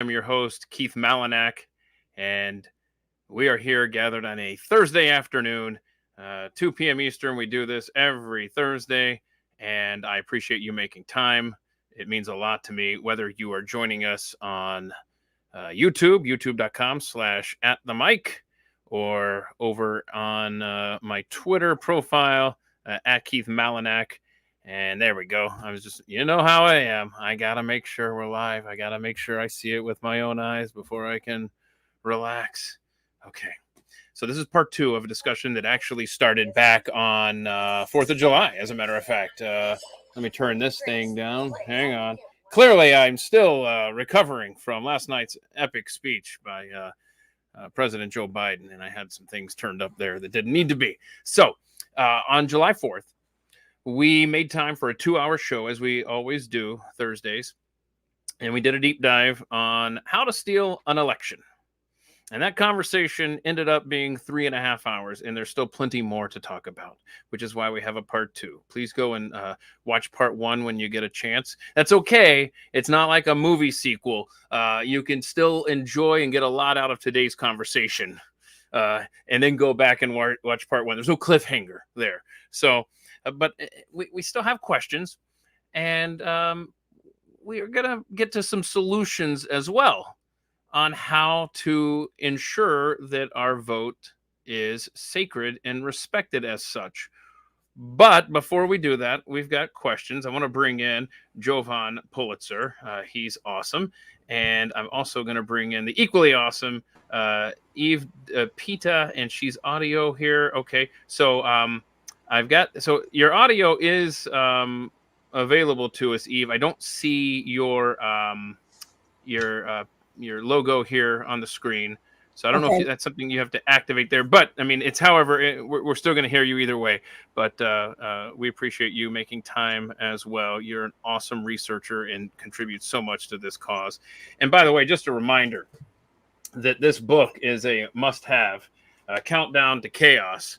I'm your host, Keith Malinak, and we are here gathered on a Thursday afternoon, 2 p.m. Eastern. We do this every Thursday, and I appreciate you making time. It means a lot to me, whether you are joining us on YouTube, youtube.com/at the mic, or over on my Twitter profile, at Keith Malinak. And there we go. I was just, you know how I am. I got to make sure we're live. I got to make sure I see it with my own eyes before I can relax. Okay. So this is part 2 of a discussion that actually started back on 4th of July, as a matter of fact. Let me turn this thing down. Hang on. Clearly, I'm still recovering from last night's epic speech by President Joe Biden, and I had some things turned up there that didn't need to be. So on July 4th, we made time for a 2-hour show, as we always do Thursdays, and we did a deep dive on how to steal an election. And that conversation ended up being 3.5 hours, and there's still plenty more to talk about, which is why we have a part 2. Please go and watch part 1 when you get a chance. That's okay. It's not like a movie sequel. You can still enjoy and get a lot out of today's conversation, and then go back and watch part 1. There's no cliffhanger there. So, but we still have questions, and we are going to get to some solutions as well on how to ensure that our vote is sacred and respected as such. But before we do that, we've got questions. I want to bring in Jovan Pulitzer. He's awesome. And I'm also going to bring in the equally awesome Eve Pita, and she's audio here. Okay. So so your audio is available to us, Eve. I don't see your logo here on the screen. So I don't know if that's something you have to activate there, but I mean, it's however, we're still going to hear you either way, but we appreciate you making time as well. You're an awesome researcher and contribute so much to this cause. And by the way, just a reminder that this book is a must-have, Countdown to Chaos,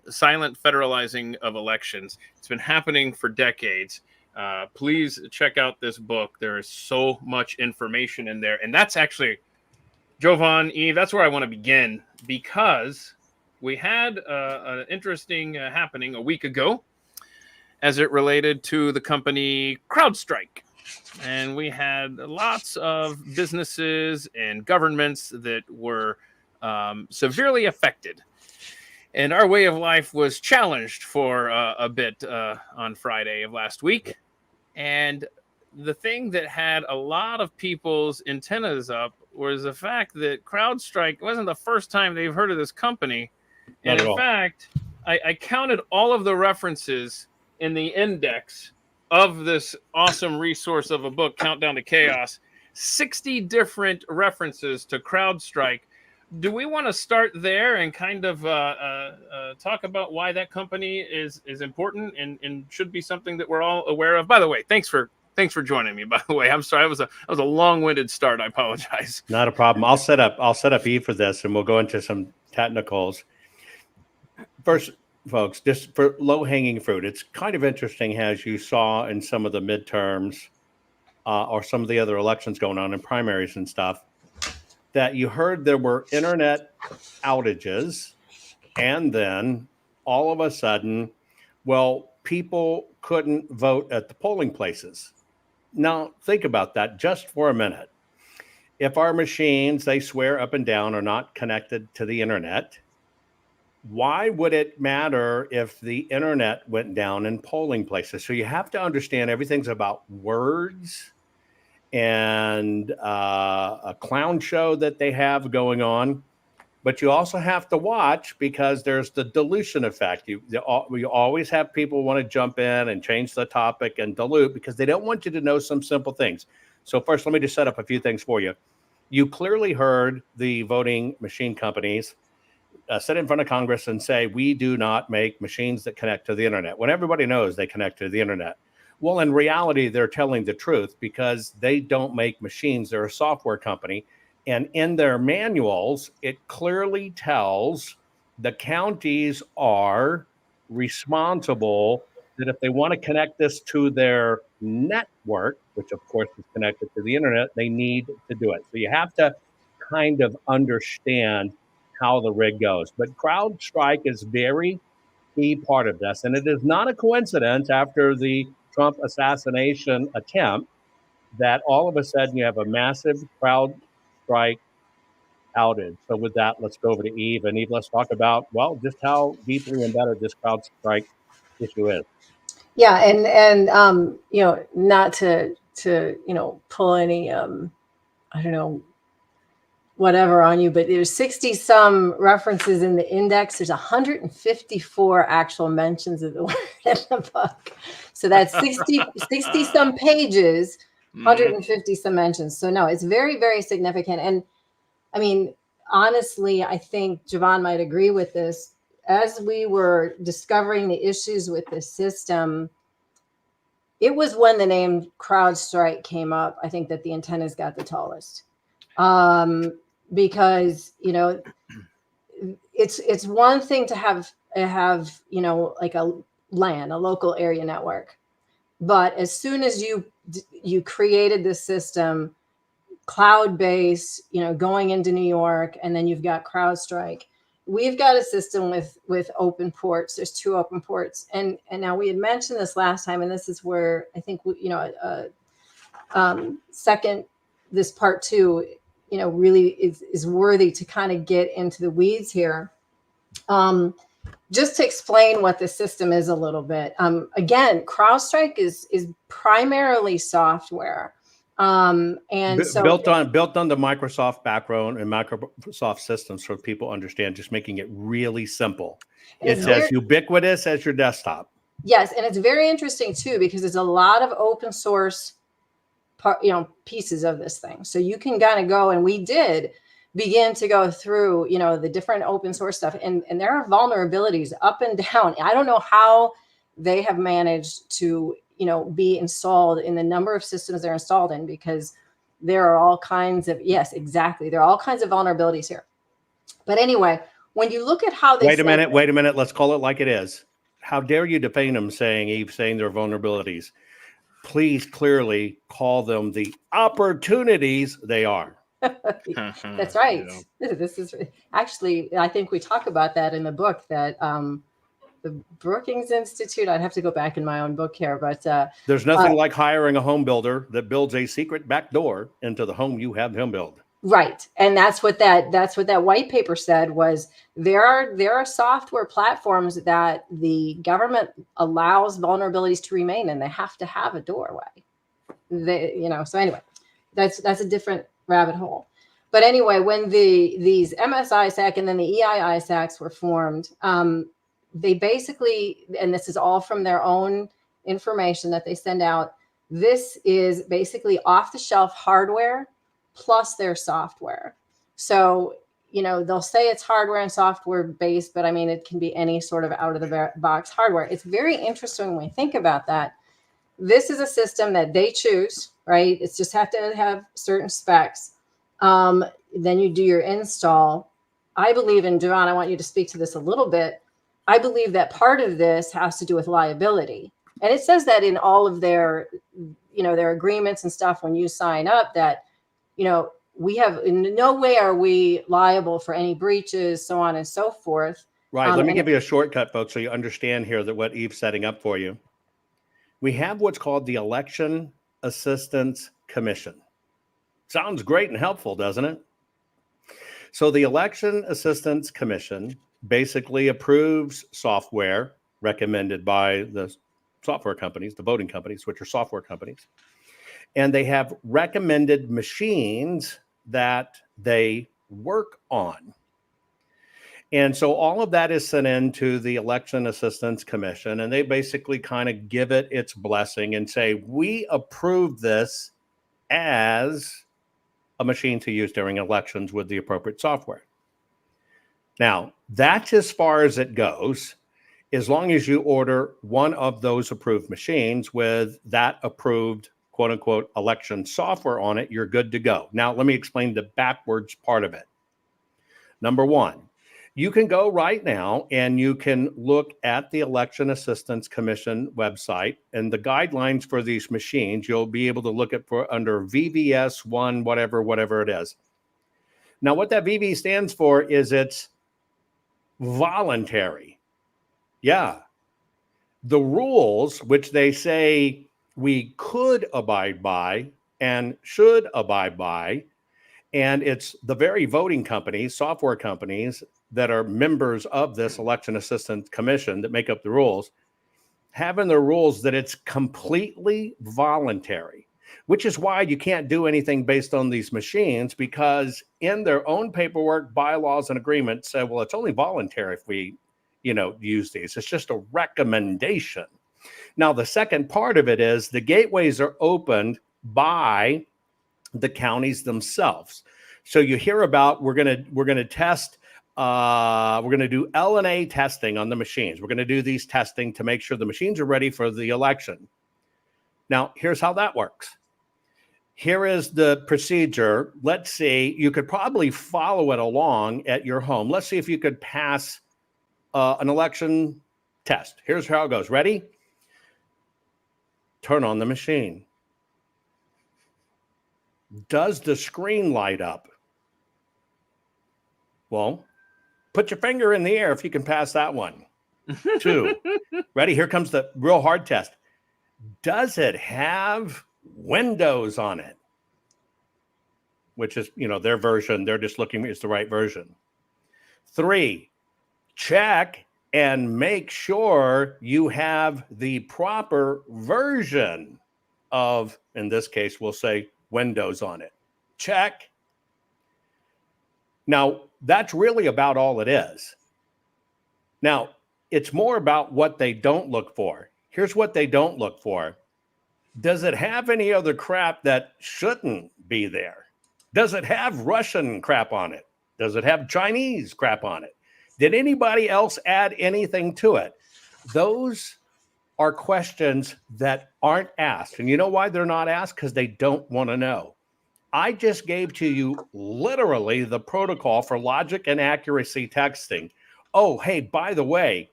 Silent Federalizing of Elections. It's been happening for decades. Please check out this book. There is so much information in there. And that's actually, Jovan, Eve, that's where I want to begin, because we had an interesting happening a week ago as it related to the company CrowdStrike. And we had lots of businesses and governments that were severely affected. And our way of life was challenged for a bit on Friday of last week. And the thing that had a lot of people's antennas up was the fact that CrowdStrike wasn't the first time they've heard of this company. And in fact, I counted all of the references in the index of this awesome resource of a book, Countdown to Chaos, 60 different references to CrowdStrike. Do we want to start there and kind of talk about why that company is important and should be something that we're all aware of? By the way, thanks for joining me. By the way, I'm sorry, that was a long-winded start. I apologize. Not a problem. I'll set up E for this, and we'll go into some technicals. First, folks, just for low-hanging fruit, it's kind of interesting, as you saw in some of the midterms or some of the other elections going on in primaries and stuff, that you heard there were internet outages, and then all of a sudden, well, people couldn't vote at the polling places. Now, think about that just for a minute. If our machines, they swear up and down, are not connected to the internet, why would it matter if the internet went down in polling places? So you have to understand everything's about words and a clown show that they have going on. But you also have to watch, because there's the dilution effect. You always have people want to jump in and change the topic and dilute, because they don't want you to know some simple things. So first, let me just set up a few things for you. You clearly heard the voting machine companies sit in front of Congress and say, we do not make machines that connect to the internet, when everybody knows they connect to the internet. Well, in reality, they're telling the truth, because they don't make machines. They're a software company. And in their manuals, it clearly tells the counties are responsible that if they want to connect this to their network, which of course is connected to the internet, they need to do it. So you have to kind of understand how the rig goes. But CrowdStrike is very key part of this. And it is not a coincidence after the Trump assassination attempt that all of a sudden you have a massive CrowdStrike outage. So with that, let's go over to Eve. And Eve, let's talk about, well, just how deeply embedded this CrowdStrike issue is. Yeah, and not to pull any I don't know whatever on you, but there's 60 some references in the index. There's 154 actual mentions of the word in the book. So that's 60 some pages, 150 some mentions. So no, it's very, very significant. And I mean, honestly, I think Jovan might agree with this. As we were discovering the issues with the system, it was when the name CrowdStrike came up, I think, that the antennas got the tallest. Because, it's one thing to have, like a LAN, a local area network. But as soon as you created this system, cloud-based, going into New York, and then you've got CrowdStrike, we've got a system with open ports. There's 2 open ports. And now we had mentioned this last time, and this is where I think, second, this part 2, really is worthy to kind of get into the weeds here. Just to explain what the system is a little bit. Again, CrowdStrike is primarily software. And so built on the Microsoft background and Microsoft systems, so people understand, just making it really simple. It's as ubiquitous as your desktop. Yes, and it's very interesting too, because there's a lot of open source pieces of this thing. So you can kind of go, and we did begin to go through, the different open source stuff, and there are vulnerabilities up and down. I don't know how they have managed to be installed in the number of systems they're installed in, because there are all kinds of, yes, exactly. There are all kinds of vulnerabilities here. But anyway, when you look at how they wait a minute, let's call it like it is. How dare you defame them, saying they're vulnerabilities? Please clearly call them the opportunities they are. That's right. This is actually, I think we talk about that in the book, that the Brookings Institute, I'd have to go back in my own book here, but there's nothing like hiring a home builder that builds a secret back door into the home you have him build. Right. And that's what that white paper said, was there are software platforms that the government allows vulnerabilities to remain, and they have to have a doorway. So anyway, that's a different rabbit hole. But anyway, when these MSISAC and then the EIISACs were formed, they basically, and this is all from their own information that they send out, this is basically off-the-shelf hardware plus their software. So, they'll say it's hardware and software based, but I mean, it can be any sort of out of the box hardware. It's very interesting when we think about that. This is a system that they choose, right? It's just have to have certain specs. Then you do your install. I believe, and Jovan, I want you to speak to this a little bit. I believe that part of this has to do with liability. And it says that in all of their, their agreements and stuff, when you sign up, that, we have, in no way are we liable for any breaches, so on and so forth. Right. Let me give you a shortcut, folks, so you understand here that what Eve's setting up for you. We have what's called the Election Assistance Commission. Sounds great and helpful, doesn't it? So the Election Assistance Commission basically approves software recommended by the software companies, the voting companies, which are software companies. And they have recommended machines that they work on. And so all of that is sent into the Election Assistance Commission, and they basically kind of give it its blessing and say, we approve this as a machine to use during elections with the appropriate software. Now, that's as far as it goes, as long as you order one of those approved machines with that approved, quote unquote, election software on it, you're good to go. Now, let me explain the backwards part of it. Number one, You can go right now and you can look at the Election Assistance Commission website and the guidelines for these machines. You'll be able to look at for under VVS 1, whatever it is. Now, what that VV stands for is it's voluntary. Yeah. The rules, which they say we could abide by and should abide by, and it's the very voting companies, software companies that are members of this Election Assistance Commission that make up the rules, having the rules that it's completely voluntary, which is why you can't do anything based on these machines, because in their own paperwork, bylaws, and agreements say, well, it's only voluntary if we, use these. It's just a recommendation. Now, the second part of it is the gateways are opened by the counties themselves. So you hear about we're going to test. We're going to do LNA testing on the machines. We're going to do these testing to make sure the machines are ready for the election. Now, here's how that works. Here is the procedure. Let's see, you could probably follow it along at your home. Let's see if you could pass an election test. Here's how it goes. Ready? Turn on the machine. Does the screen light up? Well, put your finger in the air if you can pass that one. 2. Ready? Here comes the real hard test. Does it have Windows on it? Which is, their version. They're just looking it's the right version. 3, check and make sure you have the proper version of, in this case, we'll say Windows on it. Check. Now, that's really about all it is. Now, it's more about what they don't look for. Here's what they don't look for. Does it have any other crap that shouldn't be there? Does it have Russian crap on it? Does it have Chinese crap on it? Did anybody else add anything to it? Those are questions that aren't asked. And you know why they're not asked? Because they don't want to know. I just gave to you literally the protocol for logic and accuracy texting. Oh, hey, by the way,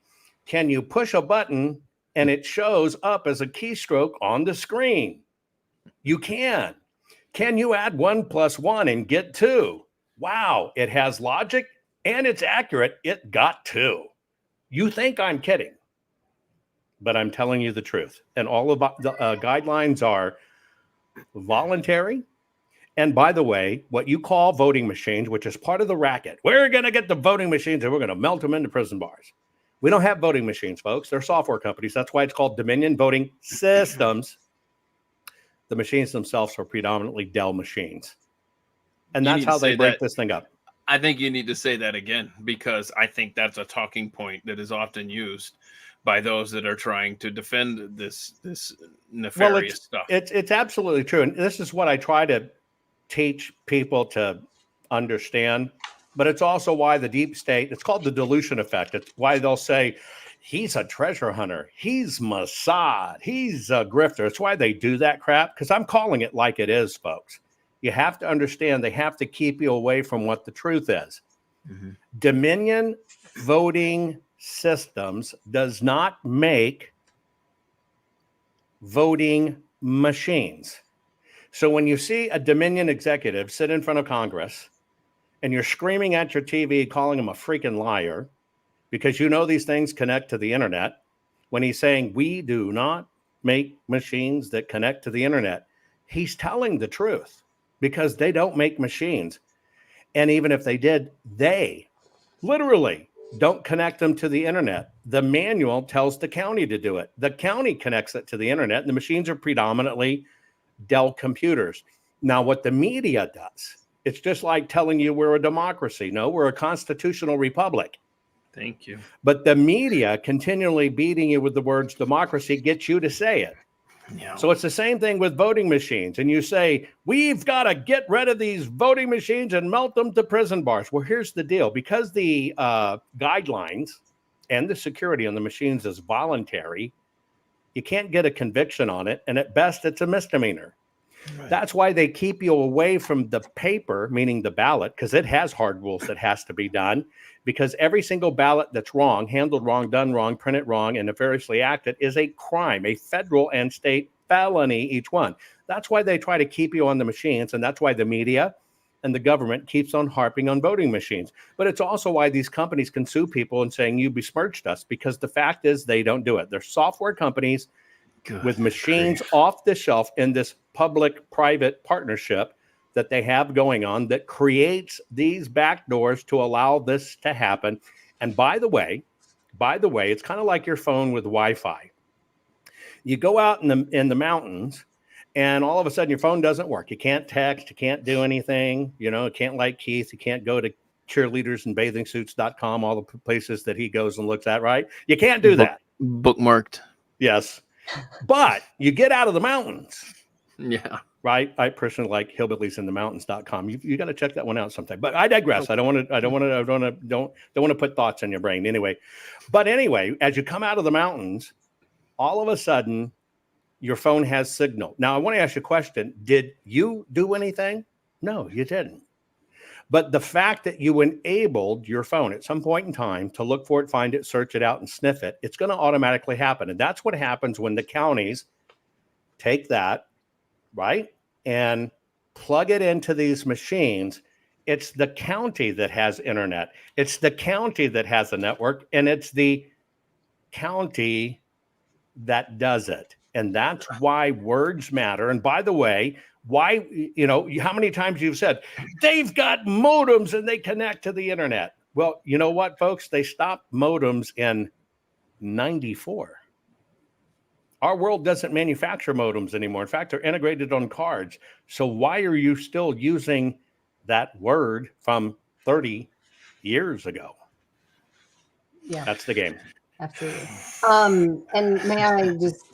can you push a button and it shows up as a keystroke on the screen? You can. Can you add 1 + 1 and get 2? Wow, it has logic and it's accurate. It got 2. You think I'm kidding, but I'm telling you the truth. And all of the guidelines are voluntary. And by the way, what you call voting machines, which is part of the racket, we're going to get the voting machines and we're going to melt them into prison bars. We don't have voting machines, folks. They're software companies. That's why it's called Dominion Voting Systems. The machines themselves are predominantly Dell machines. And that's how they break this thing up. I think you need to say that again, because I think that's a talking point that is often used by those that are trying to defend this nefarious stuff. It's absolutely true. And this is what I try to teach people to understand. But it's also why the deep state, it's called the dilution effect. It's why they'll say, he's a treasure hunter. He's Mossad. He's a grifter. It's why they do that crap, because I'm calling it like it is, folks. You have to understand they have to keep you away from what the truth is. Mm-hmm. Dominion Voting Systems does not make voting machines. So when you see a Dominion executive sit in front of Congress and you're screaming at your TV, calling him a freaking liar, because you know these things connect to the internet, when he's saying, we do not make machines that connect to the internet, he's telling the truth, because they don't make machines. And even if they did, they literally don't connect them to the internet. The manual tells the county to do it. The county connects it to the internet, and the machines are predominantly Dell computers. Now, what the media does, it's just like telling you we're a democracy. No, we're a constitutional republic. Thank you. But the media continually beating you with the words democracy gets you to say it. Yeah. So it's the same thing with voting machines. And you say, we've got to get rid of these voting machines and melt them to prison bars. Well, here's the deal. Because the guidelines and the security on the machines is voluntary, you can't get a conviction on it. And at best, it's a misdemeanor. Right. That's why they keep you away from the paper, meaning the ballot, because it has hard rules that has to be done. Because every single ballot that's wrong, handled wrong, done wrong, printed wrong, and nefariously acted is a crime, a federal and state felony, each one. That's why they try to keep you on the machines, and that's why the media and the government keeps on harping on voting machines. But it's also why these companies can sue people and saying, you besmirched us, because the fact is they don't do it. They're software companies with machines off the shelf in this public-private partnership that they have going on that creates these backdoors to allow this to happen. And by the way, it's kind of like your phone with Wi-Fi. You go out in the mountains, and all of a sudden your phone doesn't work. You can't text, you can't do anything. You know, you can't like Keith, you can't go to cheerleadersandbathingsuits.com, all the places that he goes and looks at, right? You can't do that. Bookmarked. Yes. But you get out of the mountains. Yeah. Right. I personally like hillbilliesinthemountains.com. You got to check that one out sometime. But I digress. I don't want to put thoughts in your brain anyway. But anyway, as you come out of the mountains, all of a sudden your phone has signal. Now I want to ask you a question. Did you do anything? No, you didn't. But the fact that you enabled your phone at some point in time to look for it, find it, search it out, and sniff it, it's going to automatically happen. And that's what happens when the counties take that, right, and plug it into these machines. It's the county that has internet. It's the county that has a network, and it's the county that does it. And that's why words matter. And by the way, why, you know, how many times you've said, they've got modems and they connect to the internet. Well, you know what, folks? They stopped modems in 94. Our world doesn't manufacture modems anymore. In fact, they're integrated on cards. So why are you still using that word from 30 years ago? Yeah, that's the game. absolutely. And may I just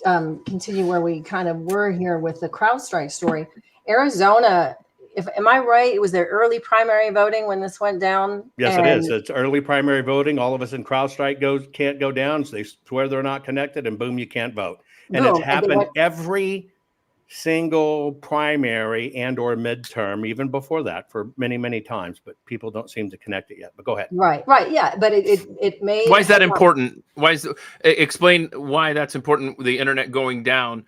continue where we kind of were here with the CrowdStrike story? Arizona, am I right? It was their early primary voting when this went down. Yes, it is. It's early primary voting. All of us in CrowdStrike can't go down. So they swear they're not connected, and boom, you can't vote. And Boom. it's happened every single primary and or midterm, even before that, for many, many times. But people don't seem to connect it yet. But go ahead. Right. Yeah. But it made. Why is that important? Explain why that's important? The internet going down,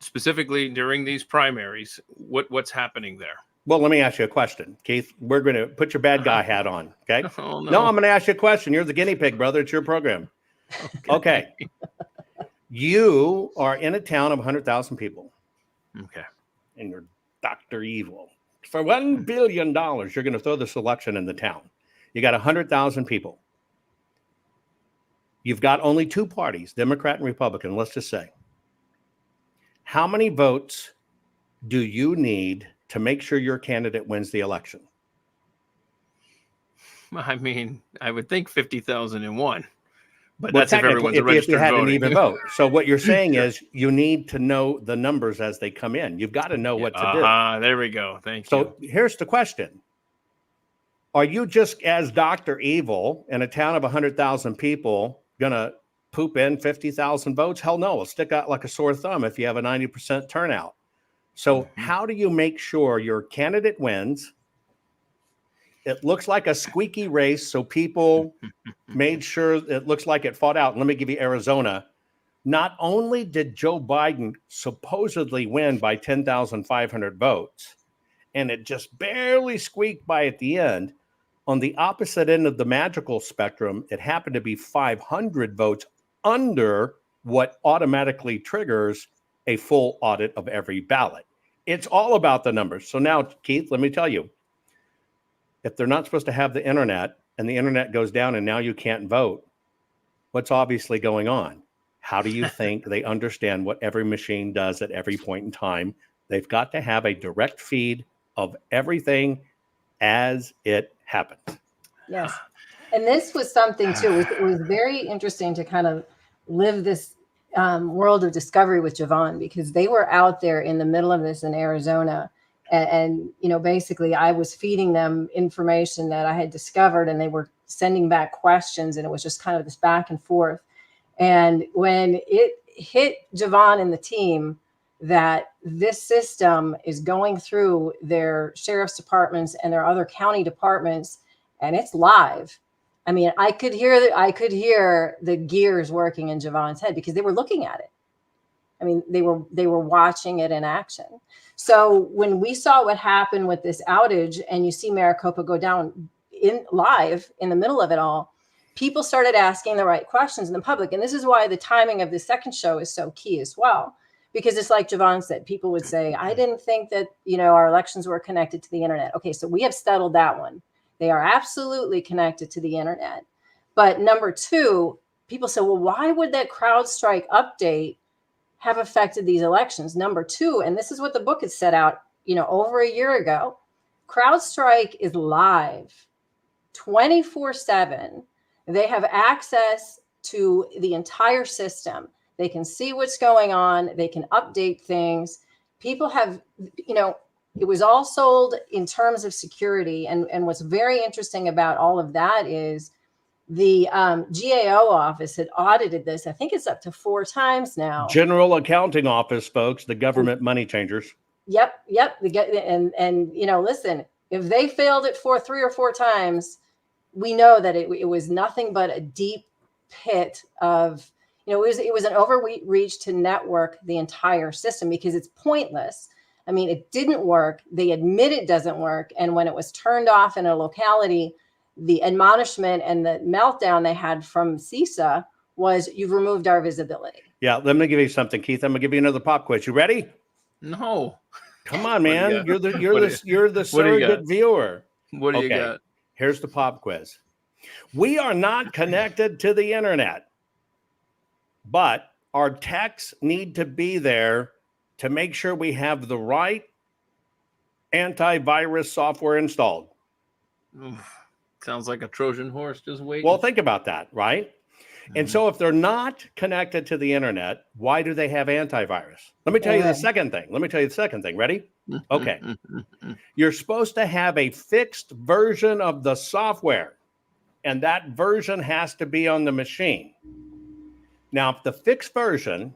specifically during these primaries. What's happening there? Well, let me ask you a question, Keith. We're going to put your bad guy hat on. Okay. Oh, No, I'm going to ask you a question. You're the guinea pig, brother. It's your program. Okay. You are in a town of 100,000 people. Okay. And you're Dr. Evil. For $1 billion, you're going to throw this election in the town. You got 100,000 people. You've got only two parties, Democrat and Republican, let's just say. How many votes do you need to make sure your candidate wins the election? I mean, I would think 50,001. But Well, that's if everyone's if registered you had voting. an even vote. So what you're saying is you need to know the numbers as they come in. You've got to know what to do. There we go. Thank you. So here's the question. Are you just as Dr. Evil in a town of 100,000 people going to poop in 50,000 votes? Hell no. It'll stick out like a sore thumb if you have a 90% turnout. So how do you make sure your candidate wins? It looks like a squeaky race, so people made sure it looks like it fought out. And let me give you Arizona. Not only did Joe Biden supposedly win by 10,500 votes, and it just barely squeaked by at the end, on the opposite end of the magical spectrum, it happened to be 500 votes under what automatically triggers a full audit of every ballot. It's all about the numbers. So now, Keith, let me tell you, if they're not supposed to have the internet and the internet goes down and now you can't vote, what's obviously going on? How do you think they understand what every machine does at every point in time? They've got to have a direct feed of everything as it happens. Yes. And this was something too. It was very interesting to kind of live this world of discovery with Jovan, because they were out there in the middle of this in Arizona. And, you know, basically I was feeding them information that I had discovered, and they were sending back questions, and it was just kind of this back and forth. And when it hit Jovan and the team, that this system is going through their sheriff's departments and their other county departments, and it's live. I mean, I could hear the gears working in Jovan's head because they were looking at it. I mean, they were watching it in action. So when we saw what happened with this outage, and you see Maricopa go down in live in the middle of it all, people started asking the right questions in the public. And this is why the timing of the second show is so key as well. Because it's like Jovan said, people would say, I didn't think that, our elections were connected to the internet. Okay, so we have settled that one. They are absolutely connected to the internet. But number two, people say, well, why would that CrowdStrike update have affected these elections? Number two, and this is what the book has set out, over a year ago, CrowdStrike is live 24/7. They have access to the entire system. They can see what's going on. They can update things. People have, it was all sold in terms of security. And what's very interesting about all of that is the GAO office had audited this. I think it's up to 4 times now. General Accounting Office, folks, the government money changers. Yep. And listen, if they failed it 3 or 4 times, we know that it was nothing but a deep pit of, it was an overreach to network the entire system because it's pointless. I mean, it didn't work. They admit it doesn't work. And when it was turned off in a locality, the admonishment and the meltdown they had from CISA was, you've removed our visibility. Yeah, let me give you something, Keith. I'm gonna give you another pop quiz. You ready? No. Come on, man. You're the surrogate viewer. What do you got? Here's the pop quiz. We are not connected to the internet, but our techs need to be there to make sure we have the right antivirus software installed. Oof. Sounds like a Trojan horse just waiting. Well, think about that, right? Mm-hmm. And so if they're not connected to the internet, why do they have antivirus? Let me tell you the second thing. Ready? Okay. You're supposed to have a fixed version of the software, and that version has to be on the machine. Now, if the fixed version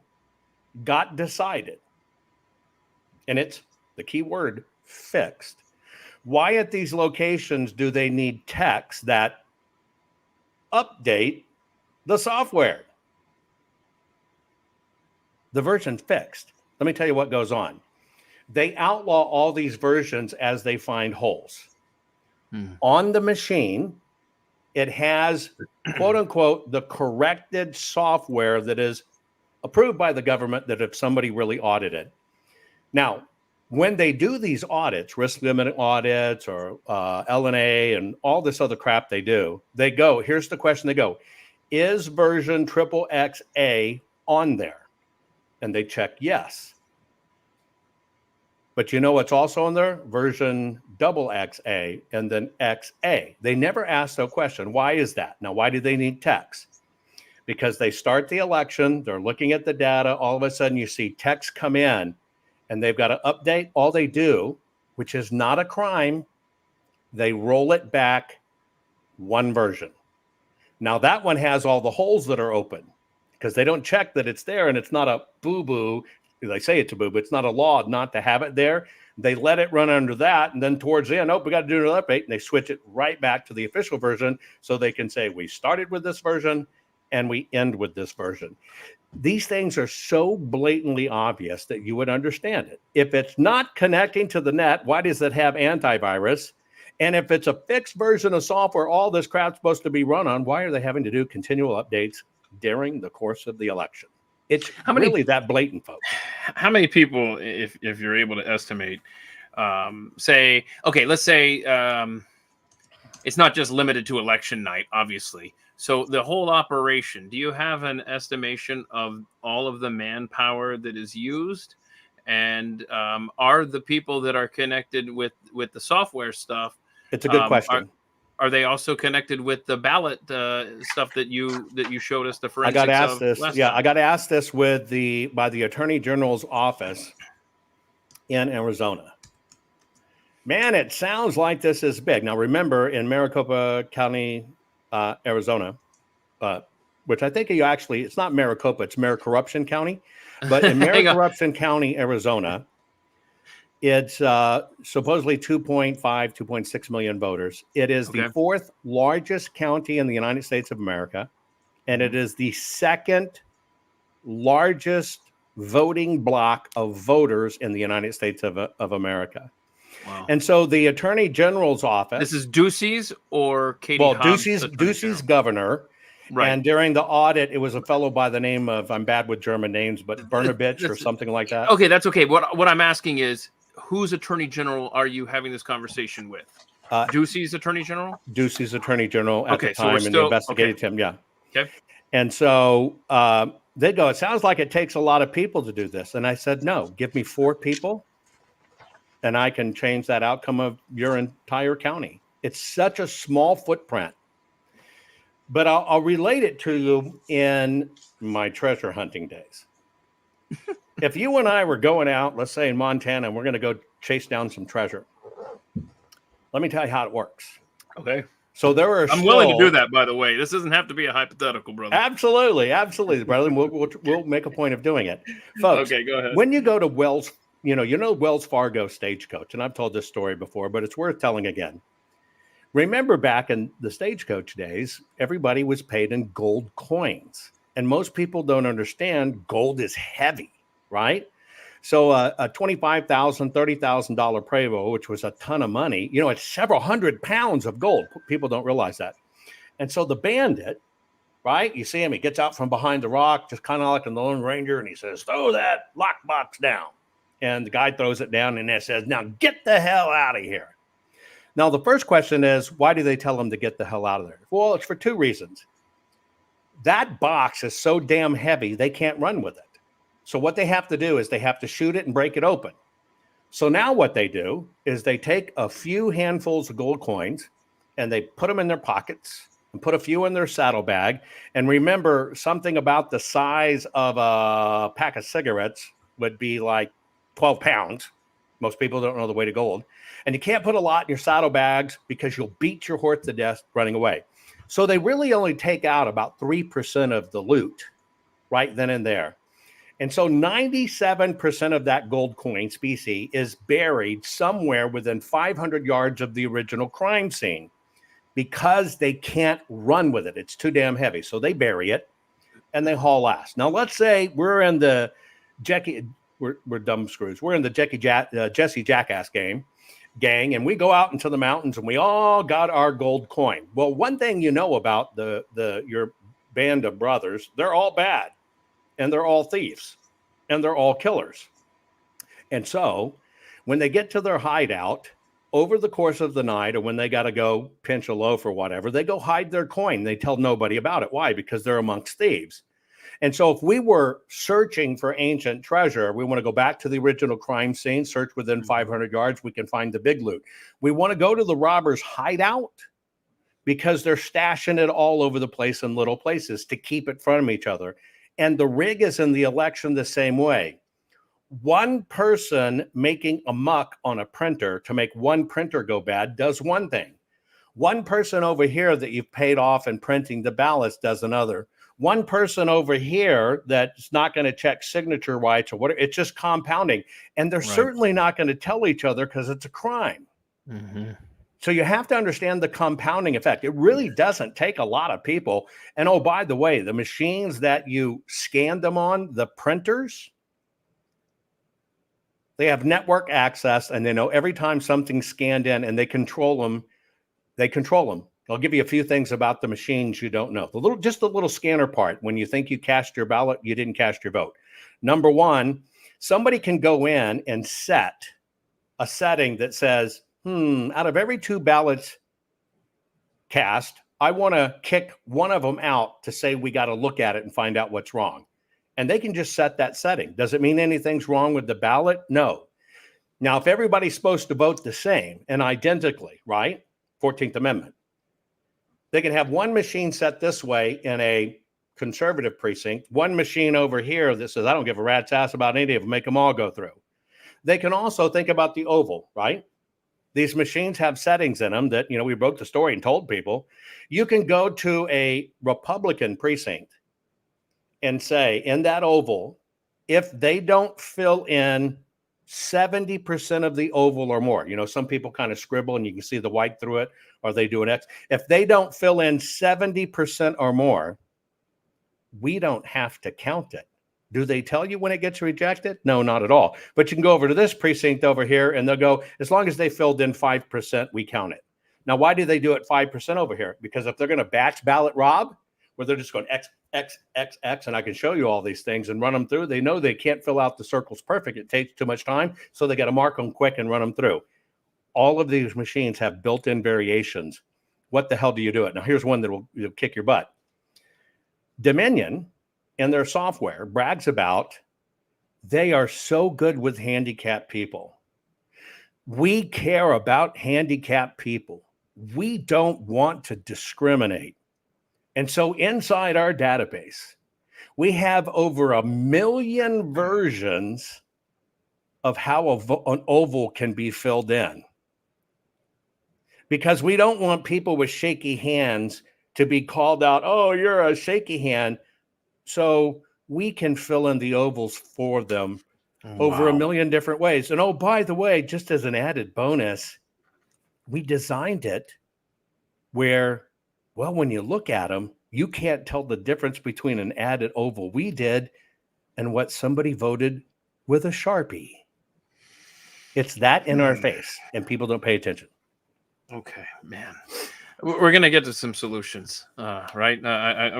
got decided, and it's the key word, fixed, why at these locations do they need techs that update the software? The version's fixed. Let me tell you what goes on. They outlaw all these versions as they find holes. On the machine, it has, quote unquote, the corrected software that is approved by the government that if somebody really audited. Now, when they do these audits, risk limit audits or LNA and all this other crap they do, they go, here's the question they go, is version XXXA on there? And they check yes. But you know what's also on there? Version XXA and then XA. They never ask the question, why is that? Now, why do they need techs? Because they start the election, they're looking at the data, all of a sudden you see techs come in, and they've got to update. All they do, which is not a crime, they roll it back one version. Now that one has all the holes that are open because they don't check that it's there, and it's not a boo-boo. They say it's a boo-boo. It's not a law not to have it there. They let it run under that, and then towards the end, we got to do another update, and they switch it right back to the official version so they can say, we started with this version, and we end with this version. These things are so blatantly obvious that you would understand it. If it's not connecting to the net, why does it have antivirus? And if it's a fixed version of software, all this crap's supposed to be run on, why are they having to do continual updates during the course of the election? It's really that blatant, folks. How many people, if you're able to estimate, say, okay, let's say it's not just limited to election night, obviously. So the whole operation, do you have an estimation of all of the manpower that is used? And are the people that are connected with the software stuff? It's a good question. Are they also connected with the ballot stuff that you showed us the forensics I got asked of this. last time? I got asked this by the Attorney General's office in Arizona. Man, it sounds like this is big. Now, remember, in Maricopa County, Arizona, which I think it's not Maricopa, it's Maricorruption County. But in Hang on. Maricorruption County, Arizona, it's supposedly 2.5, 2.6 million voters. It is the Okay. fourth largest county in the United States of America, and it is the second largest voting block of voters in the United States of America. Wow. And so the Attorney General's office. This is Ducey's or Katie Hobbs? Ducey's governor. Right. And during the audit, it was a fellow by the name of, I'm bad with German names, but Bernovich or something like that. Okay, that's okay. What I'm asking is, whose Attorney General are you having this conversation with? Ducey's Attorney General? Ducey's Attorney General at the so we're time, and still- investigated him. Yeah. Okay. And so they go, it sounds like it takes a lot of people to do this. And I said, no, give me 4 people and I can change that outcome of your entire county. It's such a small footprint. But I'll relate it to you in my treasure hunting days. If you and I were going out, let's say in Montana, and we're going to go chase down some treasure, let me tell you how it works. Okay. So there are. I'm willing to do that, by the way. This doesn't have to be a hypothetical, brother. Absolutely, brother. We'll make a point of doing it, folks. Okay, go ahead. When you go to Wells, you know Wells Fargo Stagecoach, and I've told this story before, but it's worth telling again. Remember back in the Stagecoach days, everybody was paid in gold coins. And most people don't understand gold is heavy, right? So a $25,000, $30,000 Prevost, which was a ton of money, it's several hundred pounds of gold. People don't realize that. And so the bandit, right? You see him, he gets out from behind the rock, just kind of like in the Lone Ranger, and he says, throw that lockbox down. And the guy throws it down and says, now get the hell out of here. Now, the first question is, why do they tell him to get the hell out of there? Well, it's for 2 reasons. That box is so damn heavy, they can't run with it. So what they have to do is they have to shoot it and break it open. So now what they do is they take a few handfuls of gold coins and they put them in their pockets and put a few in their saddlebag. And remember, something about the size of a pack of cigarettes would be like 12 pounds. Most people don't know the weight of gold. And you can't put a lot in your saddlebags because you'll beat your horse to death running away. So they really only take out about 3% of the loot right then and there. And so 97% of that gold coin specie is buried somewhere within 500 yards of the original crime scene because they can't run with it. It's too damn heavy. So they bury it and they haul ass. Now, let's say we're in the we're dumb screws. We're in the Jesse Jackass gang, and we go out into the mountains and we all got our gold coin. Well, one thing you know about your band of brothers, they're all bad and they're all thieves and they're all killers. And so when they get to their hideout over the course of the night, or when they got to go pinch a loaf or whatever, they go hide their coin. They tell nobody about it. Why? Because they're amongst thieves. And so if we were searching for ancient treasure, we want to go back to the original crime scene, search within 500 yards, we can find the big loot. We want to go to the robbers' hideout because they're stashing it all over the place in little places to keep it from each other. And the rig is in the election the same way. One person making a muck on a printer to make one printer go bad does one thing. One person over here that you've paid off in printing the ballots does another. One person over here that's not going to check signature rights or whatever, it's just compounding. And they're certainly not going to tell each other because it's a crime. Mm-hmm. So you have to understand the compounding effect. It really doesn't take a lot of people. And oh, by the way, the machines that you scan them on, the printers, they have network access and they know every time something's scanned in and they control them. I'll give you a few things about the machines you don't know. Just the little scanner part. When you think you cast your ballot, you didn't cast your vote. Number one, somebody can go in and set a setting that says, out of every 2 ballots cast, I want to kick one of them out to say we got to look at it and find out what's wrong. And they can just set that setting. Does it mean anything's wrong with the ballot? No. Now, if everybody's supposed to vote the same and identically, right? 14th Amendment. They can have one machine set this way in a conservative precinct, one machine over here that says, I don't give a rat's ass about any of them, make them all go through. They can also think about the oval, right? These machines have settings in them that, we broke the story and told people. You can go to a Republican precinct and say, in that oval, if they don't fill in 70% of the oval or more, some people kind of scribble and you can see the white through it, or they do an X. If they don't fill in 70% or more, we don't have to count it. Do they tell you when it gets rejected? No, not at all. But you can go over to this precinct over here and they'll go, as long as they filled in 5%, we count it. Now, why do they do it 5% over here? Because if they're going to batch ballot rob, where they're just going X, X, X, X, and I can show you all these things and run them through, they know they can't fill out the circles perfect. It takes too much time. So they got to mark them quick and run them through. All of these machines have built-in variations. What the hell do you do it? Now, here's one that will kick your butt. Dominion, in their software, brags about they are so good with handicapped people. We care about handicapped people. We don't want to discriminate. And so inside our database, we have over 1 million versions of how an oval can be filled in. Because we don't want people with shaky hands to be called out, oh, you're a shaky hand. So we can fill in the ovals for them over 1 million different ways. And oh, by the way, just as an added bonus, we designed it where, well, when you look at them, you can't tell the difference between an added oval we did and what somebody voted with a Sharpie. It's that in our face, and people don't pay attention. Okay, man. We're going to get to some solutions, right?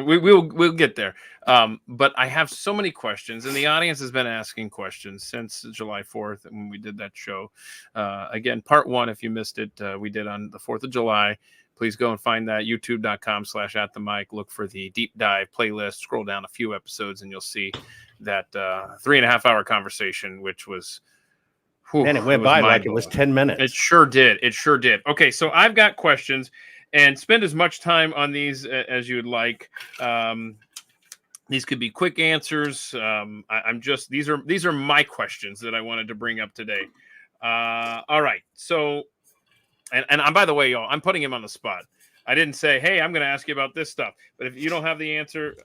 We'll get there. But I have so many questions, and the audience has been asking questions since July 4th when we did that show. Again, part 1, if you missed it, we did on the 4th of July. Please go and find that, youtube.com/@the-mic. Look for the deep dive playlist. Scroll down a few episodes, and you'll see that 3.5-hour conversation, which was... And it went by like it was 10 minutes. It sure did. It sure did. Okay, so I've got questions, and spend as much time on these as you would like. These could be quick answers. These are my questions that I wanted to bring up today. All right. So, and by the way, y'all, I'm putting him on the spot. I didn't say, hey, I'm going to ask you about this stuff. But if you don't have the answer,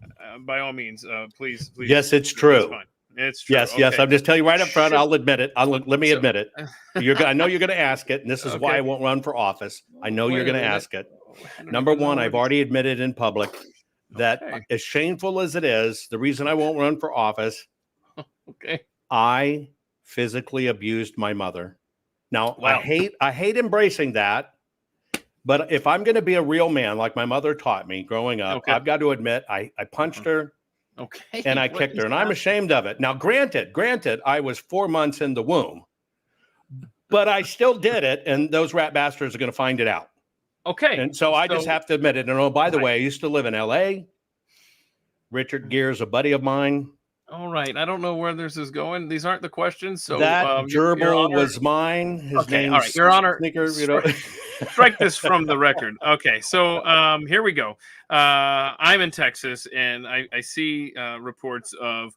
by all means, please. Yes, it's true. It's true. Yes, okay. Yes. I'm just telling you right up front. I'll admit it. Let me admit it. I know you're going to ask it, and this is why I won't run for office. I know you're going to ask it. Number one, I've already admitted in public that as shameful as it is, the reason I won't run for office, I physically abused my mother. Now, I hate embracing that, but if I'm going to be a real man, like my mother taught me growing up, I've got to admit I punched her. Okay. And I kicked her, and I'm ashamed of it. Now, granted, I was 4 months in the womb, but I still did it, and those rat bastards are going to find it out. Okay. And so I just have to admit it. And oh, by the way, I used to live in L.A. Richard Gere's a buddy of mine. All right. I don't know where this is going. These aren't the questions. So that gerbil was mine. His name's all right. Your Honor, Sneaker, strike this from the record. Okay. So here we go. I'm in Texas, and I see reports of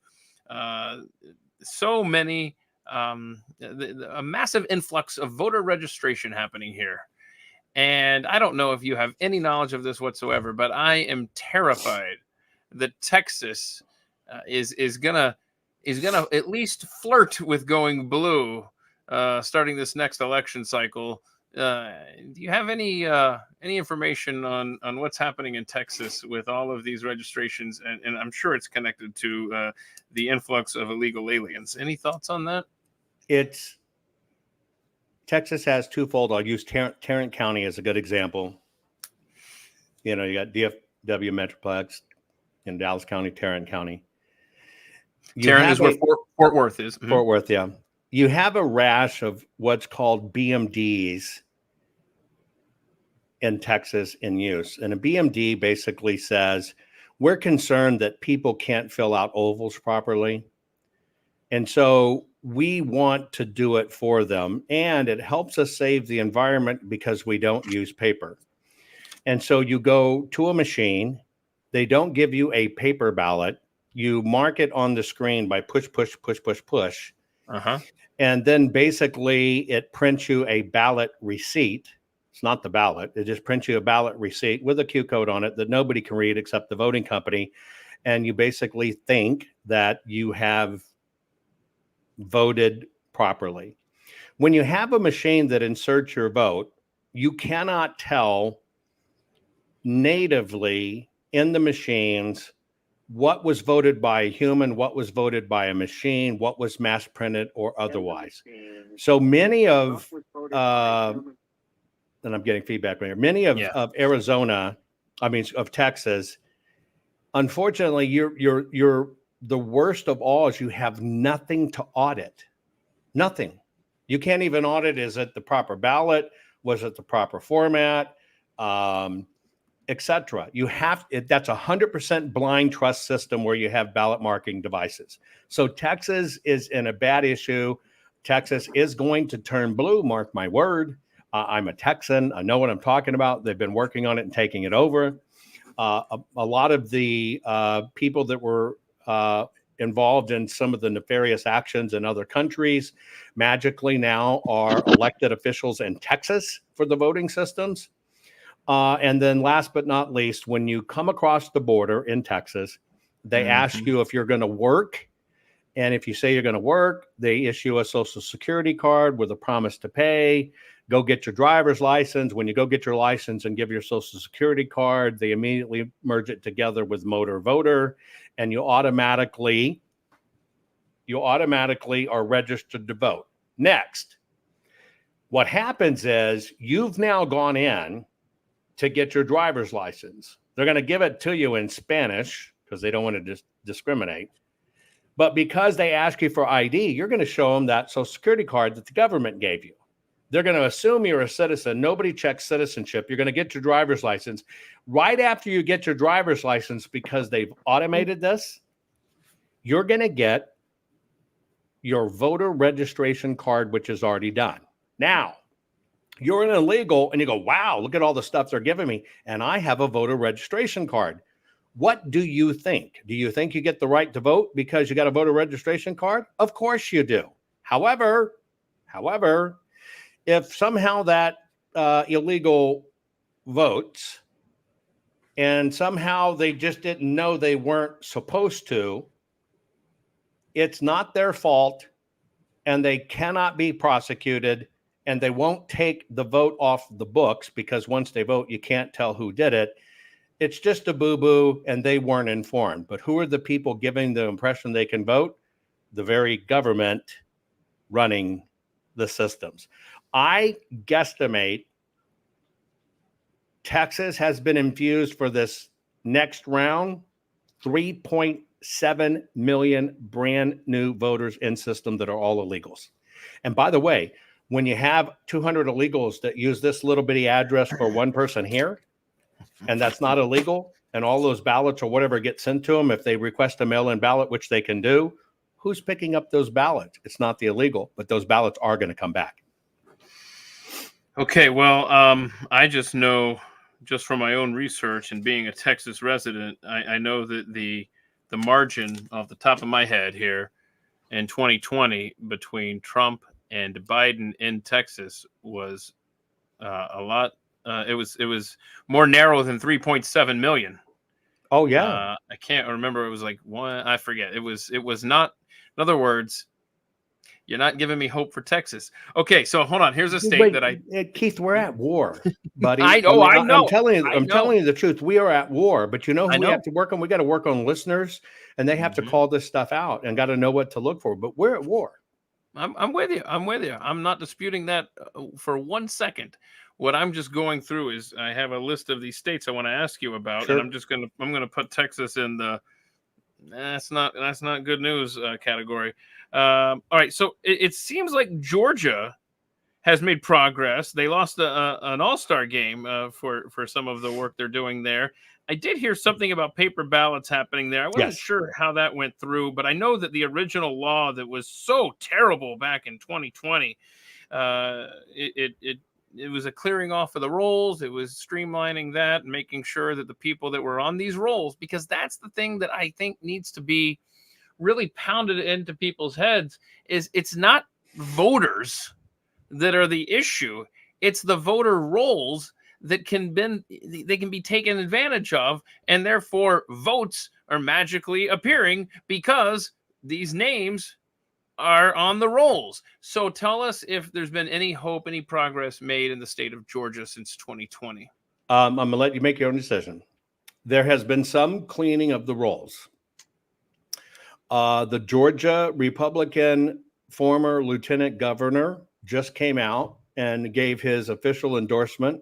so many, a massive influx of voter registration happening here. And I don't know if you have any knowledge of this whatsoever, but I am terrified that Texas is gonna at least flirt with going blue starting this next election cycle. Do you have any information on what's happening in Texas with all of these registrations? And I'm sure it's connected to the influx of illegal aliens. Any thoughts on that? Texas has twofold. I'll use Tarrant County as a good example. You got DFW Metroplex in Dallas County, Tarrant County. Tarrant is where Fort Worth is. Mm-hmm. Fort Worth, yeah. You have a rash of what's called BMDs in Texas in use. And a BMD basically says, we're concerned that people can't fill out ovals properly. And so we want to do it for them. And it helps us save the environment because we don't use paper. And so you go to a machine. They don't give you a paper ballot. You mark it on the screen by push. Uh-huh. And then basically it prints you a ballot receipt. It's not the ballot. It just prints you a ballot receipt with a Q code on it that nobody can read except the voting company. And you basically think that you have voted properly. When you have a machine that inserts your vote, you cannot tell natively in the machines what was voted by a human, what was voted by a machine, what was mass printed or otherwise. So many of, and I'm getting feedback right here, many of Arizona, of Texas, unfortunately, you're the worst of all is you have nothing to audit. Nothing. You can't even audit, is it the proper ballot? Was it the proper format? Etc. You have that's 100% blind trust system where you have ballot marking devices. So Texas is in a bad issue. Texas is going to turn blue. Mark my word. I'm a Texan. I know what I'm talking about. They've been working on it and taking it over. A lot of the people that were involved in some of the nefarious actions in other countries magically now are elected officials in Texas for the voting systems. And then last but not least, when you come across the border in Texas, they ask you if you're going to work. And if you say you're going to work, they issue a social security card with a promise to pay. Go get your driver's license. When you go get your license and give your social security card, they immediately merge it together with motor voter, and you automatically are registered to vote. Next, what happens is you've now gone in to get your driver's license. They're going to give it to you in Spanish because they don't want to discriminate. But because they ask you for ID, you're going to show them that social security card that the government gave you. They're going to assume you're a citizen. Nobody checks citizenship. You're going to get your driver's license. Right after you get your driver's license, because they've automated this, you're going to get your voter registration card, which is already done. Now, you're an illegal and you go, wow, look at all the stuff they're giving me. And I have a voter registration card. What do you think? Do you think you get the right to vote because you got a voter registration card? Of course you do. However, if somehow that illegal votes and somehow they just didn't know they weren't supposed to, it's not their fault and they cannot be prosecuted. And they won't take the vote off the books because once they vote, you can't tell who did it. It's just a boo-boo and they weren't informed. But who are the people giving the impression they can vote? The very government running the systems. I guesstimate Texas has been infused for this next round 3.7 million brand new voters in system that are all illegals. And by the way, when you have 200 illegals that use this little bitty address for one person here, and that's not illegal, and all those ballots or whatever get sent to them, if they request a mail-in ballot, which they can do, who's picking up those ballots? It's not the illegal, but those ballots are going to come back. Okay, well, I just know, just from my own research and being a Texas resident, I know that the margin off the top of my head here in 2020 between Trump and Biden in Texas was a lot. It was more narrow than 3.7 million. Oh yeah. I can't remember. It was like one. I forget. It was not. In other words, you're not giving me hope for Texas. Okay, so hold on. Here's a state Keith, we're at war, buddy. I know. I'm telling you the truth. We are at war, but you know who we have to work on? We got to work on listeners, and they have to call this stuff out and got to know what to look for. But we're at war. I'm with you. I'm not disputing that for 1 second. What I'm just going through is I have a list of these states I want to ask you about, and I'm gonna put Texas in the that's not good news category. All right, so it seems like Georgia has made progress. They lost an all-star game for some of the work they're doing there. I did hear something about paper ballots happening there. I wasn't sure how that went through, but I know that the original law that was so terrible back in 2020, it was a clearing off of the rolls. It was streamlining that and making sure that the people that were on these rolls, because that's the thing that I think needs to be really pounded into people's heads, is it's not voters that are the issue. It's the voter rolls that can be taken advantage of, and therefore votes are magically appearing because these names are on the rolls. So tell us if there's been any hope, any progress made in the state of Georgia since 2020. I'm going to let you make your own decision. There has been some cleaning of the rolls. The Georgia Republican former lieutenant governor just came out and gave his official endorsement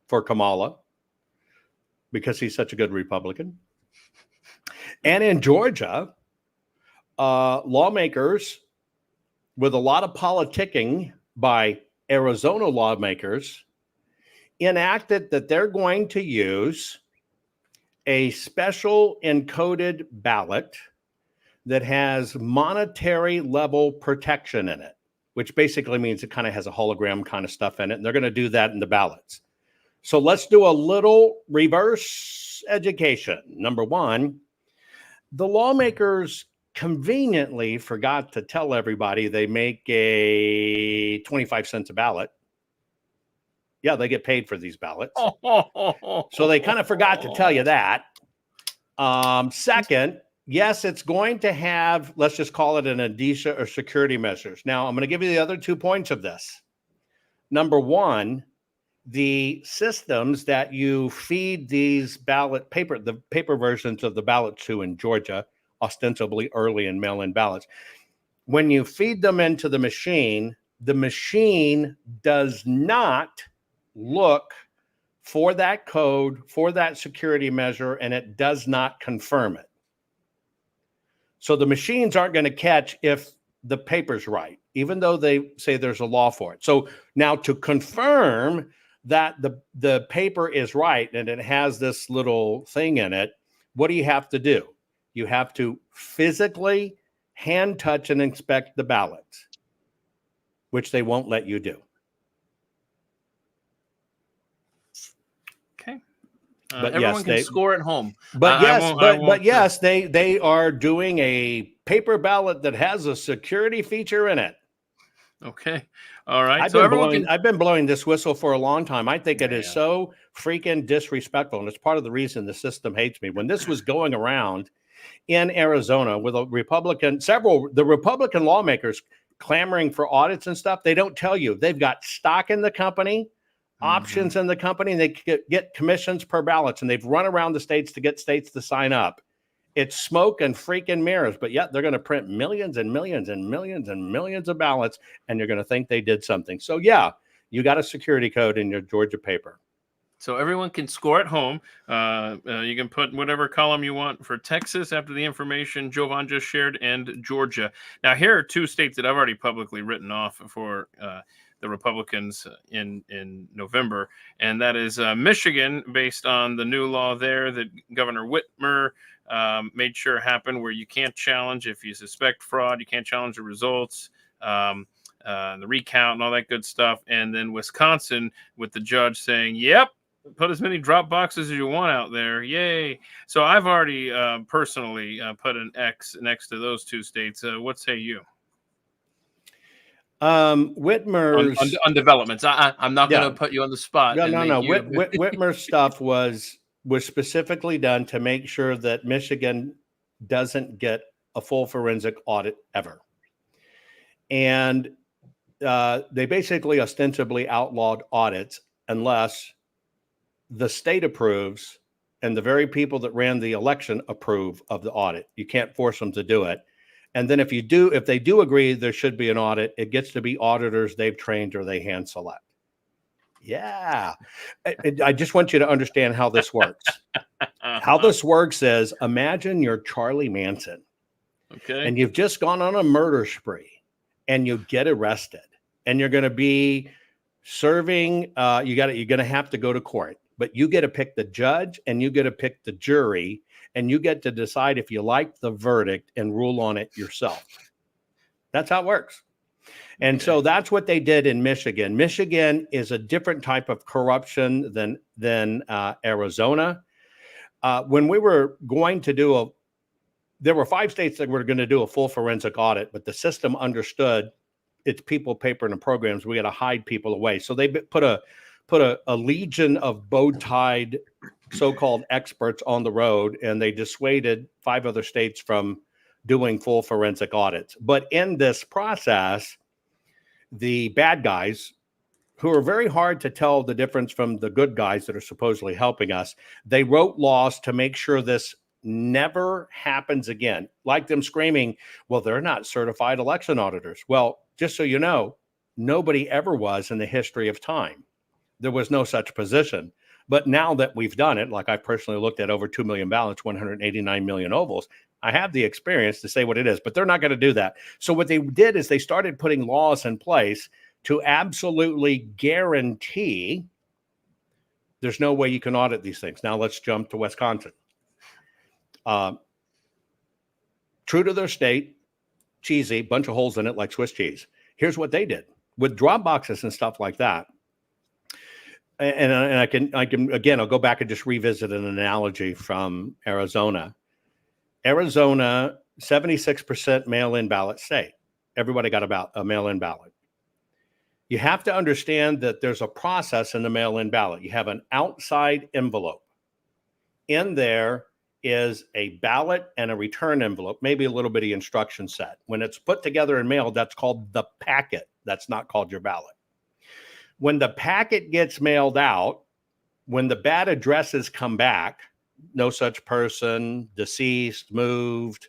for Kamala because he's such a good Republican. And in Georgia, lawmakers, with a lot of politicking by Arizona lawmakers, enacted that they're going to use a special encoded ballot that has monetary level protection in it, which basically means it kind of has a hologram kind of stuff in it. And they're going to do that in the ballots. So let's do a little reverse education. Number one, the lawmakers conveniently forgot to tell everybody they make a 25 cents a ballot. Yeah, they get paid for these ballots. So they kind of forgot to tell you that. Second, yes, it's going to have, let's just call it an indicia or security measures. Now, I'm going to give you the other 2 points of this. Number one, the systems that you feed these the paper versions of the ballot to in Georgia, ostensibly early in mail-in ballots, when you feed them into the machine does not look for that code, for that security measure, and it does not confirm it. So the machines aren't going to catch if the paper's right, even though they say there's a law for it. So now to confirm that the paper is right and it has this little thing in it, what do you have to do? You have to physically hand touch and inspect the ballots, which they won't let you do. Okay. But everyone can score at home. But yes, they are doing a paper ballot that has a security feature in it. Okay. All right. I've been blowing this whistle for a long time. I think it is so freaking disrespectful. And it's part of the reason the system hates me. When this was going around in Arizona with the Republican lawmakers clamoring for audits and stuff, they don't tell you they've got stock in the company, options in the company, and they get commissions per ballots, and they've run around the states to get states to sign up. It's smoke and freaking mirrors, but yet they're going to print millions and millions and millions and millions of ballots, and you're going to think they did something. So yeah, you got a security code in your Georgia paper. So everyone can score at home. You can put whatever column you want for Texas after the information Jovan just shared, and Georgia. Now, here are 2 states that I've already publicly written off for the Republicans in November, and that is Michigan, based on the new law there that Governor Whitmer made sure happened, where you can't challenge if you suspect fraud, you can't challenge the results, the recount and all that good stuff. And then Wisconsin, with the judge saying, yep, put as many drop boxes as you want out there. Yay. So I've already personally put an X next to those 2 states. What say you? Whitmer's on developments. I'm not going to put you on the spot. No. Whitmer's stuff was specifically done to make sure that Michigan doesn't get a full forensic audit ever. And they basically ostensibly outlawed audits unless the state approves and the very people that ran the election approve of the audit. You can't force them to do it. And then if they do agree there should be an audit, it gets to be auditors they've trained or they hand select. Yeah. I just want you to understand how this works. How this works is, imagine you're Charlie Manson. Okay. And you've just gone on a murder spree and you get arrested and you're going to be serving, you're going to have to go to court, but you get to pick the judge and you get to pick the jury and you get to decide if you like the verdict and rule on it yourself. That's how it works. And so that's what they did in Michigan. Michigan is a different type of corruption than Arizona. When we were going to there were 5 states that were going to do a full forensic audit, but the system understood it's people, paper, and programs. We got to hide people away. So they put a legion of bow-tied so-called experts on the road, and they dissuaded 5 other states from doing full forensic audits. But in this process, the bad guys, who are very hard to tell the difference from the good guys that are supposedly helping us, they wrote laws to make sure this never happens again. Like them screaming, well, they're not certified election auditors. Well, just so you know, nobody ever was in the history of time. There was no such position. But now that we've done it, like I personally looked at over 2 million ballots, 189 million ovals, I have the experience to say what it is, but they're not going to do that. So what they did is they started putting laws in place to absolutely guarantee there's no way you can audit these things. Now let's jump to Wisconsin. True to their state, cheesy, bunch of holes in it like Swiss cheese. Here's what they did with drop boxes and stuff like that. And I can again, I'll go back and just revisit an analogy from Arizona. Arizona, 76% mail-in ballot state. Everybody got about a mail-in ballot. You have to understand that there's a process in the mail-in ballot. You have an outside envelope. In there is a ballot and a return envelope, maybe a little bitty instruction set. When it's put together and mailed, that's called the packet. That's not called your ballot. When the packet gets mailed out, when the bad addresses come back, no such person, deceased, moved,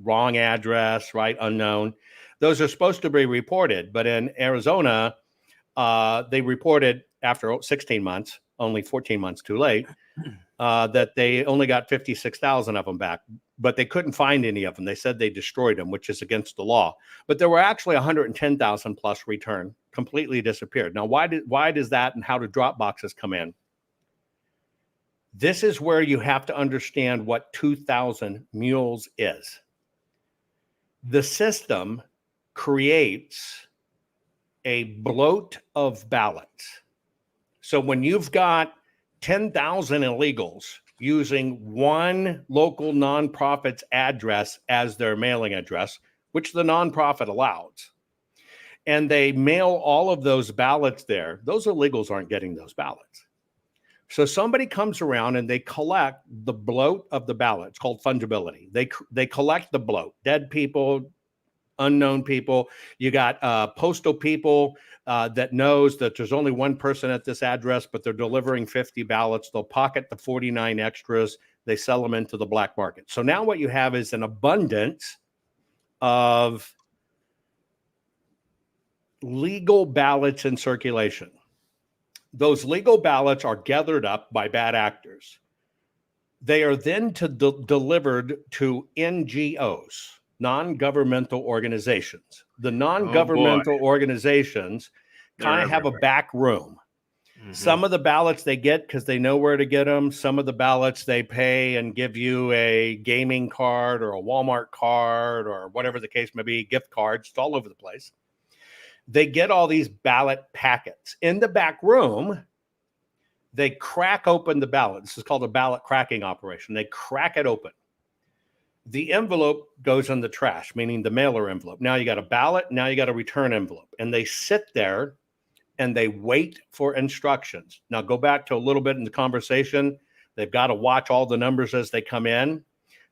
wrong address, right, unknown, those are supposed to be reported. But in Arizona, they reported after 16 months, only 14 months too late, that they only got 56,000 of them back, but they couldn't find any of them. They said they destroyed them, which is against the law. But there were actually 110,000 plus return, completely disappeared. Now, why does that and how do drop boxes come in? This is where you have to understand what 2,000 mules is. The system creates a bloat of ballots. So when you've got 10,000 illegals using one local nonprofit's address as their mailing address, which the nonprofit allows, and they mail all of those ballots there, those illegals aren't getting those ballots. So somebody comes around and they collect the bloat of the ballot. It's called fungibility. They collect the bloat, dead people, unknown people. You got postal people that knows that there's only one person at this address, but they're delivering 50 ballots. They'll pocket the 49 extras. They sell them into the black market. So now what you have is an abundance of legal ballots in circulation. Those legal ballots are gathered up by bad actors. They are then delivered to NGOs, non-governmental organizations. The non-governmental organizations kind of have a back room. Mm-hmm. Some of the ballots they get because they know where to get them. Some of the ballots they pay and give you a gaming card or a Walmart card or whatever the case may be, gift cards. It's all over the place. They get all these ballot packets. In the back room, they crack open the ballot. This is called a ballot cracking operation. They crack it open. The envelope goes in the trash, meaning the mailer envelope. Now you got a ballot. Now you got a return envelope. And they sit there and they wait for instructions. Now go back to a little bit in the conversation. They've got to watch all the numbers as they come in.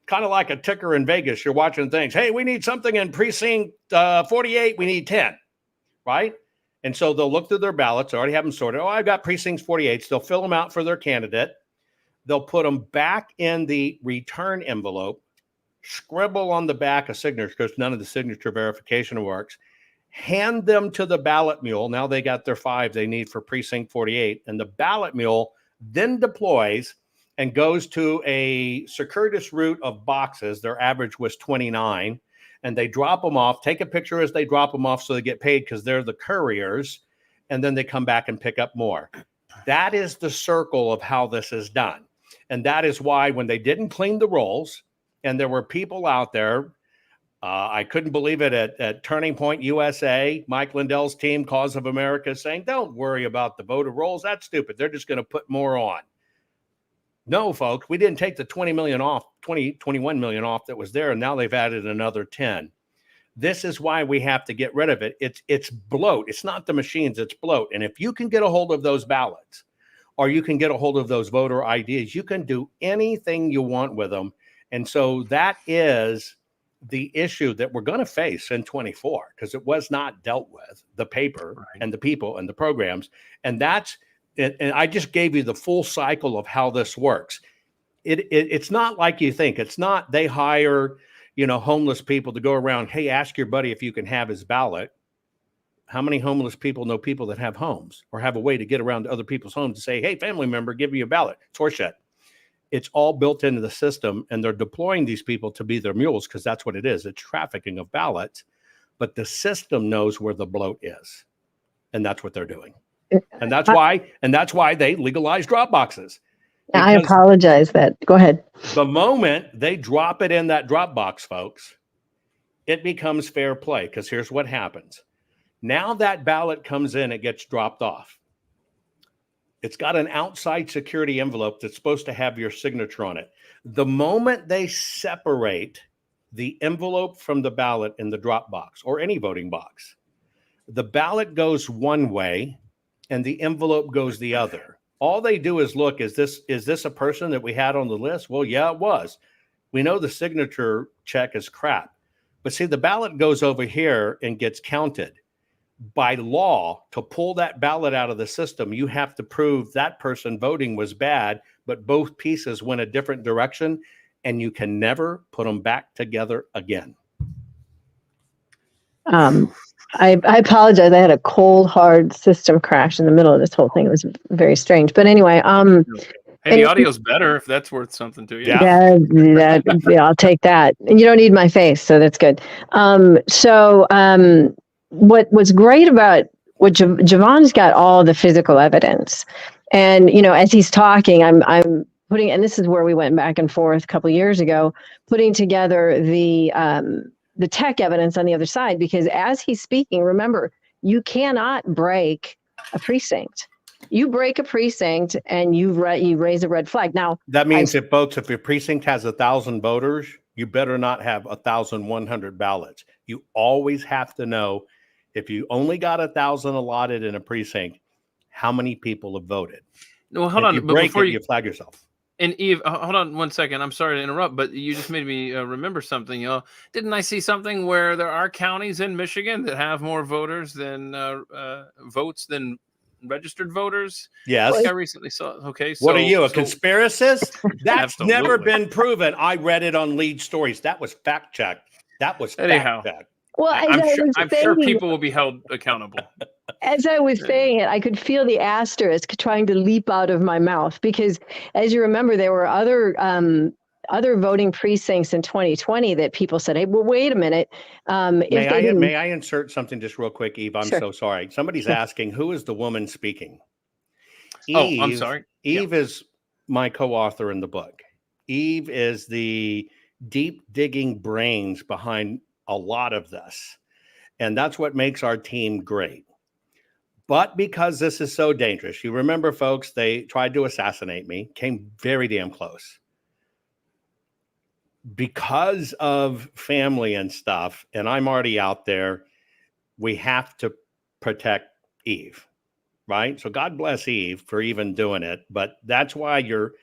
Kind of like a ticker in Vegas. You're watching things. Hey, we need something in precinct 48. We need 10. Right? And so they'll look through their ballots, already have them sorted. Oh, I've got precincts 48. They'll fill them out for their candidate. They'll put them back in the return envelope, scribble on the back a signature because none of the signature verification works, hand them to the ballot mule. Now they got their 5 they need for precinct 48. And the ballot mule then deploys and goes to a circuitous route of boxes. Their average was 29. And they drop them off, take a picture as they drop them off so they get paid because they're the couriers, and then they come back and pick up more. That is the circle of how this is done. And that is why when they didn't clean the rolls, and there were people out there, I couldn't believe it at Turning Point USA, Mike Lindell's team, Cause of America, saying, don't worry about the voter rolls. That's stupid. They're just going to put more on. No, folks, we didn't take the 21 million off that was there, and now they've added another 10. This is why we have to get rid of it. It's bloat. It's not the machines, it's bloat. And if you can get a hold of those ballots, or you can get a hold of those voter IDs, you can do anything you want with them. And so that is the issue that we're going to face in 24, because it was not dealt with, the paper and the people and the programs. And that's it. And I just gave you the full cycle of how this works. It's not like you think. It's not they hire, homeless people to go around. Hey, ask your buddy if you can have his ballot. How many homeless people know people that have homes or have a way to get around to other people's homes to say, hey, family member, give me a ballot? It's horseshit. It's all built into the system, and they're deploying these people to be their mules because that's what it is. It's trafficking of ballots, but the system knows where the bloat is, and that's what they're doing. And that's why they legalize drop boxes. I apologize that. Go ahead. The moment they drop it in that drop box, folks, it becomes fair play, because here's what happens. Now that ballot comes in, it gets dropped off. It's got an outside security envelope that's supposed to have your signature on it. The moment they separate the envelope from the ballot in the drop box or any voting box, the ballot goes one way and the envelope goes the other. All they do is look, is this a person that we had on the list? Well, yeah, it was. We know the signature check is crap. But see, the ballot goes over here and gets counted. By law, to pull that ballot out of the system, you have to prove that person voting was bad, but both pieces went a different direction, and you can never put them back together again. I apologize. I had a cold, hard system crash in the middle of this whole thing. It was very strange. But anyway, hey, the audio's better if that's worth something to you. Yeah, I'll take that. And you don't need my face, so that's good. What was great about what Jovan's got all the physical evidence, and as he's talking, I'm putting, and this is where we went back and forth a couple of years ago, putting together the tech evidence on the other side, because as he's speaking, remember, you cannot break a precinct. You break a precinct and you raise a red flag. Now that means if your precinct has 1,000 voters, you better not have 1,100 ballots. You always have to know, if you only got 1,000 allotted in a precinct, how many people have voted? No, hold on. You break it, you flag yourself. And Eve, hold on 1 second. I'm sorry to interrupt, but you just made me remember something. Didn't I see something where there are counties in Michigan that have more voters than votes than registered voters? Yes. I recently saw. Okay. So, what are you, a conspiracist? That's never Absolutely. been proven. I read it on Lead Stories. That was fact checked. Anyhow. Fact checked. Well, I'm sure people will be held accountable. As I was saying it, I could feel the asterisk trying to leap out of my mouth, because as you remember, there were other voting precincts in 2020 that people said, hey, well, wait a minute. May I insert something just real quick, Eve? I'm Sure. so sorry. Somebody's asking, who is the woman speaking? Eve, I'm sorry. Eve is my co-author in the book. Eve is the deep digging brains behind a lot of this. And that's what makes our team great. But because this is so dangerous, you remember, folks, they tried to assassinate me, came very damn close. Because of family and stuff, and I'm already out there, we have to protect Eve, right? So God bless Eve for even doing it. But that's why you're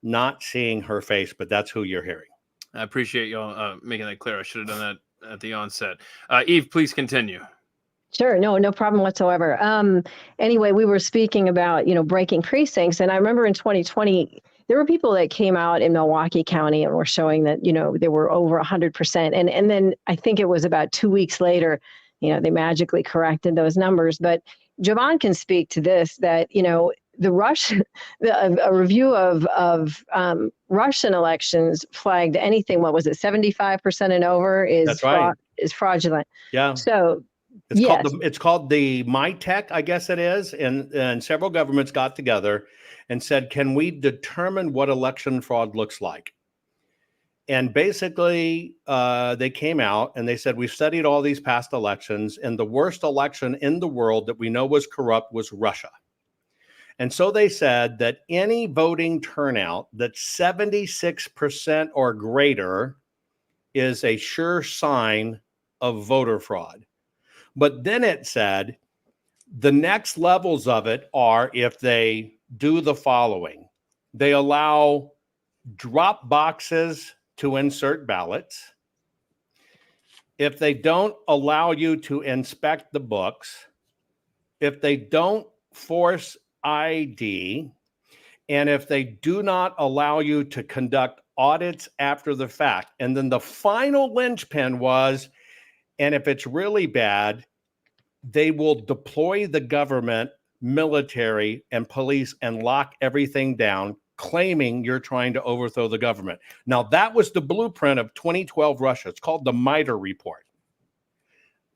not seeing her face, but that's who you're hearing. I appreciate y'all making that clear. I should have done that at the onset. Eve, please continue. Sure. No problem whatsoever. Anyway, we were speaking about, breaking precincts. And I remember in 2020, there were people that came out in Milwaukee County and were showing that, they were over 100%. And then I think it was about 2 weeks later, they magically corrected those numbers. But Jovan can speak to this, that, a review of Russian elections flagged anything, 75% and over is fraudulent. Yeah. So it's called the MyTech, I guess it is. And several governments got together and said, can we determine what election fraud looks like? And basically, they came out and they said, we've studied all these past elections, and the worst election in the world that we know was corrupt was Russia. And so they said that any voting turnout that's 76% or greater is a sure sign of voter fraud. But then it said the next levels of it are if they do the following. They allow drop boxes to insert ballots. if they don't allow you to inspect the books, if they don't force ID, and if they do not allow you to conduct audits after the fact. And then the final linchpin was, and if it's really bad, they will deploy the government, military, and police and lock everything down, claiming you're trying to overthrow the government. Now, that was the blueprint of 2012 Russia. It's called the MITRE report.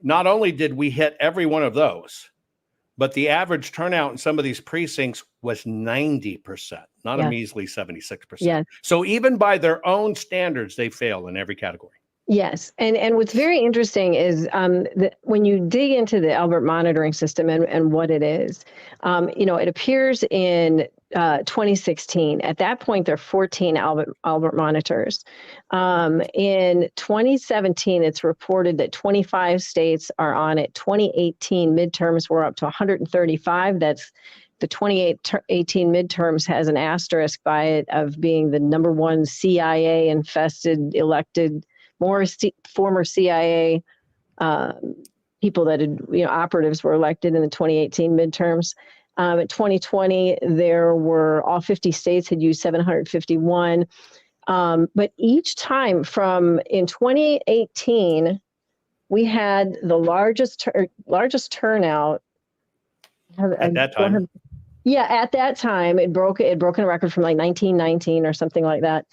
Not only did we hit every one of those, but the average turnout in some of these precincts was 90%, not a measly 76%. Yes. So even by their own standards, they fail in every category. Yes. And what's very interesting is that when you dig into the Albert monitoring system and what it is, it appears in 2016. At that point, there are 14 Albert monitors. In 2017, it's reported that 25 states are on it. 2018 midterms were up to 135. That's the 2018 midterms has an asterisk by it of being the number one CIA infested elected. More former CIA people that had, operatives were elected in the 2018 midterms. In 2020, there were all 50 states had used 751. But each time in 2018, we had the largest turnout. At that time. Yeah, at that time, it broken a record from like 1919 or something like that.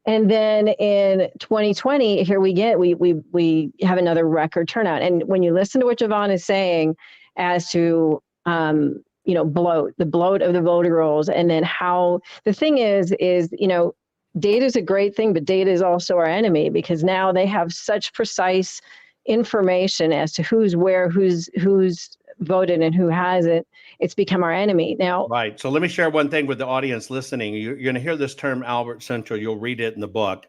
And then in 2020, here we have another record turnout. And when you listen to what Jovan is saying as to, bloat, the bloat of the voter rolls, and then how the thing is, data is a great thing, but data is also our enemy because now they have such precise information as to who's where, who's voted and who hasn't. It's become our enemy now. Right. So let me share one thing with the audience listening. You're going to hear this term Albert Central. You'll read it in the book.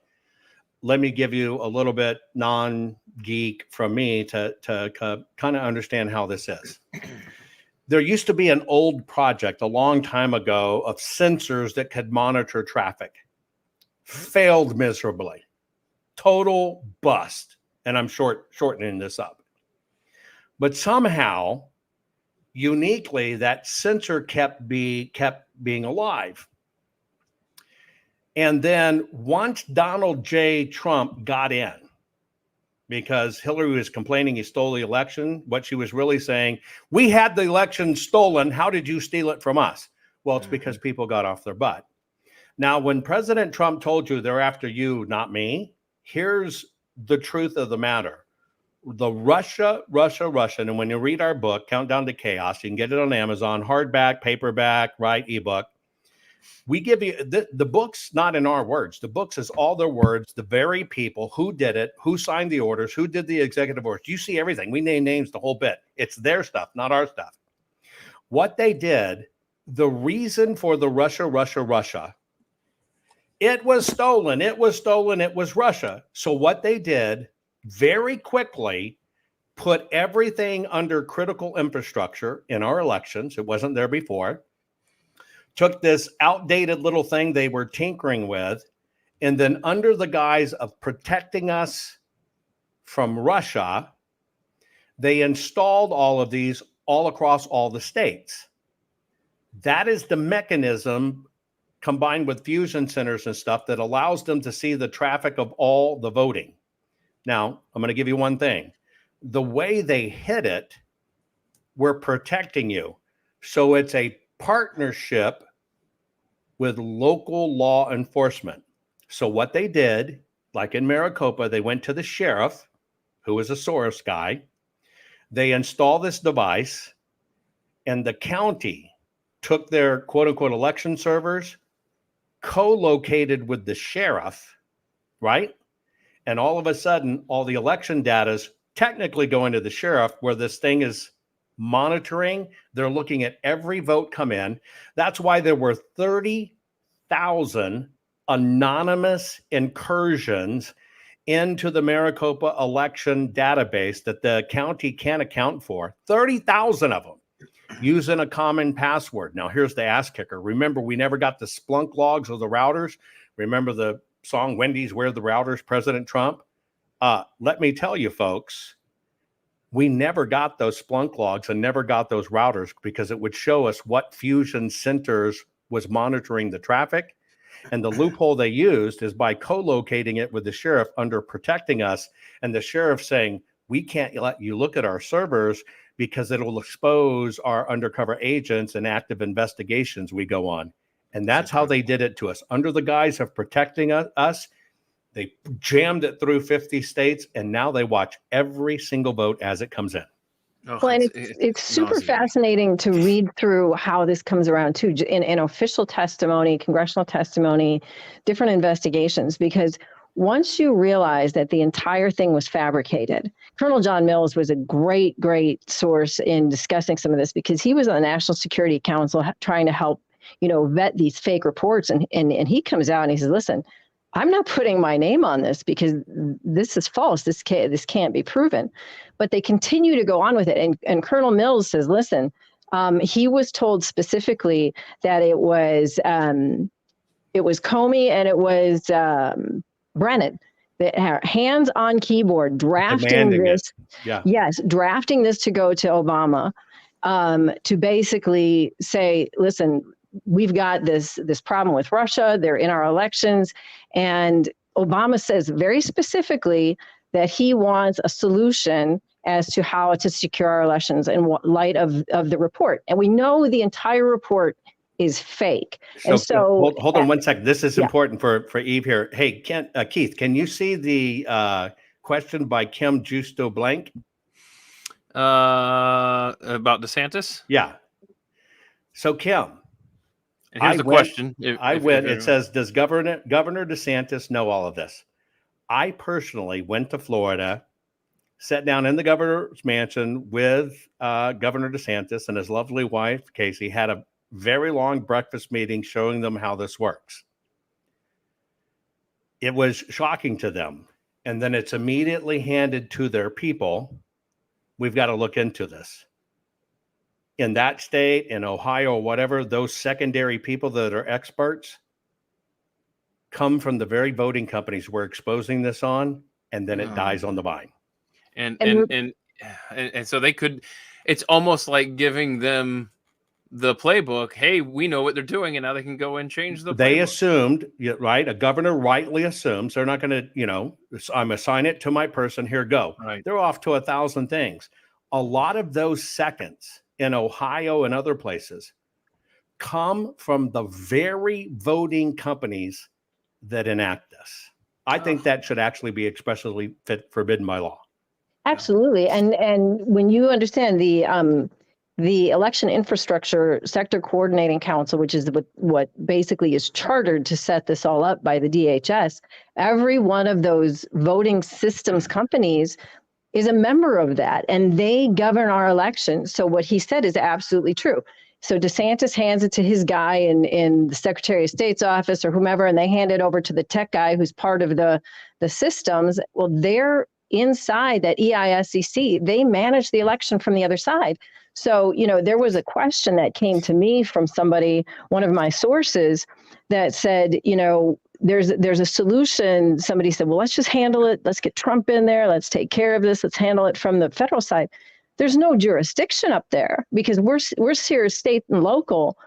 Let me give you a little bit non-geek from me to kind of understand how this is. There used to be an old project a long time ago of sensors that could monitor traffic. Failed miserably. Total bust. And I'm shortening this up. But somehow, uniquely, that sensor kept being alive. And then once Donald J. Trump got in, because Hillary was complaining he stole the election, what she was really saying, we had the election stolen. How did you steal it from us? Well, it's because people got off their butt. Now, when President Trump told you they're after you, not me, here's the truth of the matter. The Russia, and when you read our book, Countdown to Chaos, you can get it on Amazon, hardback, paperback, right, ebook. We give you, the book's not in our words. The book's is all their words, the very people who did it, who signed the orders, who did the executive orders. You see everything. We name names the whole bit. It's their stuff, not our stuff. What they did, the reason for the Russia, it was stolen, it was Russia. So what they did, very quickly put everything under critical infrastructure in our elections. It wasn't there before. Took this outdated little thing they were tinkering with, and then under the guise of protecting us from Russia, they installed all of these all across all the states. That is the mechanism combined with fusion centers and stuff that allows them to see the traffic of all the voting. Now, I'm going to give you one thing. The way they hit it, we're protecting you. So it's a partnership with local law enforcement. So what they did, like in Maricopa, they went to the sheriff, who was a Soros guy. They installed this device, and the county took their quote-unquote election servers, co-located with the sheriff, right? And all of a sudden, all the election data is technically going to the sheriff, where this thing is monitoring. They're looking at every vote come in. That's why there were 30,000 anonymous incursions into the Maricopa election database that the county can't account for. 30,000 of them using a common password. Now, here's the ass kicker. Remember, we never got the Splunk logs or the routers. Remember the song Wendy's Where the Routers, President Trump? Let me tell you, folks, we never got those Splunk logs and never got those routers because it would show us what Fusion centers was monitoring the traffic. And the loophole they used is by co-locating it with the sheriff under protecting us, and the sheriff saying, we can't let you look at our servers because it'll expose our undercover agents and active investigations we go on. And that's how they did it to us. Under the guise of protecting us, they jammed it through 50 states, and now they watch every single vote as it comes in. Oh, Well, and it's super nauseating. fascinating to read through how this comes around too, in official testimony, congressional testimony, different investigations, because once you realize that the entire thing was fabricated, Colonel John Mills was a great source in discussing some of this, because he was on the National Security Council trying to help, vet these fake reports. And he comes out and he says, listen, I'm not putting my name on this because this is false. This can't be proven. But they continue to go on with it. And Colonel Mills says, listen, he was told specifically that it was Comey and it was Brennan that had hands on keyboard drafting this. Yeah. Yes, drafting this to go to Obama to basically say, listen, we've got this problem with Russia. They're in our elections. And Obama says very specifically that he wants a solution as to how to secure our elections in light of the report. And we know the entire report is fake. So hold on one second. This is important for Eve here. Hey, Keith, can you see the question by Kim Justo Blank? About DeSantis? Yeah. So Kim. And here's the question. It says, does Governor DeSantis know all of this? I personally went to Florida, sat down in the governor's mansion with Governor DeSantis and his lovely wife, Casey, had a very long breakfast meeting showing them how this works. It was shocking to them. And then it's immediately handed to their people. We've got to look into this. In that state, in Ohio, or whatever, those secondary people that are experts come from the very voting companies we're exposing this on, and then it dies on the vine. And so they could, it's almost like giving them the playbook. Hey, we know what they're doing, and now they can go and change the playbook. They assumed, right? A governor rightly assumes they're not going to, I'm assign it to my person, here go. Right. They're off to 1,000 things. A lot of those seconds in Ohio and other places come from the very voting companies that enact this. I think that should actually be expressly forbidden by law. Absolutely. And when you understand the Election Infrastructure Sector Coordinating Council, which is what basically is chartered to set this all up by the DHS, every one of those voting systems companies is a member of that, and they govern our elections. So what he said is absolutely true. So DeSantis hands it to his guy in the Secretary of State's office or whomever, and they hand it over to the tech guy who's part of the systems. Well, they're inside that EISEC. They manage the election from the other side. So, there was a question that came to me from somebody, one of my sources, that said, there's a solution. Somebody said, well, let's just handle it. Let's get Trump in there. Let's take care of this. Let's handle it from the federal side. There's no jurisdiction up there because we're here state and local.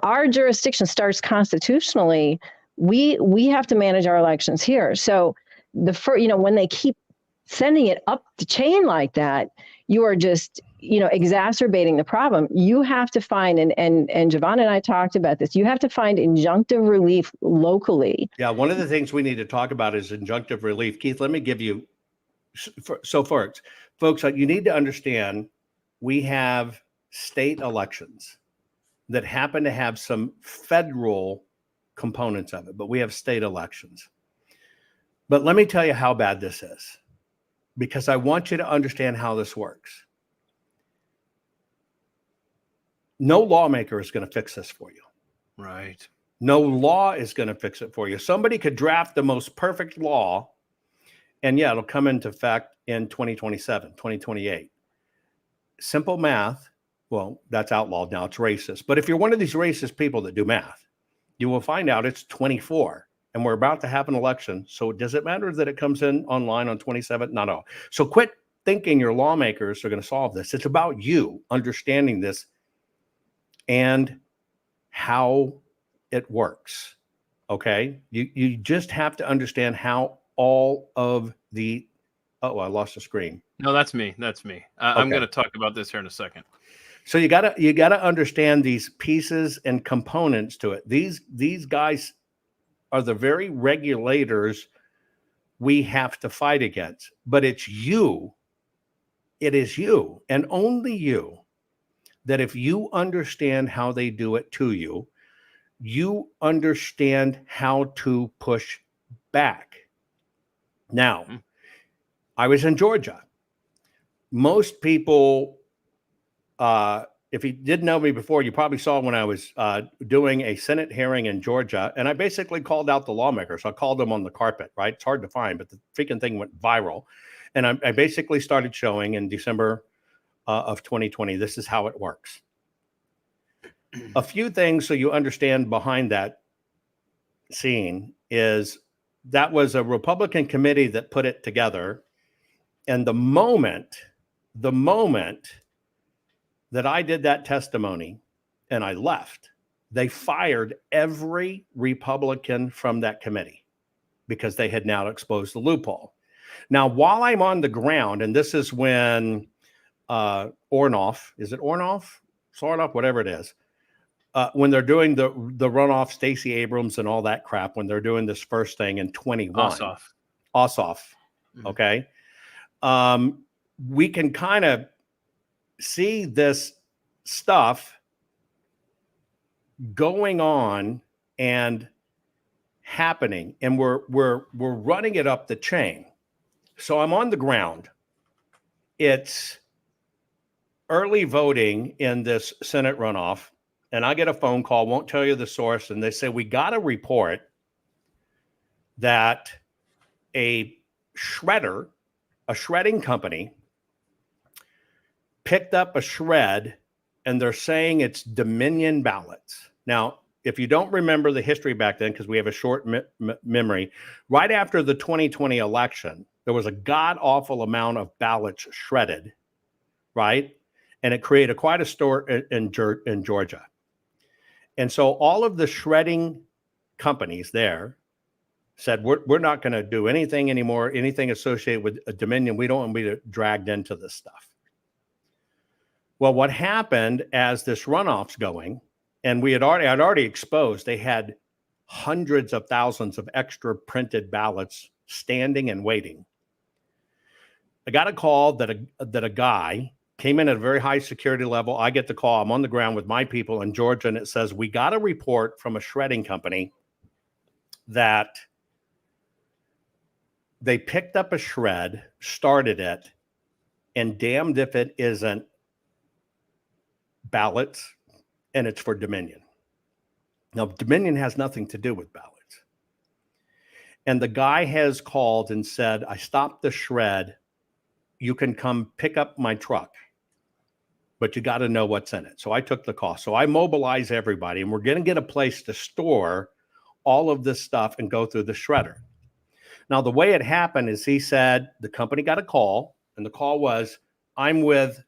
Our jurisdiction starts constitutionally. We have to manage our elections here. So when they keep sending it up the chain like that, you are just, exacerbating the problem. You have to find, and Jovan and I talked about this, you have to find injunctive relief locally. Yeah, one of the things we need to talk about is injunctive relief. Keith, let me give you, folks, you need to understand we have state elections that happen to have some federal components of it, but we have state elections. But let me tell you how bad this is, because I want you to understand how this works. No lawmaker is going to fix this for you. Right. No law is going to fix it for you. Somebody could draft the most perfect law, and it'll come into effect in 2027, 2028. Simple math, well, that's outlawed now. It's racist. But if you're one of these racist people that do math, you will find out it's 24 and we're about to have an election. So does it matter that it comes in online on 27th? Not all. So quit thinking your lawmakers are going to solve this. It's about you understanding this and how it works. Okay. You just have to understand how all of the, oh, I lost the screen. No, that's me. That's me. I'm Okay. going to talk about this here in a second. So you gotta understand these pieces and components to it. These guys are the very regulators we have to fight against. But it's you. It is you and only you that if you understand how they do it to you, you understand how to push back. Now, I was in Georgia. Most people, if you didn't know me before, you probably saw when I was doing a Senate hearing in Georgia, and I basically called out the lawmakers. I called them on the carpet, right? It's hard to find, but the freaking thing went viral. And I basically started showing in December of 2020, this is how it works. A few things so you understand behind that scene is that was a Republican committee that put it together. And the moment that I did that testimony and I left, they fired every Republican from that committee because they had now exposed the loophole. Now, while I'm on the ground, and this is when Ornoff, is it Ornoff? Sarnoff, whatever it is, when they're doing the runoff, Stacey Abrams and all that crap, when they're doing this first thing in 21. Ossoff. Okay. We can kind of see this stuff going on and happening, and we're running it up the chain. So I'm on the ground. It's early voting in this Senate runoff, and I get a phone call, won't tell you the source, and they say, we got a report that a shredding company picked up a shred, and they're saying it's Dominion ballots. Now, if you don't remember the history back then, because we have a short memory, right after the 2020 election, there was a god-awful amount of ballots shredded, right? And it created quite a stir in Georgia. And so all of the shredding companies there said, we're not going to do anything anymore, anything associated with a Dominion. We don't want to be dragged into this stuff. Well, what happened as this runoff's going, and I'd already exposed, they had hundreds of thousands of extra printed ballots standing and waiting. I got a call that a guy came in at a very high security level. I get the call. I'm on the ground with my people in Georgia, and it says, we got a report from a shredding company that they picked up a shred, started it, and damned if it isn't ballots, and it's for Dominion. Now, Dominion has nothing to do with ballots. And the guy has called and said, I stopped the shred. You can come pick up my truck, but you got to know what's in it. So I took the call. So I mobilize everybody, and we're going to get a place to store all of this stuff and go through the shredder. Now, the way it happened is he said the company got a call, and the call was, I'm with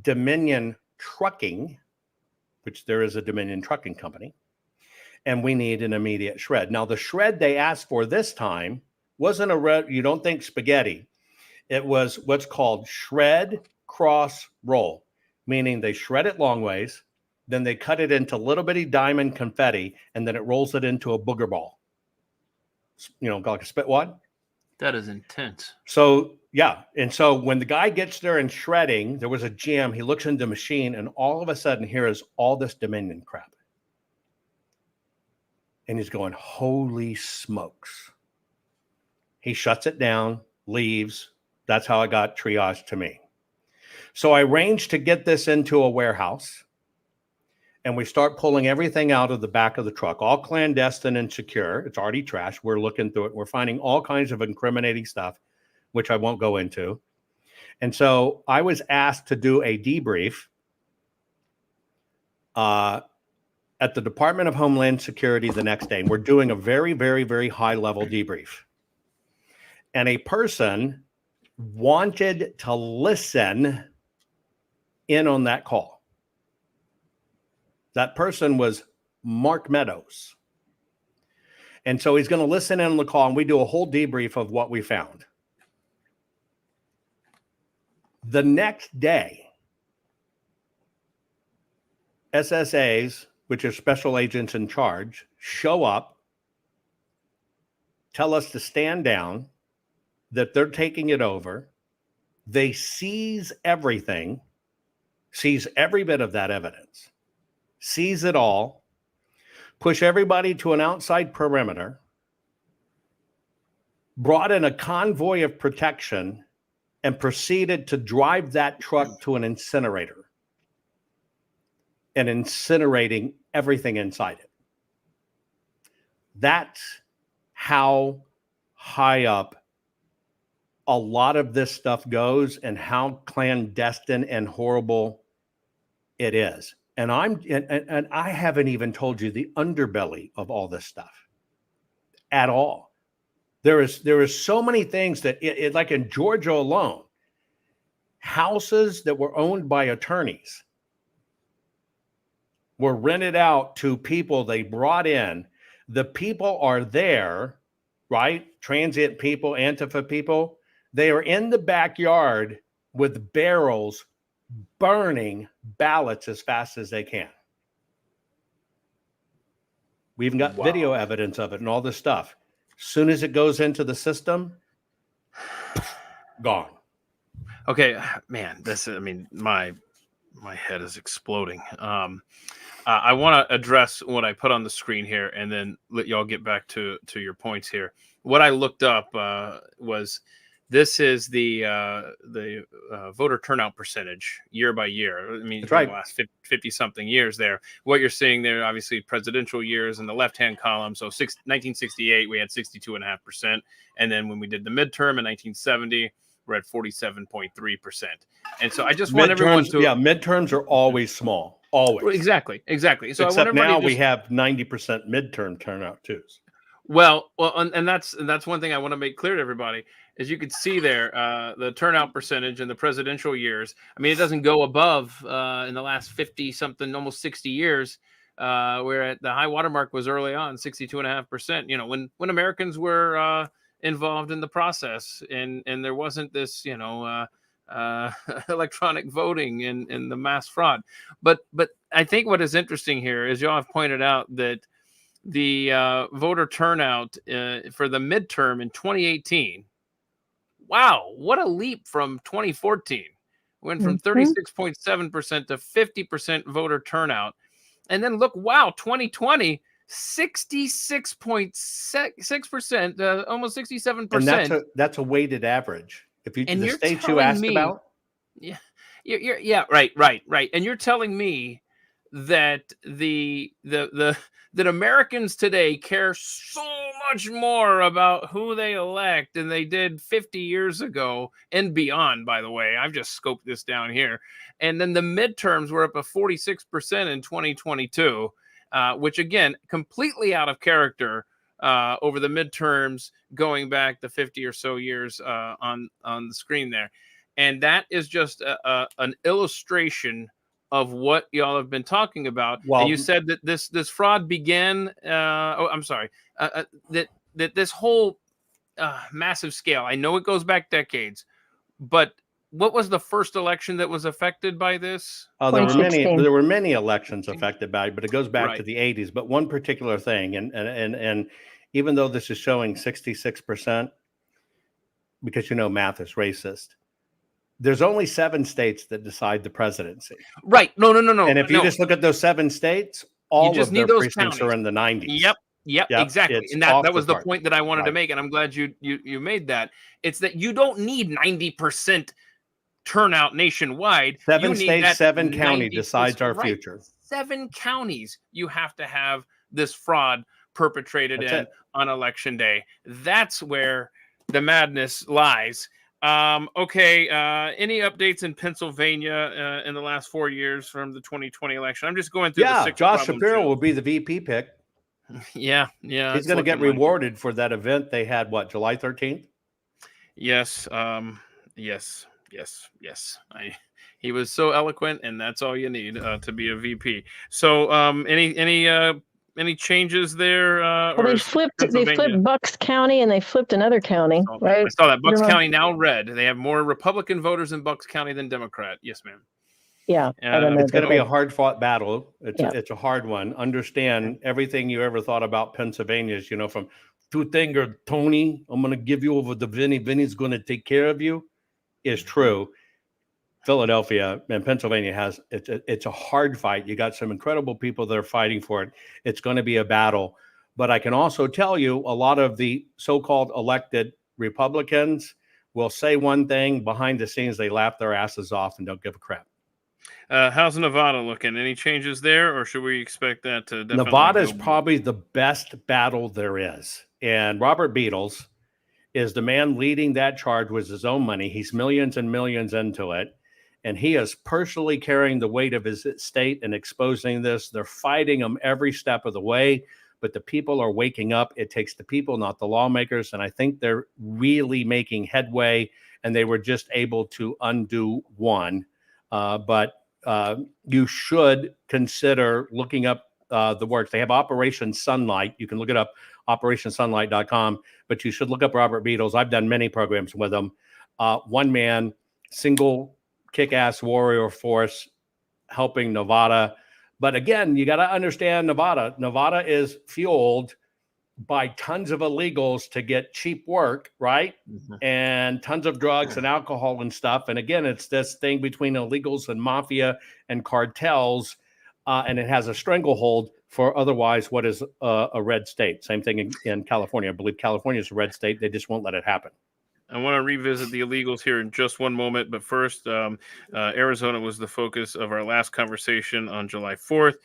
Dominion Trucking, which there is a Dominion Trucking company, and we need an immediate shred. Now, the shred they asked for this time wasn't a red, you don't think spaghetti. It was what's called shred, cross, roll, meaning they shred it long ways, then they cut it into little bitty diamond confetti, and then it rolls it into a booger ball. You know, like a spit wad. That is intense. So, yeah. And so when the guy gets there and shredding, there was a jam. He looks into the machine, and all of a sudden, here is all this Dominion crap. And he's going, holy smokes. He shuts it down, leaves. That's how it got triaged to me. So I arranged to get this into a warehouse, and we start pulling everything out of the back of the truck, all clandestine and secure. It's already trashed. We're looking through it. We're finding all kinds of incriminating stuff, which I won't go into. And so I was asked to do a debrief at the Department of Homeland Security the next day, and we're doing a very, very, very high level debrief. And a person wanted to listen in on that call. That person was Mark Meadows. And so he's going to listen in on the call, and we do a whole debrief of what we found. The next day, SSAs, which are special agents in charge, show up, tell us to stand down, that they're taking it over. They seize everything, seize every bit of that evidence, seize it all, push everybody to an outside perimeter, brought in a convoy of protection, and proceeded to drive that truck to an incinerator and incinerating everything inside it. That's how high up a lot of this stuff goes and how clandestine and horrible it is. And I haven't even told you the underbelly of all this stuff at all. There is so many things that like in Georgia alone, houses that were owned by attorneys were rented out to people they brought in. The people are there, right? Transient people, Antifa people. They are in the backyard with barrels burning ballots as fast as they can. We even got video evidence of it and all this stuff. Soon as it goes into the system, gone. Okay, man, my head is exploding. I want to address what I put on the screen here, and then let y'all get back to your points here. What I looked up was this is the voter turnout percentage year by year. I mean, that's right. The last 50 something years there. What you're seeing there, obviously, presidential years in the left hand column. So 1968, we had 62.5%, and then when we did the midterm in 1970. We're at 47.3%. And so I just want everyone to... Yeah, midterms are always small. Always. Exactly. So except now we have 90% midterm turnout too. Well, and that's one thing I want to make clear to everybody. As you can see there, the turnout percentage in the presidential years, I mean, it doesn't go above in the last 50 something, almost 60 years, where at the high watermark was early on, 62.5%. You know, when Americans were involved in the process, and there wasn't this, electronic voting and the mass fraud. But I think what is interesting here is y'all have pointed out that the voter turnout for the midterm in 2018. Wow, what a leap from 2014. Went from 36.7% to 50% voter turnout. And then look, wow, 2020, 66.6%, almost 67%. And that's a weighted average. If you the states you asked about. Yeah, yeah, right. And you're telling me that that Americans today care so much more about who they elect than they did 50 years ago and beyond, by the way. I've just scoped this down here. And then the midterms were up to 46% in 2022, which again, completely out of character over the midterms going back the 50 or so years on the screen there. And that is just an illustration of what y'all have been talking about. Well, and you said that this fraud began. That this whole massive scale. I know it goes back decades, but what was the first election that was affected by this? There were many elections affected by it, but it goes back to the 80s. But one particular thing, and even though this is showing 66%, because math is racist. There's only 7 states that decide the presidency. Right. No. And if you just look at those 7 states, all of their precincts are in the 90s. Yep, exactly. And that was the point that I wanted to make, and I'm glad you made that. It's that you don't need 90% turnout nationwide. 7 states, 7 counties decides our future. 7 counties you have to have this fraud perpetrated on election day. That's where the madness lies. Okay. Any updates in Pennsylvania in the last 4 years from the 2020 election? I'm just going through the Yeah, six Josh problem Shapiro shows. will be the VP pick. Yeah. He's going to get rewarded for that event they had, July 13th? Yes. Yes. He was so eloquent, and that's all you need to be a VP. So, any changes there? Well, they flipped Pennsylvania? Bucks County and they flipped another county, right? I saw that. Bucks Remember? County now red. They have more Republican voters in Bucks County than Democrat. Yes, ma'am. Yeah, I don't know. It's going to be a hard-fought battle. Yeah. It's a hard one. Understand everything you ever thought about Pennsylvania is, from two finger Tony, I'm going to give you over to Vinny. Vinny's going to take care of you, is true. Philadelphia and Pennsylvania it's a hard fight. You got some incredible people that are fighting for it. It's going to be a battle. But I can also tell you a lot of the so-called elected Republicans will say one thing, behind the scenes they laugh their asses off and don't give a crap. How's Nevada looking? Any changes there, or should we expect that to definitely Nevada is probably the best battle there is. And Robert Beatles is the man leading that charge with his own money. He's millions and millions into it. And he is personally carrying the weight of his state and exposing this. They're fighting him every step of the way, but the people are waking up. It takes the people, not the lawmakers. And I think they're really making headway, and they were just able to undo one. But you should consider looking up the works. They have Operation Sunlight. You can look it up, operationsunlight.com, but you should look up Robert Beatles. I've done many programs with him. One man, single kick-ass warrior force helping Nevada. But again, you got to understand Nevada. Nevada is fueled by tons of illegals to get cheap work, right? Mm-hmm. And tons of drugs and alcohol and stuff. And again, it's this thing between illegals and mafia and cartels, and it has a stranglehold for otherwise what is a red state. Same thing in California. I believe California is a red state. They just won't let it happen. I want to revisit the illegals here in just one moment, but first, Arizona was the focus of our last conversation on July 4th.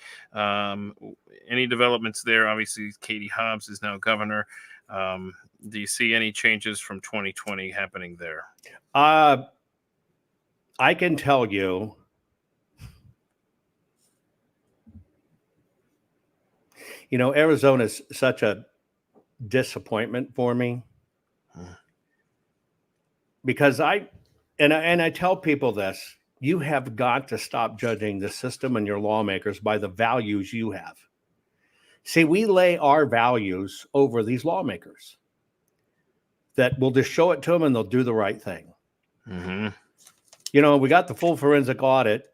Any developments there? Obviously, Katie Hobbs is now governor. Do you see any changes from 2020 happening there? I can tell you, Arizona is such a disappointment for me. Because I tell people this, you have got to stop judging the system and your lawmakers by the values you have. See, we lay our values over these lawmakers that will just show it to them and they'll do the right thing. Mm-hmm. We got the full forensic audit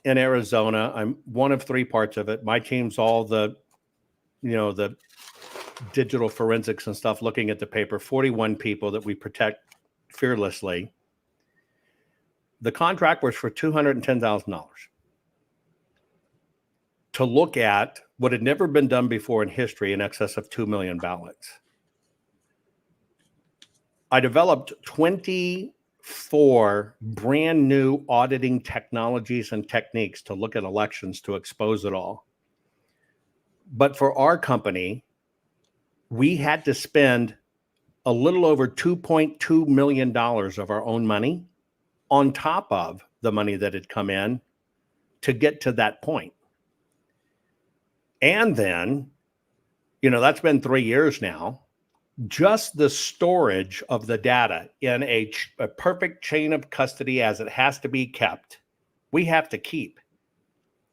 in Arizona. I'm one of three parts of it. My team's all the digital forensics and stuff, looking at the paper, 41 people that we protect fearlessly. The contract was for $210,000 to look at what had never been done before in history, in excess of 2 million ballots. I developed 24 brand new auditing technologies and techniques to look at elections to expose it all. But for our company, we had to spend a little over $2.2 million of our own money on top of the money that had come in to get to that point. And then, that's been 3 years now. Just the storage of the data in a perfect chain of custody as it has to be kept, we have to keep.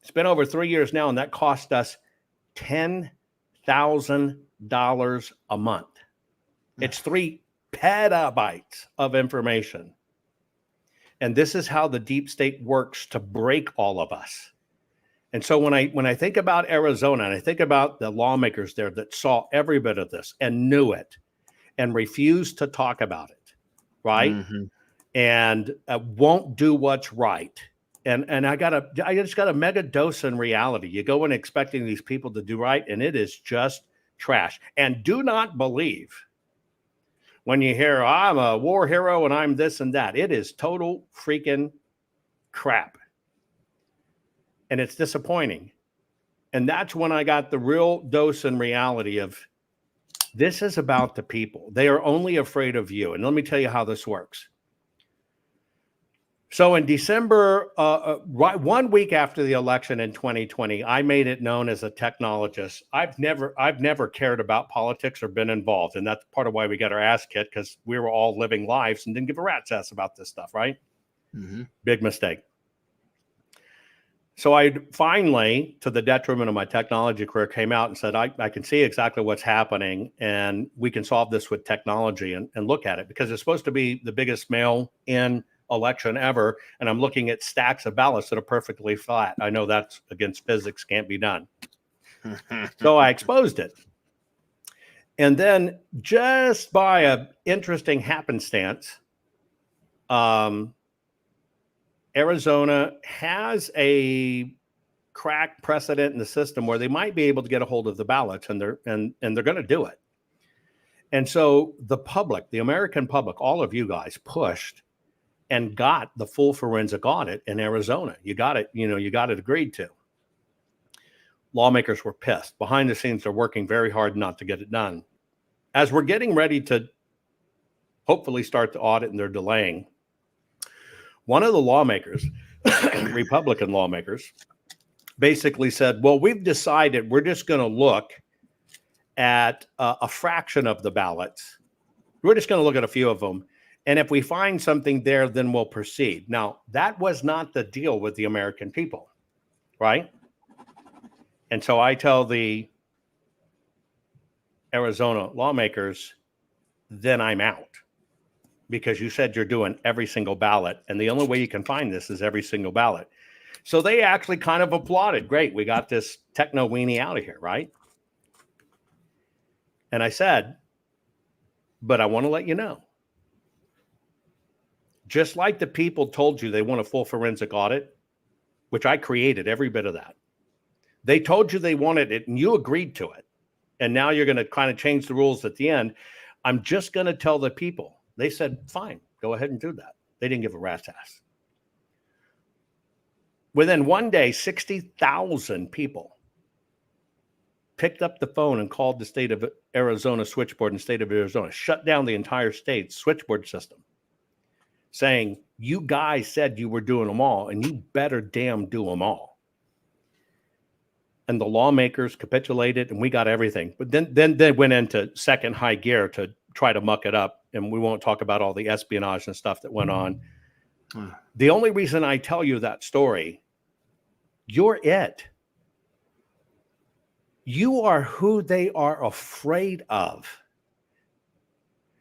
It's been over 3 years now, and that cost us $10,000 a month. It's 3 petabytes of information. And this is how the deep state works to break all of us. And so when I think about Arizona, and I think about the lawmakers there that saw every bit of this and knew it and refused to talk about it, right? Mm-hmm. And won't do what's right. And I just got a mega dose in reality. You go in expecting these people to do right, and it is just trash. And do not believe when you hear, I'm a war hero and I'm this and that. It is total freaking crap. And it's disappointing. And that's when I got the real dose in reality of this is about the people. They are only afraid of you. And let me tell you how this works. So in December, right 1 week after the election in 2020, I made it known as a technologist. I've never cared about politics or been involved, and that's part of why we got our ass kicked, because we were all living lives and didn't give a rat's ass about this stuff, right? Mm-hmm. Big mistake. So I finally, to the detriment of my technology career, came out and said, I can see exactly what's happening, and we can solve this with technology and look at it, because it's supposed to be the biggest mail-in election ever, and I'm looking at stacks of ballots that are perfectly flat. I know that's against physics, can't be done. So I exposed it. And then, just by an interesting happenstance, Arizona has a crack precedent in the system where they might be able to get a hold of the ballots, and they're going to do it. And so the public, the American public, all of you guys pushed and got the full forensic audit in Arizona. You got it, you got it agreed to. Lawmakers were pissed. Behind the scenes, they're working very hard not to get it done. As we're getting ready to hopefully start the audit, and they're delaying, one of the lawmakers, Republican lawmakers, basically said, well, we've decided we're just going to look at a fraction of the ballots. We're just going to look at a few of them. And if we find something there, then we'll proceed. Now, that was not the deal with the American people, right? And so I tell the Arizona lawmakers, then I'm out, because you said you're doing every single ballot, and the only way you can find this is every single ballot. So they actually kind of applauded. Great, we got this techno weenie out of here, right? And I said, but I want to let you know, just like the people told you they want a full forensic audit, which I created every bit of that. They told you they wanted it, and you agreed to it. And now you're going to kind of change the rules at the end. I'm just going to tell the people. They said, fine, go ahead and do that. They didn't give a rat's ass. Within one day, 60,000 people picked up the phone and called the state of Arizona switchboard, and state of Arizona shut down the entire state's switchboard system, saying, you guys said you were doing them all, and you better damn do them all. And the lawmakers capitulated, and we got everything. But then they went into second high gear to try to muck it up. And we won't talk about all the espionage and stuff that went on. The only reason I tell you that story, you're it. You are who they are afraid of.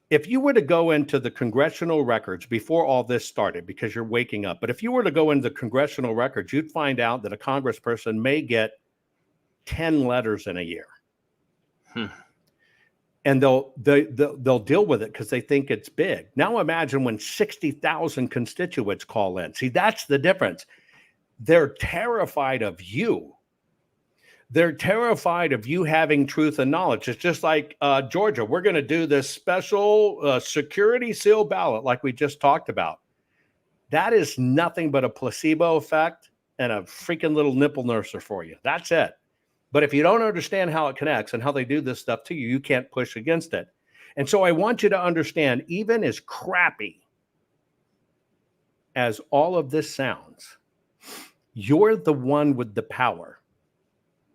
If you were to go into the congressional records before all this started, because you're waking up, but if you were to go into the congressional records, you'd find out that a congressperson may get 10 letters in a year. And they'll deal with it because they think it's big. Now imagine when 60,000 constituents call in. See, that's the difference. They're terrified of you. They're terrified of you having truth and knowledge. It's just like Georgia. We're going to do this special security seal ballot like we just talked about. That is nothing but a placebo effect and a freaking little nipple nurser for you. That's it. But if you don't understand how it connects and how they do this stuff to you, you can't push against it. And so I want you to understand, even as crappy as all of this sounds, you're the one with the power.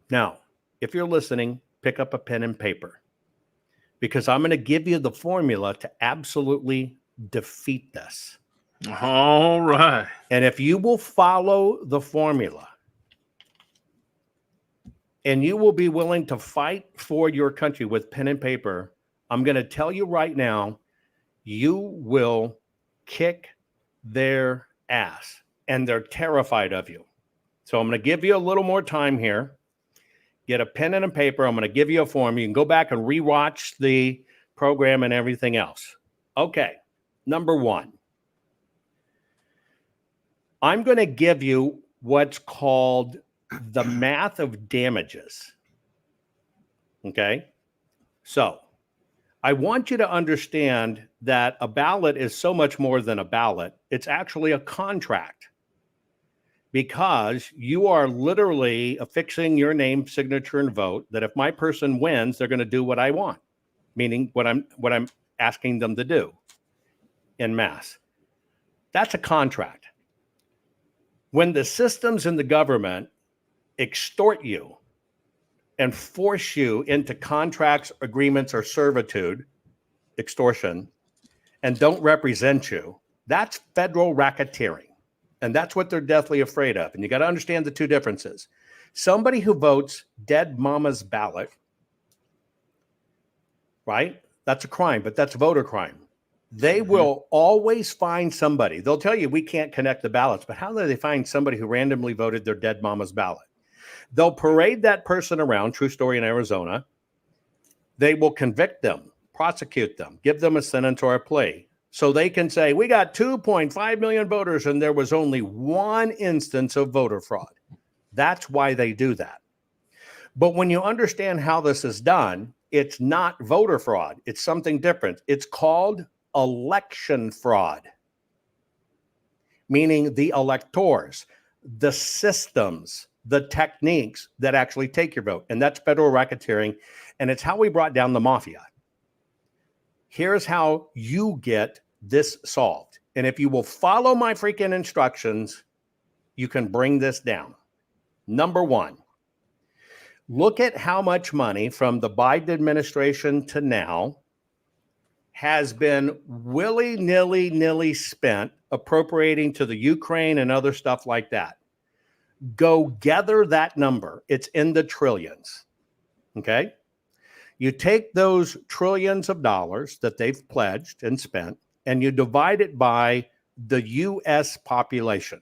Now, if you're listening, pick up a pen and paper, because I'm going to give you the formula to absolutely defeat this. All right. And if you will follow the formula, and you will be willing to fight for your country with pen and paper, I'm going to tell you right now, you will kick their ass, and they're terrified of you. So I'm going to give you a little more time here. Get a pen and a paper. I'm going to give you a form. You can go back and rewatch the program and everything else. Okay, number one. I'm going to give you what's called the math of damages. Okay. So I want you to understand that a ballot is so much more than a ballot. It's actually a contract, because you are literally affixing your name, signature, and vote that if my person wins, they're going to do what I want, meaning what I'm asking them to do en masse. That's a contract. When the systems in the government extort you and force you into contracts, agreements, or servitude, extortion, and don't represent you, that's federal racketeering. And that's what they're deathly afraid of. And you got to understand the two differences. Somebody who votes dead mama's ballot, right? That's a crime, but that's voter crime. They will always find somebody. They'll tell you we can't connect the ballots, but how do they find somebody who randomly voted their dead mama's ballot? They'll parade that person around, true story in Arizona. They will convict them, prosecute them, give them a sentence or a plea. So they can say, we got 2.5 million voters and there was only one instance of voter fraud. That's why they do that. But when you understand how this is done, it's not voter fraud. It's something different. It's called election fraud, meaning the electors, the systems, the techniques that actually take your vote. And that's federal racketeering. And it's how we brought down the mafia. Here's how you get this solved. And if you will follow my freaking instructions, you can bring this down. Number one, look at how much money from the Biden administration to now has been willy-nilly spent appropriating to the Ukraine and other stuff like that. Go gather that number. It's in the trillions. Okay? You take those trillions of dollars that they've pledged and spent, and you divide it by the U.S. population.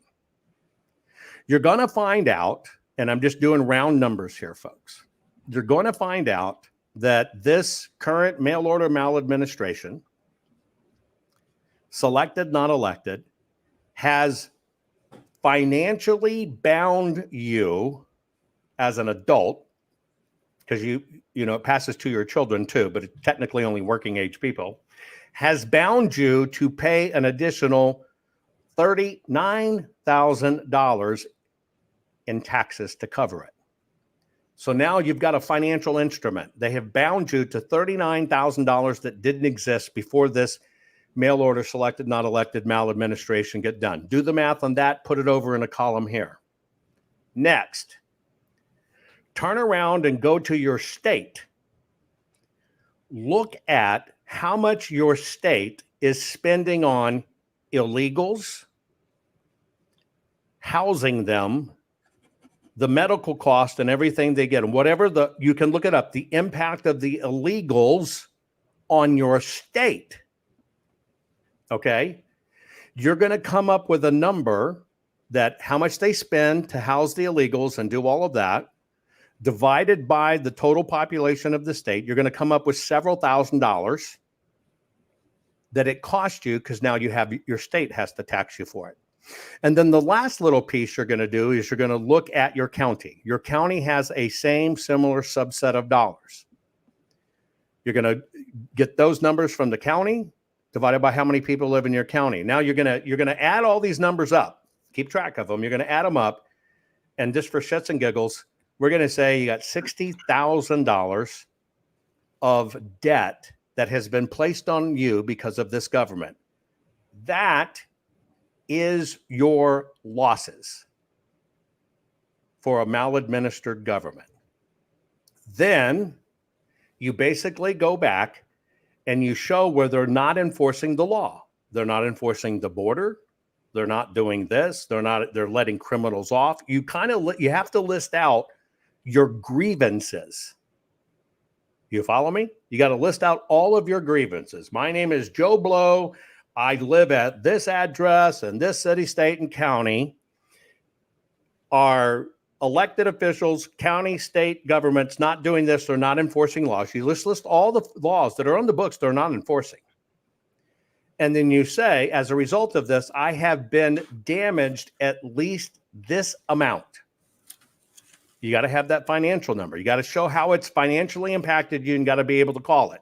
You're going to find out, and I'm just doing round numbers here, folks. You're going to find out that this current mail order maladministration, selected, not elected, has financially bound you as an adult, because you know, it passes to your children too, but it's technically only working age people, has bound you to pay an additional $39,000 in taxes to cover it. So now you've got a financial instrument. They have bound you to $39,000 that didn't exist before this mail order selected, not elected maladministration get done. Do the math on that, put it over in a column here. Next, turn around and go to your state. Look at how much your state is spending on illegals, housing them, the medical cost and everything they get, and whatever you can look it up, the impact of the illegals on your state. Okay? You're going to come up with a number that how much they spend to house the illegals and do all of that, divided by the total population of the state. You're going to come up with several $1,000s that it cost you, because now your state has to tax you for it. And then the last little piece you're going to do is you're going to look at your county. Your county has a similar subset of dollars. You're going to get those numbers from the county divided by how many people live in your county. Now you're going to add all these numbers up. Keep track of them. You're going to add them up. And just for shits and giggles, we're going to say you got $60,000 of debt that has been placed on you because of this government. That is your losses for a maladministered government. Then you basically go back and you show where they're not enforcing the law. They're not enforcing the border. They're not doing this. They're letting criminals off. You have to list out your grievances. You follow me? You got to list out all of your grievances. My name is Joe Blow. I live at this address and this city, state, and county. Our elected officials, county, state governments not doing this or not enforcing laws. You list all the laws that are on the books they're not enforcing. And then you say, as a result of this, I have been damaged at least this amount. You got to have that financial number. You got to show how it's financially impacted you and got to be able to call it.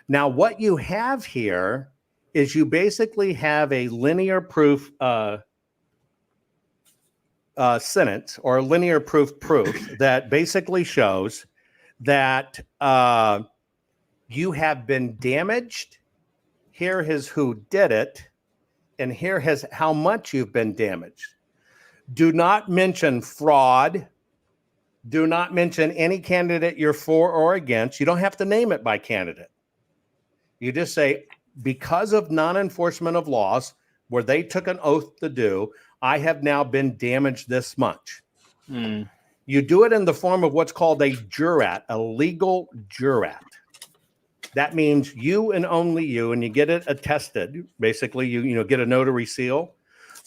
Now, what you have here is you basically have a linear proof sentence or a linear proof that basically shows that you have been damaged. Here is who did it, and here is how much you've been damaged. Do not mention fraud. Do not mention any candidate you're for or against. You don't have to name it by candidate. You just say, because of non-enforcement of laws, where they took an oath to do, I have now been damaged this much. You do it in the form of what's called a jurat, a legal jurat. That means you and only you, and you get it attested. Basically, you get a notary seal.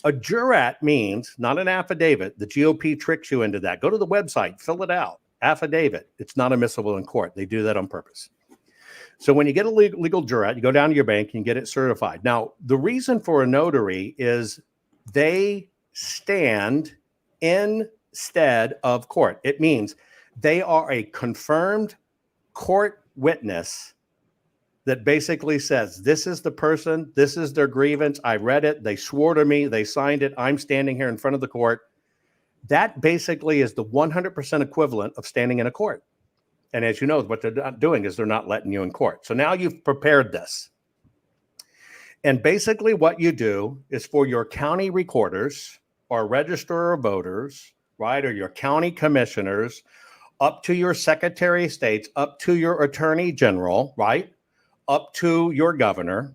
A jurat means not an affidavit. The GOP tricks you into that. Go to the website, fill it out. Affidavit. It's not admissible in court. They do that on purpose. So when you get a legal jurat, you go down to your bank and get it certified. Now, the reason for a notary is they stand instead of court. It means they are a confirmed court witness that basically says, this is the person, this is their grievance, I read it, they swore to me, they signed it, I'm standing here in front of the court. That basically is the 100% equivalent of standing in a court. And as you know, what they're not doing is they're not letting you in court. So now you've prepared this. And basically what you do is for your county recorders or register of voters, right, or your county commissioners, up to your secretary of states, up to your attorney general, right, up to your governor,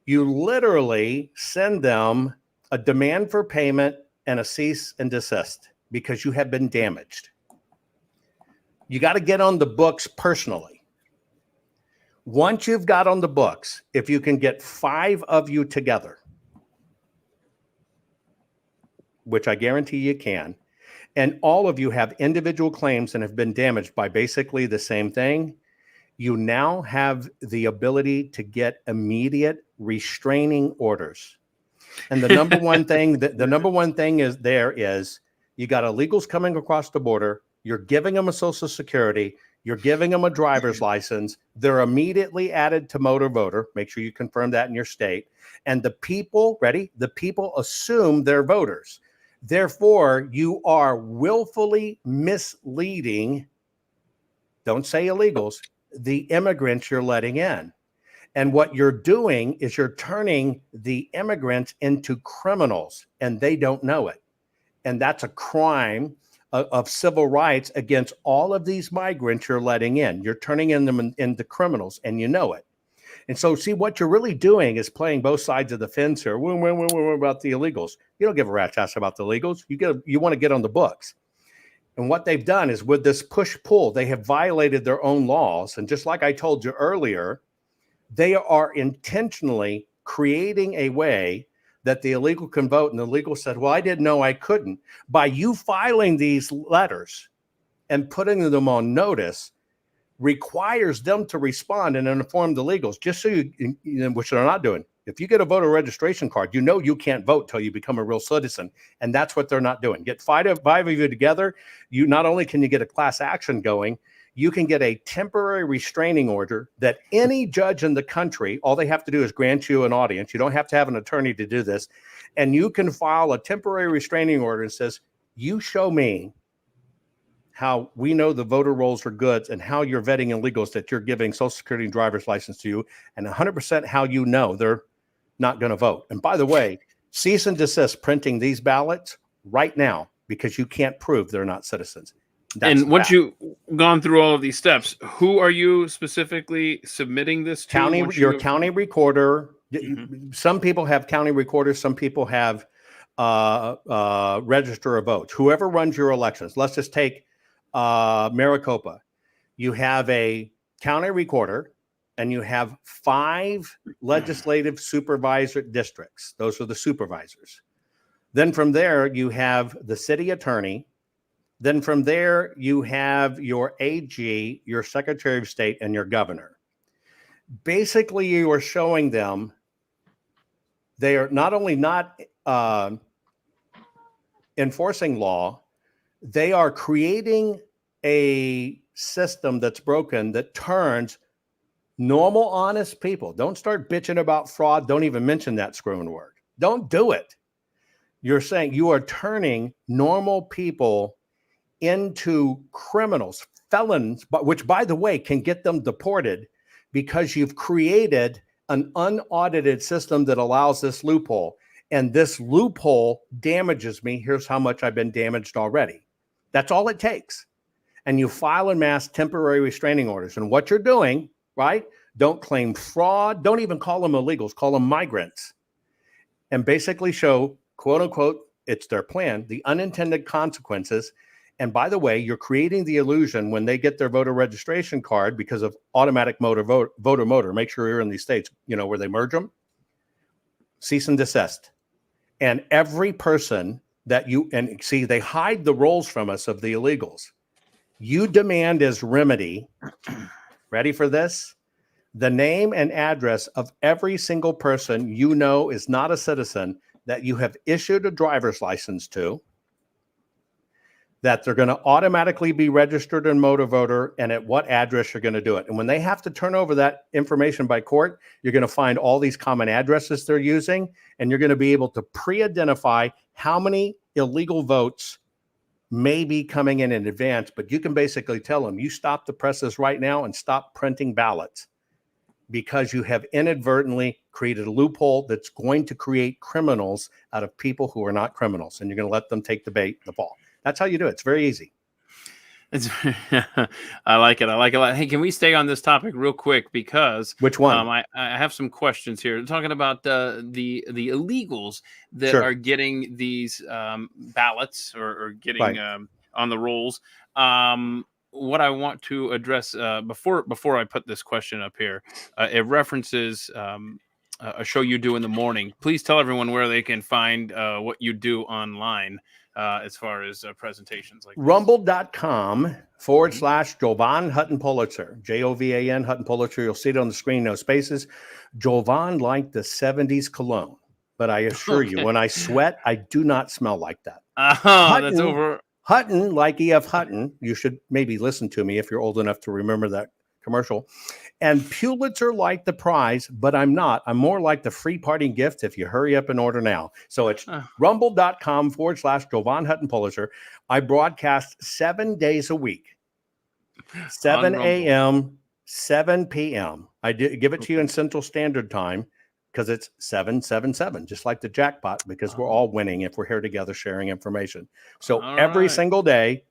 you literally send them a demand for payment and a cease and desist because you have been damaged. You got to get on the books personally. Once you've got on the books, if you can get 5 of you together, which I guarantee you can, and all of you have individual claims and have been damaged by basically the same thing, you now have the ability to get immediate restraining orders. And the number one thing is you got illegals coming across the border. You're giving them a social security. You're giving them a driver's license. They're immediately added to motor voter. Make sure you confirm that in your state. And the people, ready? The people assume they're voters. Therefore, you are willfully misleading, don't say illegals, the immigrants you're letting in. And what you're doing is you're turning the immigrants into criminals, and they don't know it. And that's a crime of civil rights against all of these migrants you're letting in. You're turning them into criminals, and you know it. And so, see, what you're really doing is playing both sides of the fence here. We're about the illegals. You don't give a rat's ass about the illegals. You want to get on the books. And what they've done is with this push-pull, they have violated their own laws. And just like I told you earlier, they are intentionally creating a way that the illegal can vote. And the illegal said, well, I didn't know I couldn't. By you filing these letters and putting them on notice requires them to respond and inform the illegals, just so which they're not doing. If you get a voter registration card, you know you can't vote till you become a real citizen. And that's what they're not doing. Get 5 of you together. You not only can you get a class action going, you can get a temporary restraining order that any judge in the country, all they have to do is grant you an audience. You don't have to have an attorney to do this. And you can file a temporary restraining order that says, you show me how we know the voter rolls are good and how you're vetting illegals that you're giving Social Security and driver's license to you, and 100% how you know they're not going to vote. And by the way, cease and desist printing these ballots right now because you can't prove they're not citizens. That's and once you've gone through all of these steps, who are you specifically submitting this to? Your county recorder. Mm-hmm. Some people have county recorders. Some people have register of votes. Whoever runs your elections. Let's just take Maricopa. You have a county recorder and you have 5 legislative supervisor districts. Those are the supervisors. Then from there, you have the city attorney. Then from there, you have your AG, your Secretary of State, and your governor. Basically, you are showing them they are not only not enforcing law, they are creating a system that's broken that turns normal, honest people. Don't start bitching about fraud. Don't even mention that screwing word. Don't do it. You're saying you are turning normal people into criminals, felons, but which, by the way, can get them deported because you've created an unaudited system that allows this loophole. and this loophole damages me. Here's how much I've been damaged already. That's all it takes. And you file en masse temporary restraining orders. And what you're doing, right? Don't claim fraud. Don't even call them illegals. Call them migrants. And basically show, quote unquote, it's their plan, the unintended consequences. And by the way, you're creating the illusion when they get their voter registration card because of automatic voter motor. Make sure you're in these states, where they merge them. Cease and desist. And every person that and see, they hide the roles from us of the illegals. You demand as remedy, ready for this? The name and address of every single person is not a citizen that you have issued a driver's license to, that they're going to automatically be registered in motor voter, and at what address you're going to do it. And when they have to turn over that information by court, you're going to find all these common addresses they're using, and you're going to be able to pre-identify how many illegal votes may be coming in advance. But you can basically tell them, you stop the presses right now and stop printing ballots, because you have inadvertently created a loophole that's going to create criminals out of people who are not criminals, and you're going to let them take the ball. That's how you do it. It's very easy. I like it. I like it a lot. Hey, can we stay on this topic real quick? Because which one? I have some questions here. Talking about the illegals that Sure. are getting these ballots or getting Right. On the rolls. What I want to address before I put this question up here, it references a show you do in the morning. Please tell everyone where they can find what you do online. As far as presentations like rumble.com/Jovan Hutton Pulitzer, Jovan Hutton Pulitzer. You'll see it on the screen, no spaces. Jovan liked the 70s cologne, but I assure you, when I sweat, I do not smell like that. That's over. Hutton, like E.F. Hutton, you should maybe listen to me if you're old enough to remember that commercial. And Pulitzer liked the prize, but I'm not. I'm more like the free parting gift if you hurry up and order now. So it's rumble.com/Jovan Hutton Pulitzer. I broadcast 7 days a week, 7 a.m., 7 p.m. I give it to you in Central Standard Time because it's 777, just like the jackpot, because we're all winning if we're here together sharing information. So every single day,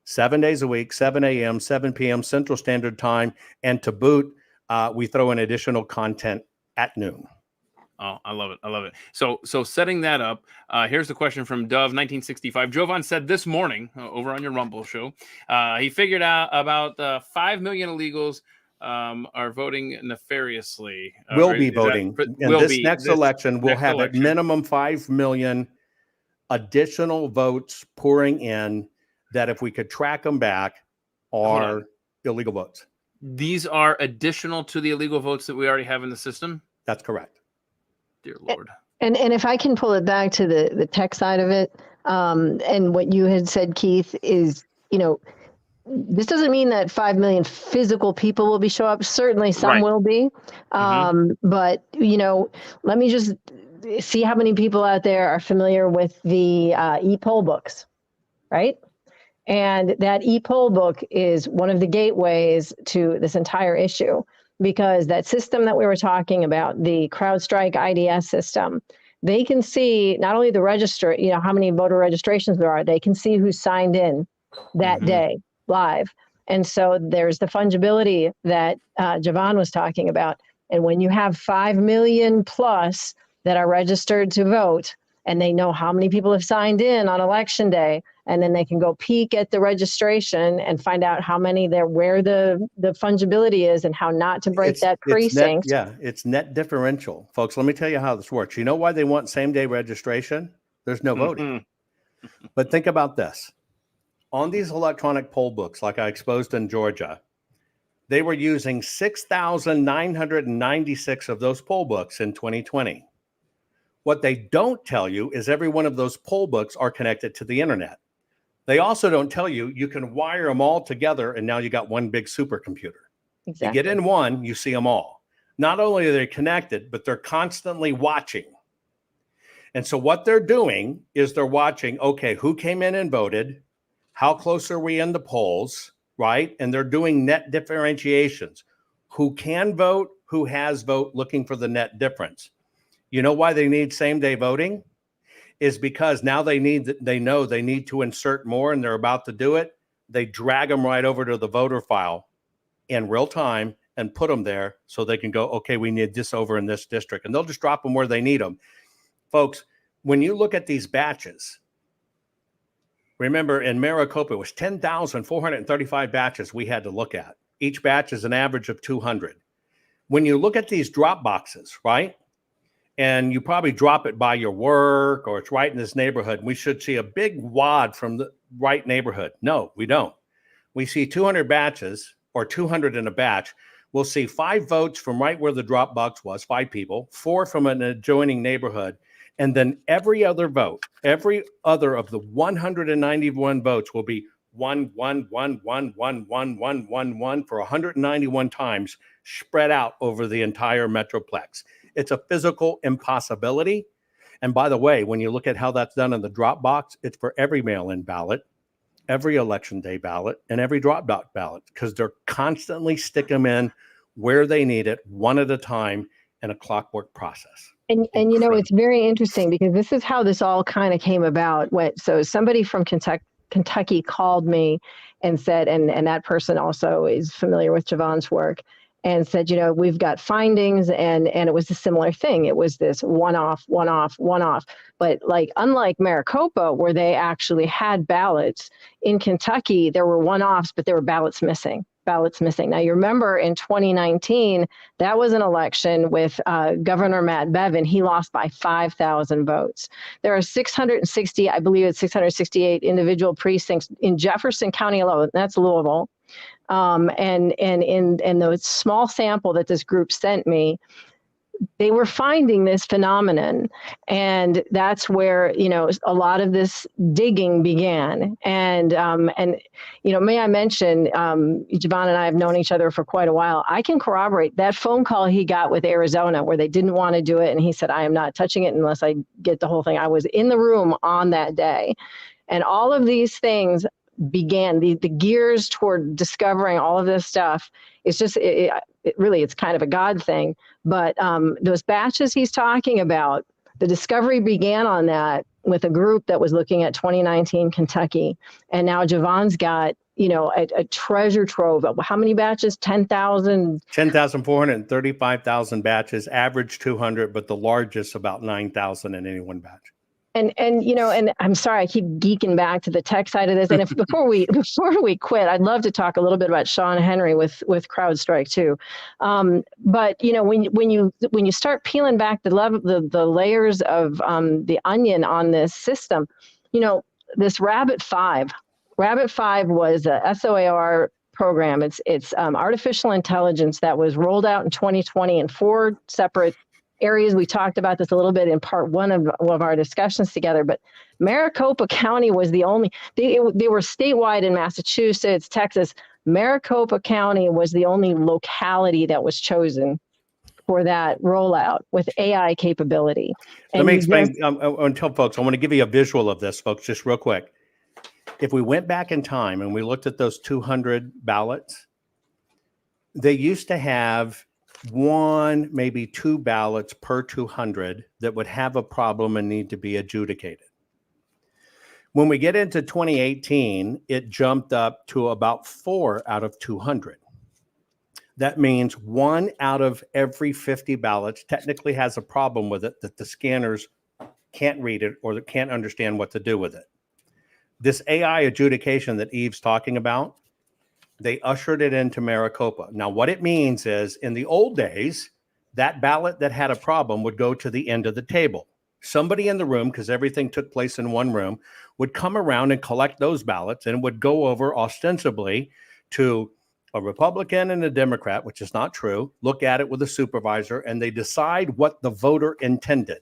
7 days a week, 7 a.m., 7 p.m. Central Standard Time. And to boot, we throw in additional content at noon. Oh, I love it. I love it. So setting that up, here's the question from Dove 1965. Jovan said this morning over on your Rumble show, he figured out about 5 million illegals are voting nefariously. Will be voting. In this next election, we'll have at minimum 5 million additional votes pouring in that, if we could track them back, are illegal votes. These are additional to the illegal votes that we already have in the system? That's correct. Dear Lord. And if I can pull it back to the tech side of it, and what you had said, Keith, is, this doesn't mean that 5 million physical people will show up. Certainly some will be. But, let me just see how many people out there are familiar with the e-poll books, right? And that e-poll book is one of the gateways to this entire issue, because that system that we were talking about, the CrowdStrike IDS system, they can see not only the register, how many voter registrations there are, they can see who signed in that day live. And so there's the fungibility that Jovan was talking about. And when you have 5 million plus that are registered to vote, and they know how many people have signed in on election day, and then they can go peek at the registration and find out how many there, where the fungibility is, and how not to break that precinct. It's net differential. Folks, let me tell you how this works. You know why they want same-day registration? There's no voting. But think about this. On these electronic poll books, like I exposed in Georgia, they were using 6,996 of those poll books in 2020. What they don't tell you is every one of those poll books are connected to the internet. They also don't tell you you can wire them all together, and now you got one big supercomputer. Exactly. You get in one, you see them all. Not only are they connected, but they're constantly watching. And so what they're doing is they're watching, okay, who came in and voted? How close are we in the polls, right? And they're doing net differentiations. Who can vote? Who has vote? Looking for the net difference. You know why they need same-day voting? Is because now they know they need to insert more, and they're about to do it. They drag them right over to the voter file in real time and put them there so they can go, okay, we need this over in this district, and they'll just drop them where they need them. Folks, when you look at these batches, remember in Maricopa, it was 10,435 batches we had to look at. Each batch is an average of 200. When you look at these drop boxes, right? And you probably drop it by your work or it's right in this neighborhood, we should see a big wad from the right neighborhood. No, we don't. We see 200 batches or 200 in a batch. We'll see 5 votes from right where the drop box was, 5 people, 4 from an adjoining neighborhood. And then every other vote, every other of the 191 votes will be 1, 1, 1, 1, 1, 1, 1, 1, 1 for 191 times spread out over the entire Metroplex. It's a physical impossibility. And by the way, when you look at how that's done in the drop box, it's for every mail-in ballot, every election day ballot, and every drop box ballot, because they're constantly sticking them in where they need it, one at a time, in a clockwork process. And you know, it's very interesting because this is how this all kind of came about. So somebody from Kentucky called me and said, and that person also is familiar with Jovan's work, and said, you know, we've got findings, and it was a similar thing. It was this one-off. But like, unlike Maricopa, where they actually had ballots, in Kentucky, there were one-offs, but there were ballots missing. Now, you remember in 2019, that was an election with Governor Matt Bevin. He lost by 5,000 votes. There are 660, I believe it's 668 individual precincts in Jefferson County alone. That's Louisville. And in the small sample that this group sent me, they were finding this phenomenon, and that's where, you know, a lot of this digging began. And you know, may I mention, Jovan and I have known each other for quite a while. I can corroborate that phone call he got with Arizona where they didn't want to do it, and he said, I am not touching it unless I get the whole thing. I was in the room on that day, and all of these things began, the gears toward discovering all of this stuff. It's just, it really, it's kind of a God thing. But those batches he's talking about, the discovery began on that with a group that was looking at 2019 Kentucky. And now Jovan's got, you know, a treasure trove of how many batches? 10,000? 10,435,000 batches, average 200, but the largest about 9,000 in any one batch. And you know, and I'm sorry, I keep geeking back to the tech side of this. And before we quit, I'd love to talk a little bit about Sean Henry with CrowdStrike too. But you know, when you start peeling back the layers of the onion on this system, you know, this Rabbit 5 was a SOAR program. It's artificial intelligence that was rolled out in 2020 in 4 separate areas. We talked about this a little bit in part 1 of our discussions together, but Maricopa County was the only, they were statewide in Massachusetts, Texas. Maricopa County was the only locality that was chosen for that rollout with AI capability. Let me explain, and tell folks, I want to give you a visual of this, folks, just real quick. If we went back in time and we looked at those 200 ballots, they used to have 1, maybe 2 ballots per 200 that would have a problem and need to be adjudicated. When we get into 2018, it jumped up to about 4 out of 200. That means 1 out of every 50 ballots technically has a problem with it, that the scanners can't read it or can't understand what to do with it. This AI adjudication that Eve's talking about, they ushered it into Maricopa. Now, what it means is, in the old days, that ballot that had a problem would go to the end of the table. Somebody in the room, because everything took place in one room, would come around and collect those ballots and would go over ostensibly to a Republican and a Democrat, which is not true, look at it with a supervisor, and they decide what the voter intended,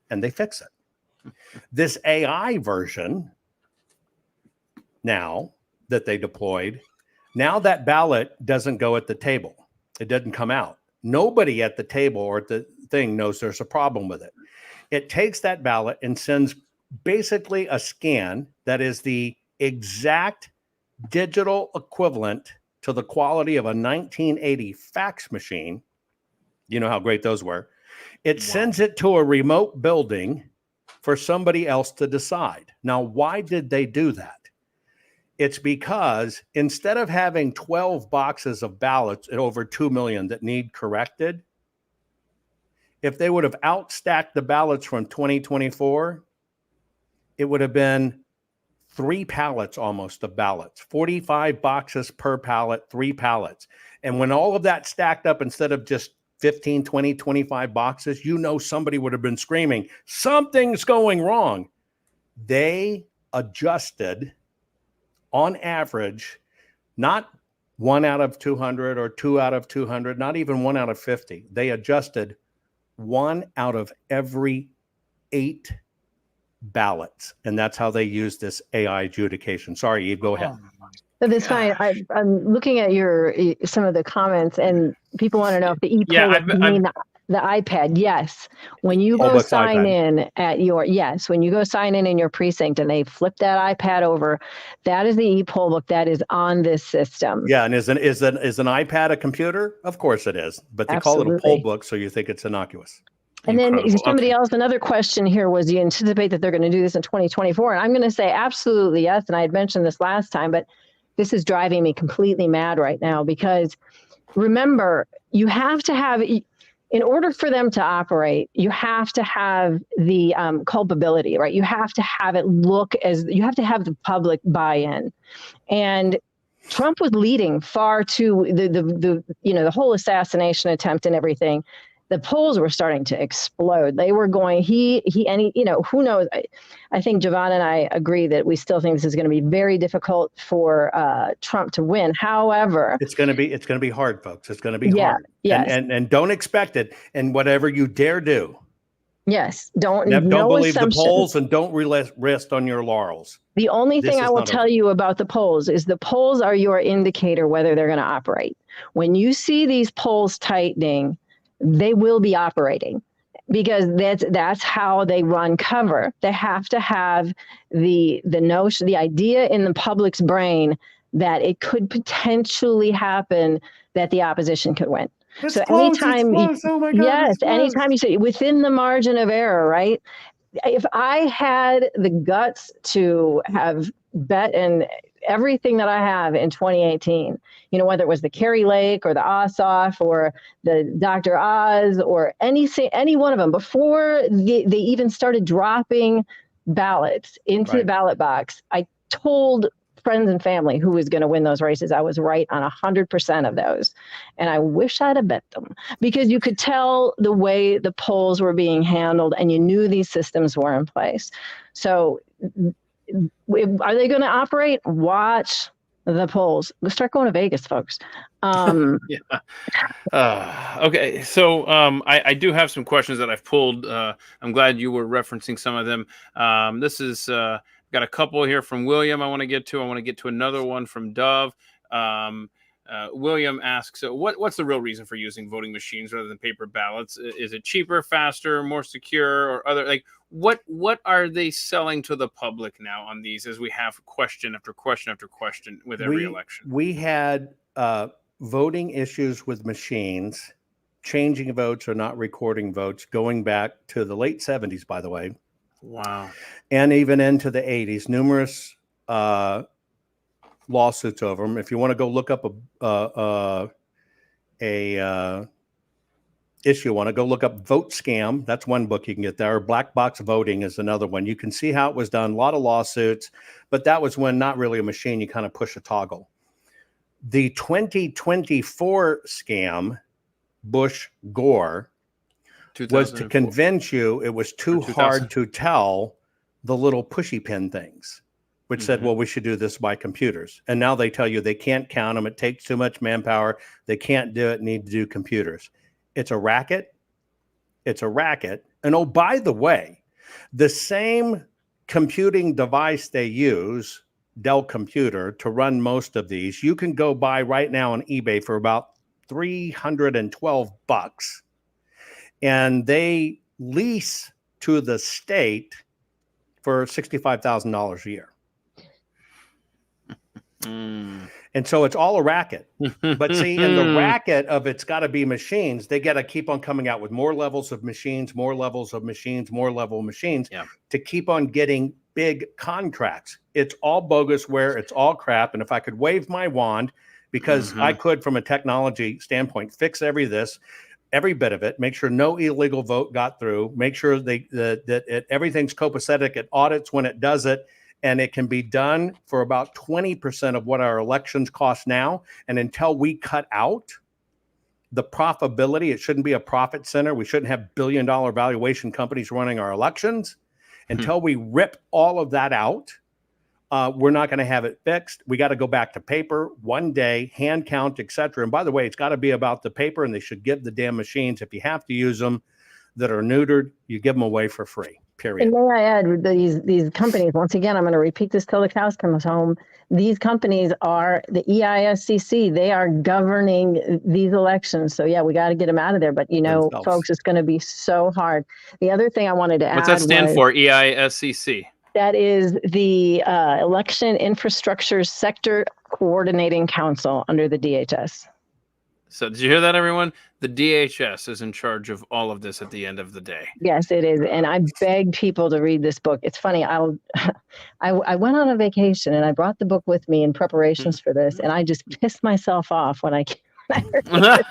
and they fix it. This AI version now that they deployed, now that ballot doesn't go at the table. It doesn't come out. Nobody at the table or at the thing knows there's a problem with it. It takes that ballot and sends basically a scan that is the exact digital equivalent to the quality of a 1980 fax machine. You know how great those were. It sends it to a remote building for somebody else to decide. Now, why did they do that? It's because instead of having 12 boxes of ballots at over 2 million that need corrected, if they would have outstacked the ballots from 2024, it would have been 3 pallets almost of ballots, 45 boxes per pallet, 3 pallets. And when all of that stacked up, instead of just 15, 20, 25 boxes, somebody would have been screaming, something's going wrong. They adjusted on average, not 1 out of 200 or 2 out of 200, not even 1 out of 50. They adjusted 1 out of every 8 ballots. And that's how they use this AI adjudication. Sorry, Eve, go ahead. But that's fine. I'm looking at some of the comments, and people want to know if the e-poll mean the iPad. Yes. When you go sign in when you go sign in your precinct and they flip that iPad over, that is the e-poll book that is on this system. Yeah, and is an iPad a computer? Of course it is, but they call it a poll book, so you think it's innocuous. And then somebody else, another question here was, do you anticipate that they're going to do this in 2024? And I'm going to say absolutely yes. And I had mentioned this last time, but this is driving me completely mad right now, because remember, you have to have, in order for them to operate, you have to have the culpability, right? You have to have it you have to have the public buy-in. And Trump was leading far to the whole assassination attempt and everything. The polls were starting to explode. They were going, who knows? I think Jovan and I agree that we still think this is going to be very difficult for Trump to win. However, it's going to be hard, folks. It's going to be hard. Yes. And don't expect it. And whatever you dare do. Yes. Don't believe assumptions. The polls, and don't rest on your laurels. The only thing I will tell you about the polls is the polls are your indicator whether they're going to operate. When you see these polls tightening, they will be operating, because that's how they run cover. They have to have the notion, the idea in the public's brain that it could potentially happen that the opposition could win. So anytime, anytime you say within the margin of error, right? If I had the guts to have bet and everything that I have in 2018, whether it was the Kerry Lake or the Ossoff or the Dr. Oz or any one of them, before they even started dropping ballots into the ballot box, I told friends and family who was going to win those races. I was right on 100% of those. And I wish I'd have bet them, because you could tell the way the polls were being handled and you knew these systems were in place. So are they going to operate? Watch the polls. We'll start going to Vegas, folks. Okay. So I do have some questions that I've pulled. I'm glad you were referencing some of them. This is got a couple here from William I want to get to. I want to get to another one from Dove. William asks, what's the real reason for using voting machines rather than paper ballots? Is it cheaper, faster, more secure, or other? Like, what are they selling to the public now on these, as we have question after question after question with every election? We had voting issues with machines, changing votes or not recording votes, going back to the late 70s, by the way. Wow. And even into the 80s, numerous lawsuits over them. If you want to go look up a issue, want to go look up Vote Scam. That's one book you can get there. Black Box Voting is another one. You can see how it was done. A lot of lawsuits, but that was when not really a machine. You kind of push a toggle. The 2024 scam, Bush-Gore, was to convince you it was too hard to tell the little pushy pin things, which said, well, we should do this by computers. And now they tell you they can't count them. It takes too much manpower. They can't do it, need to do computers. It's a racket. It's a racket. And oh, by the way, the same computing device they use, Dell computer, to run most of these, you can go buy right now on eBay for about $312. And they lease to the state for $65,000 a year. And so it's all a racket. But see, in the racket of it's got to be machines, they got to keep on coming out with more levels of machines, more levels of machines, more level of machines to keep on getting big contracts. It's all bogus where it's all crap. And if I could wave my wand, because I could, from a technology standpoint, fix every bit of it, make sure no illegal vote got through, make sure everything's copacetic. It audits when it does it. And it can be done for about 20% of what our elections cost now. And until we cut out the profitability, it shouldn't be a profit center. We shouldn't have billion-dollar valuation companies running our elections. Until we rip all of that out, we're not going to have it fixed. We got to go back to paper, one day, hand count, et cetera. And by the way, it's got to be about the paper, and they should give the damn machines, if you have to use them, that are neutered, you give them away for free. Period. And may I add, these companies, once again, I'm going to repeat this till the cows come home. These companies are the EISCC. They are governing these elections. So yeah, we got to get them out of there. But folks, it's going to be so hard. The other thing I wanted to add. What's that stand for? EISCC. That is the Election Infrastructure Sector Coordinating Council under the DHS. So did you hear that, everyone? The DHS is in charge of all of this at the end of the day. Yes, it is. And I beg people to read this book. It's funny. I went on a vacation and I brought the book with me in preparations for this. And I just pissed myself off when I heard it. But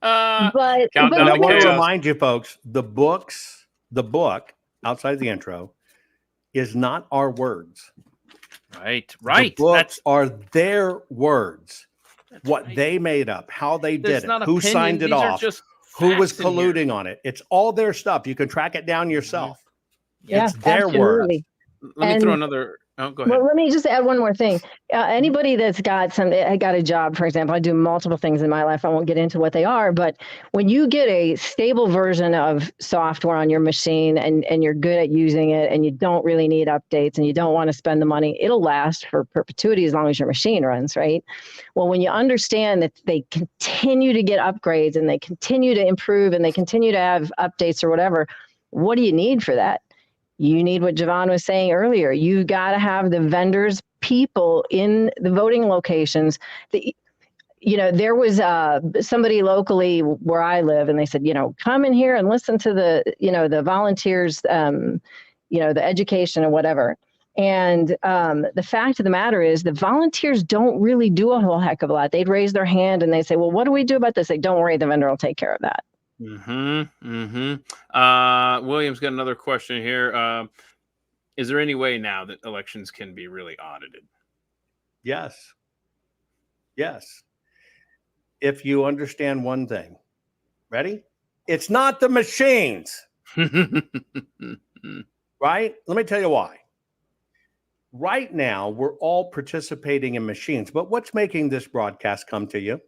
I want to remind you folks, the book outside the intro is not our words. Right. The books are their words. What they made up, how they did it, who signed it off, who was colluding on it. It's all their stuff. You can track it down yourself. It's their words. Let me throw another. Oh, go ahead. Well, let me just add one more thing. Anybody that's got a job, for example, I do multiple things in my life. I won't get into what they are, but when you get a stable version of software on your machine and you're good at using it and you don't really need updates and you don't want to spend the money, it'll last for perpetuity as long as your machine runs, right? Well, when you understand that they continue to get upgrades and they continue to improve and they continue to have updates or whatever, what do you need for that? You need what Jovan was saying earlier. You got to have the vendors, people in the voting locations. There was somebody locally where I live, and they said, come in here and listen to the volunteers, the education and whatever. And the fact of the matter is the volunteers don't really do a whole heck of a lot. They'd raise their hand and they say, well, what do we do about this? Like, don't worry, the vendor will take care of that. William's got another question here. Is there any way now that elections can be really audited? Yes. If you understand one thing. Ready? It's not the machines. Right? Let me tell you why. Right now, we're all participating in machines, but what's making this broadcast come to you?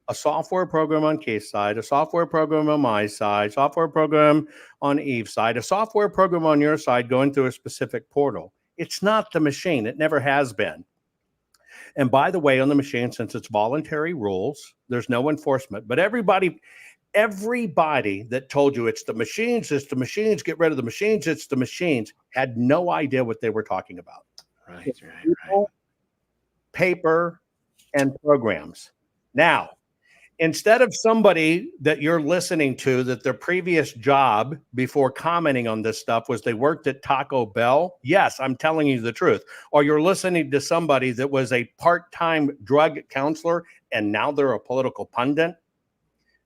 A software program on Keith's side, a software program on my side, software program on Eve's side, a software program on your side going through a specific portal. It's not the machine. It never has been. And by the way, on the machine, since it's voluntary rules, there's no enforcement. But everybody that told you it's the machines, get rid of the machines, it's the machines, had no idea what they were talking about. Right. Paper and programs. Now, instead of somebody that you're listening to that their previous job before commenting on this stuff was they worked at Taco Bell, yes, I'm telling you the truth. Or you're listening to somebody that was a part-time drug counselor and now they're a political pundit.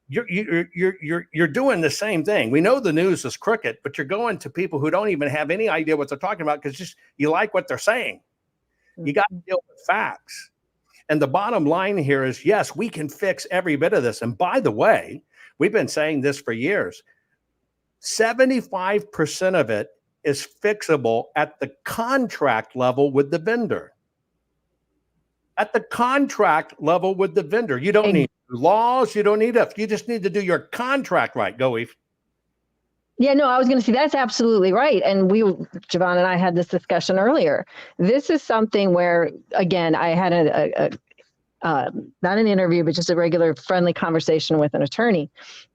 You're doing the same thing. We know the news is crooked, but you're going to people who don't even have any idea what they're talking about because just you like what they're saying. You got to deal with facts. And the bottom line here is, yes, we can fix every bit of this. And by the way, we've been saying this for years. 75% of it is fixable at the contract level with the vendor. At the contract level with the vendor. You don't need laws. You don't need it. You just need to do your contract right. Go, Eve. Yeah, no, I was going to say that's absolutely right. And Jovan and I had this discussion earlier. This is something where, again, I had not an interview, but just a regular friendly conversation with an attorney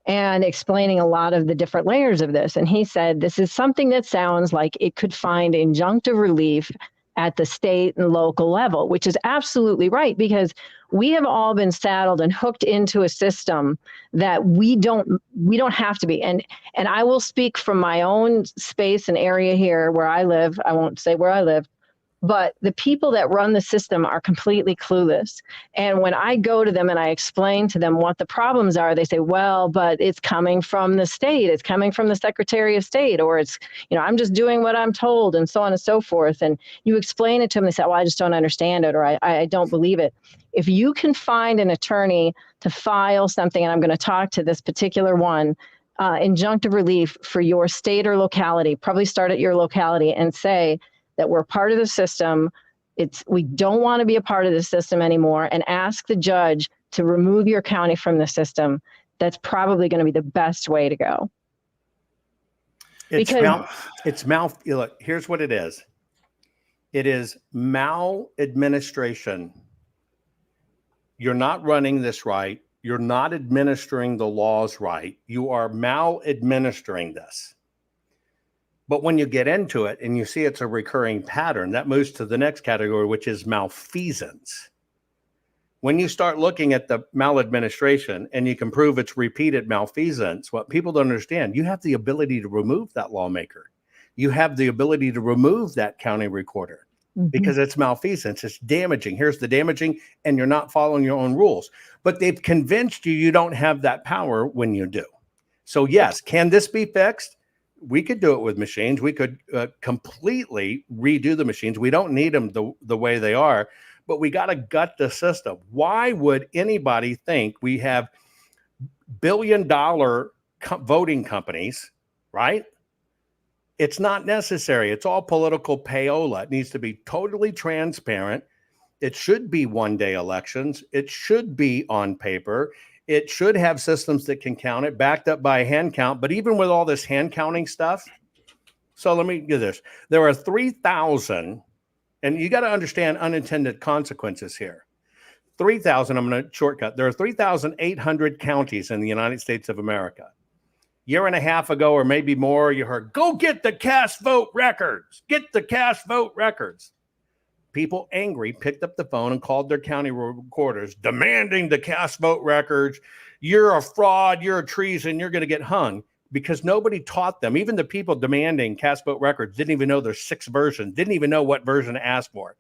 and explaining a lot of the different layers of this. And he said, this is something that sounds like it could find injunctive relief at the state and local level, which is absolutely right, because we have all been saddled and hooked into a system that we don't have to be. And I will speak from my own space and area here where I live. I won't say where I live, but the people that run the system are completely clueless. And when I go to them and I explain to them what the problems are, they say, well, but it's coming from the state, it's coming from the Secretary of State, or it's, I'm just doing what I'm told, and so on and so forth. And you explain it to them, they say, well, I just don't understand it, or I don't believe it. If you can find an attorney to file something, and I'm going to talk to this particular one, injunctive relief for your state or locality, probably start at your locality and say that we're part of the system. We don't want to be a part of the system anymore, and ask the judge to remove your county from the system. That's probably going to be the best way to go. Look, here's what it is. It is maladministration. You're not running this right. You're not administering the laws right. You are maladministering this. But when you get into it and you see it's a recurring pattern, that moves to the next category, which is malfeasance. When you start looking at the maladministration and you can prove it's repeated malfeasance, what people don't understand, you have the ability to remove that lawmaker. You have the ability to remove that county recorder because it's malfeasance. It's damaging. Here's the damaging, and you're not following your own rules. But they've convinced you don't have that power when you do. So yes, can this be fixed? We could do it with machines. We could completely redo the machines. We don't need them the way they are, but we got to gut the system. Why would anybody think we have billion-dollar voting companies, right? It's not necessary. It's all political payola. It needs to be totally transparent. It should be one-day elections. It should be on paper. It should have systems that can count it, backed up by a hand count. But even with all this hand counting stuff, so let me do this. There are 3,000, and you got to understand unintended consequences here. 3,000, I'm going to shortcut. There are 3,800 counties in the United States of America. Year and a half ago, or maybe more, you heard, go get the cast vote records. Get the cast vote records. People angry picked up the phone and called their county recorders demanding the cast vote records. You're a fraud, you're a treason, you're going to get hung, because nobody taught them. Even the people demanding cast vote records didn't even know there's 6 versions, didn't even know what version to ask for.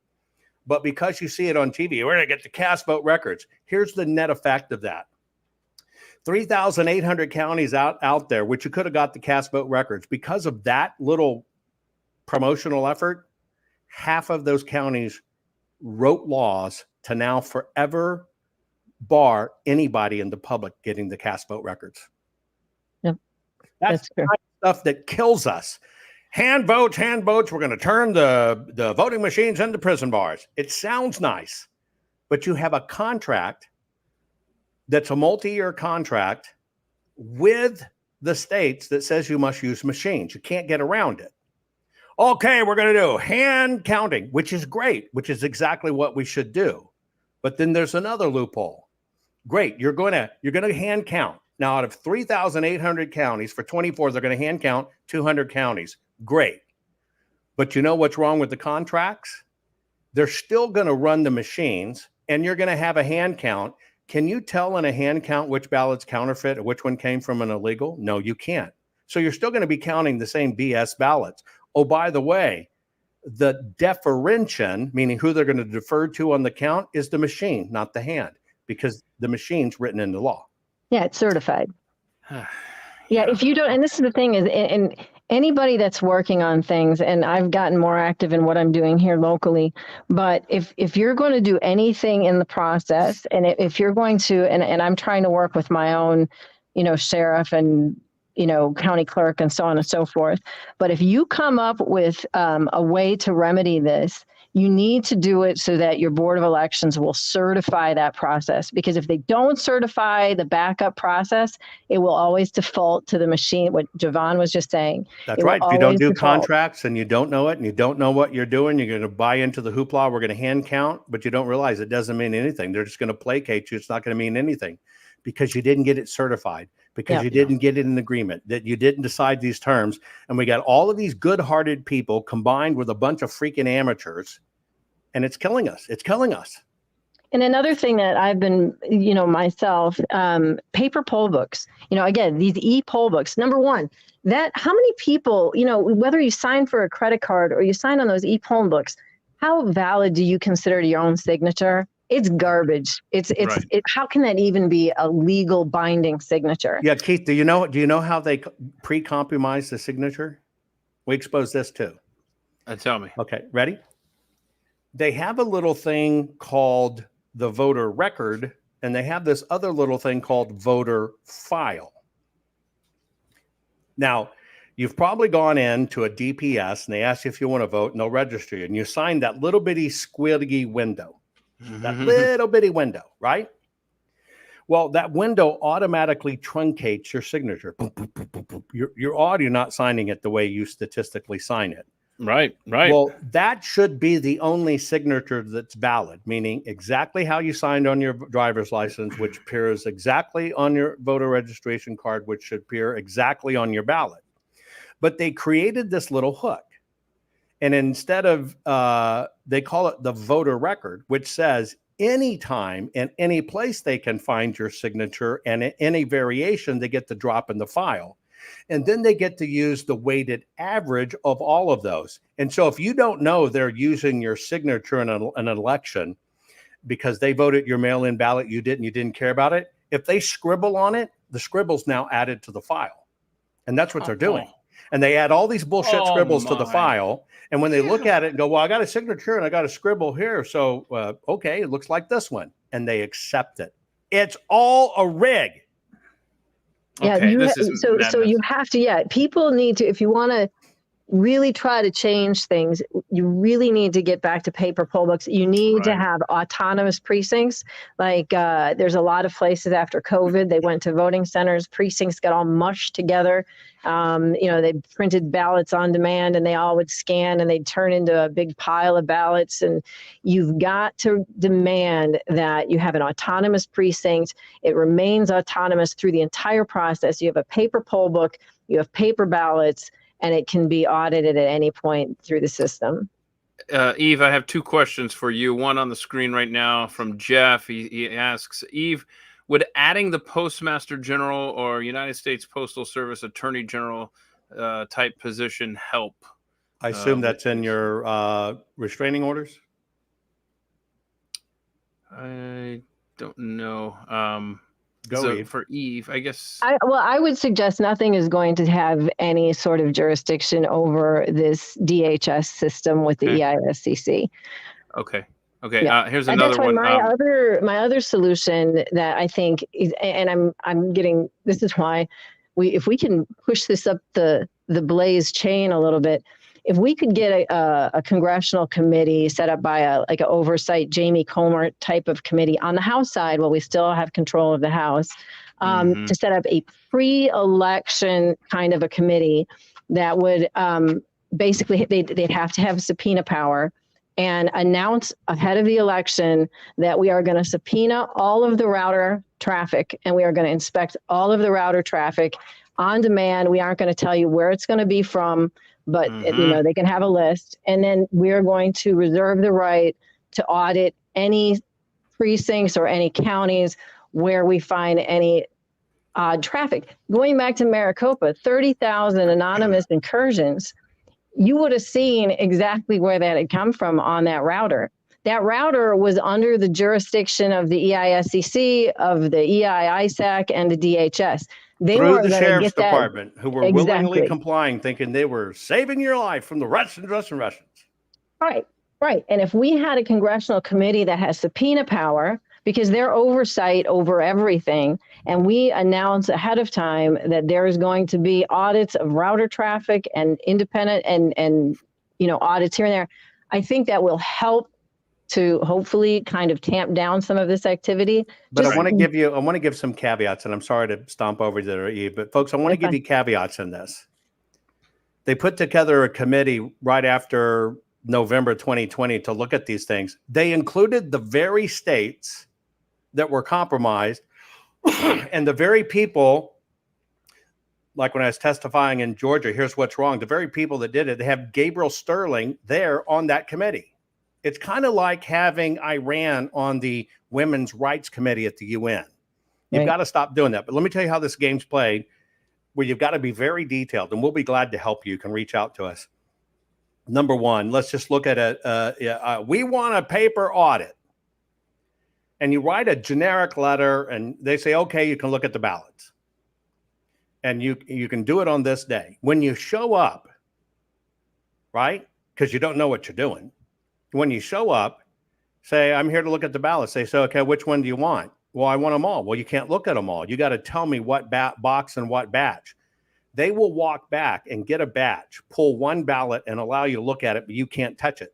But because you see it on TV, we're going to get the cast vote records. Here's the net effect of that. 3,800 counties out there, which you could have got the cast vote records. Because of that little promotional effort, half of those counties wrote laws to now forever bar anybody in the public getting the cast vote records. Yep. That's the kind of stuff that kills us. Hand votes. We're going to turn the voting machines into prison bars. It sounds nice, but you have a contract that's a multi-year contract with the states that says you must use machines. You can't get around it. Okay, we're going to do hand counting, which is great, which is exactly what we should do. But then there's another loophole. Great, you're going to hand count. Now, out of 3,800 counties, for 24, they're going to hand count 200 counties. Great. But you know what's wrong with the contracts? They're still going to run the machines, and you're going to have a hand count. Can you tell in a hand count which ballot's counterfeit or which one came from an illegal? No, you can't. So you're still going to be counting the same BS ballots. Oh, by the way, the deferentian, meaning who they're going to defer to on the count, is the machine, not the hand, because the machine's written into law. Yeah, it's certified. Yeah, if you don't, and this is the thing is, and anybody that's working on things, and I've gotten more active in what I'm doing here locally, but if you're going to do anything in the process, and if you're going to, and I'm trying to work with my own, sheriff and, county clerk and so on and so forth. But if you come up with a way to remedy this, you need to do it so that your Board of Elections will certify that process. Because if they don't certify the backup process, it will always default to the machine, what Jovan was just saying. That's right. If you don't do contracts and you don't know it and you don't know what you're doing, you're going to buy into the hoopla. We're going to hand count, but you don't realize it doesn't mean anything. They're just going to placate you. It's not going to mean anything because you didn't get it certified, because you didn't get it in agreement, that you didn't decide these terms. And we got all of these good-hearted people combined with a bunch of freaking amateurs and it's killing us. It's killing us. And another thing that I've been, myself, paper poll books, again, these e-poll books, number one, that how many people, whether you sign for a credit card or you sign on those e-poll books, how valid do you consider your own signature? It's garbage. Right. How can that even be a legal binding signature? Yeah, Keith, do you know how they pre-compromise the signature? We exposed this too. Tell me. Okay, ready? They have a little thing called the voter record, and they have this other little thing called voter file. Now, you've probably gone into a DPS and they ask you if you want to vote, and they'll register you, and you sign that little bitty squiggy window, that little bitty window, right? Well, that window automatically truncates your signature. Boom, boom, boom, boom, boom. You're already not signing it the way you statistically sign it. Right. Well, that should be the only signature that's valid, meaning exactly how you signed on your driver's license, which appears exactly on your voter registration card, which should appear exactly on your ballot. But they created this little hook. And instead of, they call it the voter record, which says anytime and any place they can find your signature, and any variation they get to drop in the file. And then they get to use the weighted average of all of those. And so if you don't know they're using your signature in an election because they voted your mail-in ballot, you didn't care about it, if they scribble on it, the scribble's now added to the file. And that's what they're doing. And they add all these bullshit scribbles to the file. And when they look at it and go, well, I got a signature and I got a scribble here. So, okay, it looks like this one. And they accept it. It's all a rig. Yeah, Okay, so you have to, people need to, if you want to really try to change things, you really need to get back to paper poll books. You need to have autonomous precincts. Like there's a lot of places after COVID, they went to voting centers, precincts got all mushed together. They printed ballots on demand and they all would scan and they'd turn into a big pile of ballots. And you've got to demand that you have an autonomous precinct. It remains autonomous through the entire process. You have a paper poll book, you have paper ballots, and it can be audited at any point through the system. Eve, I have two questions for you. One on the screen right now from Jeff. He asks, Eve, would adding the Postmaster General or United States Postal Service Attorney General type position help? I assume that's in your restraining orders? I don't know. Eve. For Eve, I guess. I would suggest nothing is going to have any sort of jurisdiction over this DHS system with the EISCC. Okay. Yeah. Here's another one. My other solution that I think is, and I'm getting, this is why if we can push this up the Blaze chain a little bit, if we could get a congressional committee set up by an oversight Jamie Comer type of committee on the House side, while we still have control of the House, to set up a pre-election kind of a committee that would basically they'd have to have subpoena power and announce ahead of the election that we are going to subpoena all of the router traffic and we are going to inspect all of the router traffic on demand. We aren't going to tell you where it's going to be from, but they can have a list. And then we're going to reserve the right to audit any precincts or any counties where we find any odd traffic. Going back to Maricopa, 30,000 anonymous incursions. You would have seen exactly where that had come from on that router. That router was under the jurisdiction of the EISCC, of the EISAC, and the DHS. They through were the sheriff's department, who were willingly complying, thinking they were saving your life from the Russians. Right. And if we had a congressional committee that has subpoena power, because their oversight over everything, and we announce ahead of time that there is going to be audits of router traffic and independent and audits here and there, I think that will help to hopefully kind of tamp down some of this activity. But I want to give some caveats, and I'm sorry to stomp over there, Eve, but folks, I want to give you caveats in this. They put together a committee right after November 2020 to look at these things. They included the very states that were compromised and the very people, like when I was testifying in Georgia, here's what's wrong. The very people that did it, they have Gabriel Sterling there on that committee. It's kind of like having Iran on the Women's Rights Committee at the UN. You've Right. got to stop doing that. But let me tell you how this game's played, where you've got to be very detailed, and we'll be glad to help you. You can reach out to us. Number one, let's just look at it. We want a paper audit. And you write a generic letter, and they say, okay, you can look at the ballots. And you can do it on this day. When you show up, right, because you don't know what you're doing, when you show up, say, I'm here to look at the ballots. They say, okay, which one do you want? Well, I want them all. Well, you can't look at them all. You got to tell me what box and what batch. They will walk back and get a batch, pull one ballot and allow you to look at it, but you can't touch it.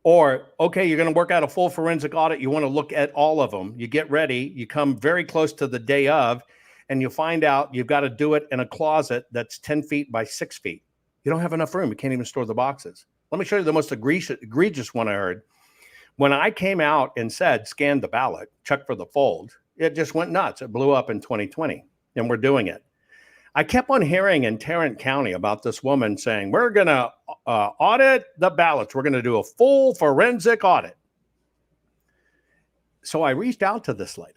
Or, okay, you're going to work out a full forensic audit. You want to look at all of them. You get ready. You come very close to the day of, and you find out you've got to do it in a closet that's 10 feet by 6 feet. You don't have enough room. You can't even store the boxes. Let me show you the most egregious one I heard. When I came out and said, scan the ballot, check for the fold, it just went nuts. It blew up in 2020, and we're doing it. I kept on hearing in Tarrant County about this woman saying, we're going to audit the ballots. We're going to do a full forensic audit. So I reached out to this lady.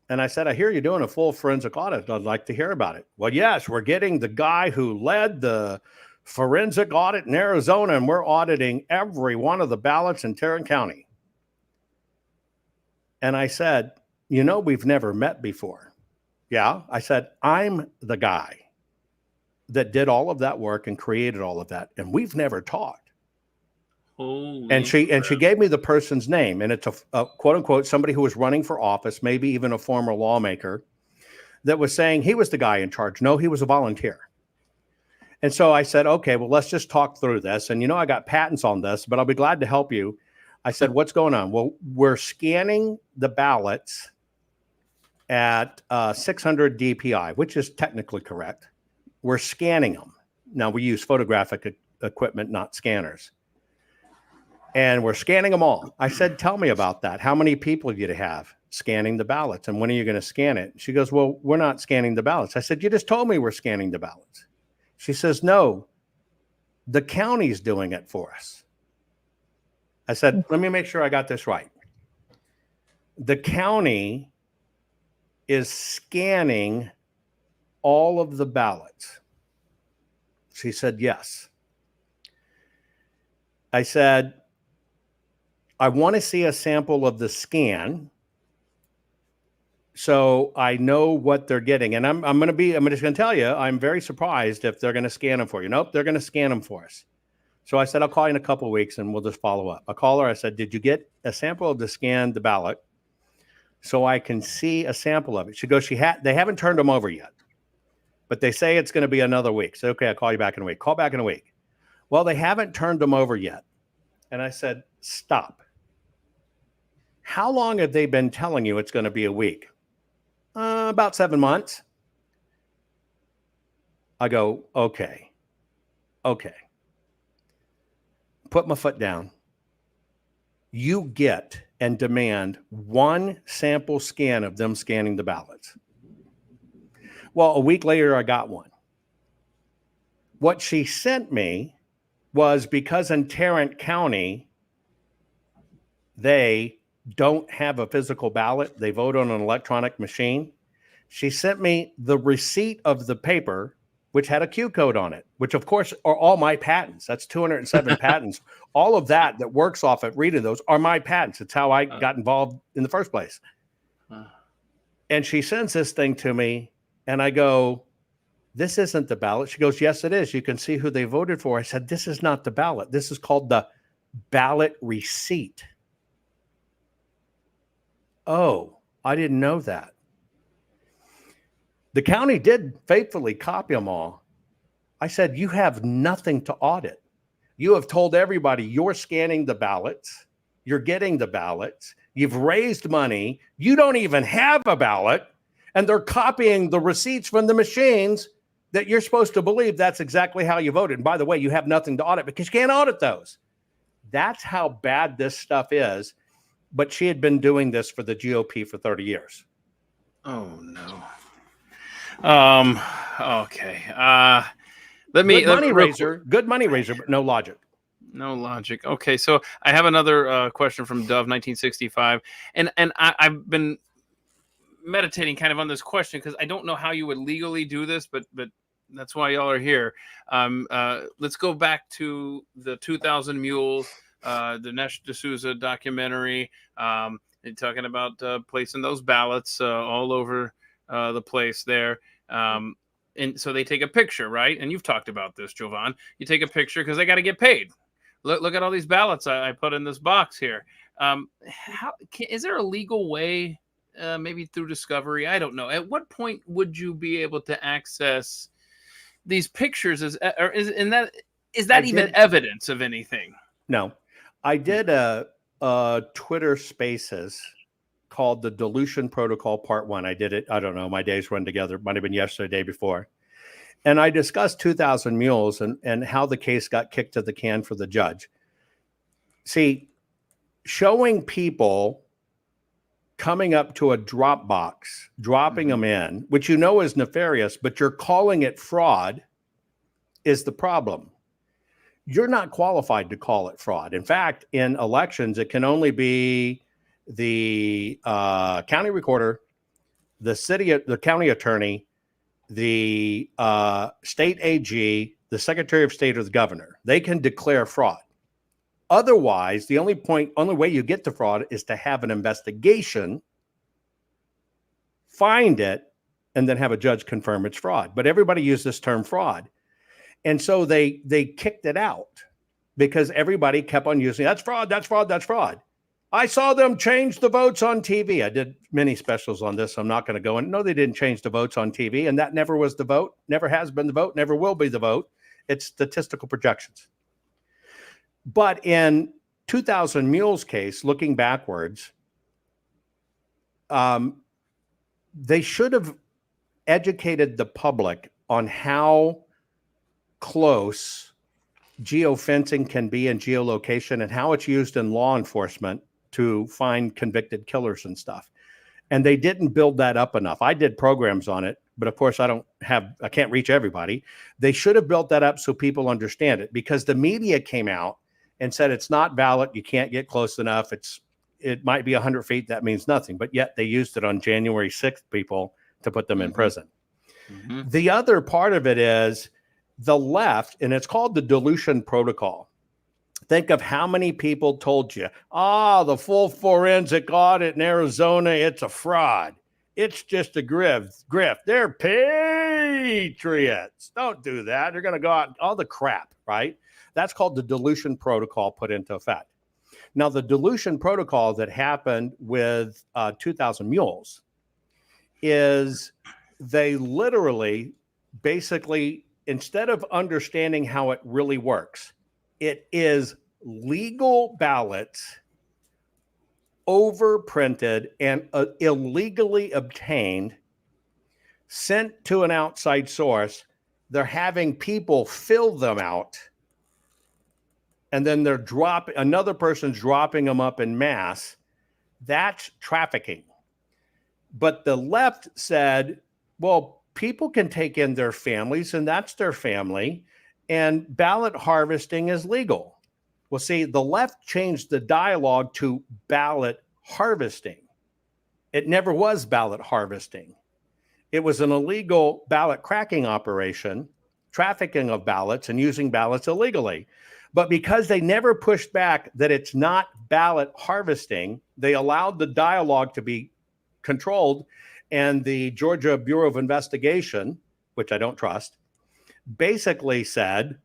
And I said, I hear you're doing a full forensic audit. I'd like to hear about it. Well, yes, we're getting the guy who led the forensic audit in Arizona, and we're auditing every one of the ballots in Tarrant County. And I said, you know, we've never met before. Yeah, I said, I'm the guy that did all of that work and created all of that, and we've never talked. And she gave me the person's name, and it's a quote unquote somebody who was running for office, maybe even a former lawmaker, that was saying he was the guy in charge. No, he was a volunteer. And so I said, okay, well, let's just talk through this. And you know, I got patents on this, but I'll be glad to help you. I said, what's going on? Well, we're scanning the ballots at 600 DPI, which is technically correct. We're scanning them. Now we use photographic equipment, not scanners. And we're scanning them all. I said, tell me about that. How many people do you have scanning the ballots? And when are you going to scan it? She goes, well, we're not scanning the ballots. I said, you just told me we're scanning the ballots. She says, no, the county's doing it for us. I said, let me make sure I got this right. The county is scanning all of the ballots. She said, yes. I said, I want to see a sample of the scan so I know what they're getting. And I'm just going to tell you, I'm very surprised if they're going to scan them for you. Nope, they're going to scan them for us. So I said, I'll call you in a couple of weeks and we'll just follow up. I call her. I said, did you get a sample of the scanned ballot so I can see a sample of it? She goes, they haven't turned them over yet, but they say it's going to be another week. So, okay, I'll call you back in a week. Call back in a week. Well, they haven't turned them over yet. And I said, stop. How long have they been telling you it's going to be a week? About 7 months. I go, okay. Put my foot down. You get and demand one sample scan of them scanning the ballots. Well, a week later, I got one. What she sent me was because in Tarrant County, they don't have a physical ballot. They vote on an electronic machine. She sent me the receipt of the paper, which had a Q code on it, which of course are all my patents. That's 207 patents. All of that works off at reading those are my patents. It's how I got involved in the first place. And she sends this thing to me and I go, this isn't the ballot. She goes, yes, it is. You can see who they voted for. I said, this is not the ballot. This is called the ballot receipt. Oh, I didn't know that. The county did faithfully copy them all. I said, you have nothing to audit. You have told everybody you're scanning the ballots. You're getting the ballots. You've raised money. You don't even have a ballot. And they're copying the receipts from the machines that you're supposed to believe that's exactly how you voted. And by the way, you have nothing to audit because you can't audit those. That's how bad this stuff is. But she had been doing this for the GOP for 30 years. Oh, no. Okay. Let me Good money real raiser, but no logic. No logic. Okay, so I have another question from Dove 1965, and I've been meditating kind of on this question because I don't know how you would legally do this, but that's why y'all are here. Let's go back to the 2000 Mules, the Nesh D'Souza documentary. And talking about placing those ballots all over the place there. And so they take a picture, right? And you've talked about this, Jovan. You take a picture because they got to get paid. Look at all these ballots I put in this box here. Is there a legal way, maybe through discovery? I don't know. At what point would you be able to access these pictures? Is that even evidence of anything? No, I did a Twitter Spaces called the Dilution Protocol Part 1. I did it. I don't know. My days run together. Might have been yesterday, day before. And I discussed 2000 Mules and how the case got kicked to the can for the judge. See, showing people coming up to a drop box, dropping them in, which you know is nefarious, but you're calling it fraud, is the problem. You're not qualified to call it fraud. In fact, in elections, it can only be the county recorder, the county attorney, the state AG, the Secretary of State, or the governor. They can declare fraud. Otherwise, the only way you get to fraud is to have an investigation, find it, and then have a judge confirm it's fraud. But everybody used this term fraud. And so they kicked it out because everybody kept on using that's fraud, that's fraud, that's fraud. I saw them change the votes on TV. I did many specials on this. So I'm not going to go in. No, they didn't change the votes on TV. And that never was the vote, never has been the vote, never will be the vote. It's statistical projections. But in 2000 Mules case, looking backwards, they should have educated the public on how close geofencing can be in geolocation and how it's used in law enforcement to find convicted killers and stuff. And they didn't build that up enough. I did programs on it, but of course I can't reach everybody. They should have built that up so people understand it, because the media came out and said it's not valid. You can't get close enough. It might be 100 feet. That means nothing. But yet they used it on January 6th people to put them in prison. The other part of it is the left, and it's called the dilution protocol. Think of how many people told you, the full forensic audit in Arizona, it's a fraud. It's just a grift. They're patriots. Don't do that. They're going to go out, all the crap, right? That's called the dilution protocol put into effect. Now, the dilution protocol that happened with 2000 Mules is they literally, basically, instead of understanding how it really works, it is legal ballots overprinted and illegally obtained, sent to an outside source. They're having people fill them out, and then another person's dropping them up in mass. That's trafficking. But the left said, well, people can take in their families, and that's their family, and ballot harvesting is legal. Well, see, the left changed the dialogue to ballot harvesting. It never was ballot harvesting. It was an illegal ballot cracking operation, trafficking of ballots and using ballots illegally. But because they never pushed back that it's not ballot harvesting, they allowed the dialogue to be controlled. And the Georgia Bureau of Investigation, which I don't trust, basically said,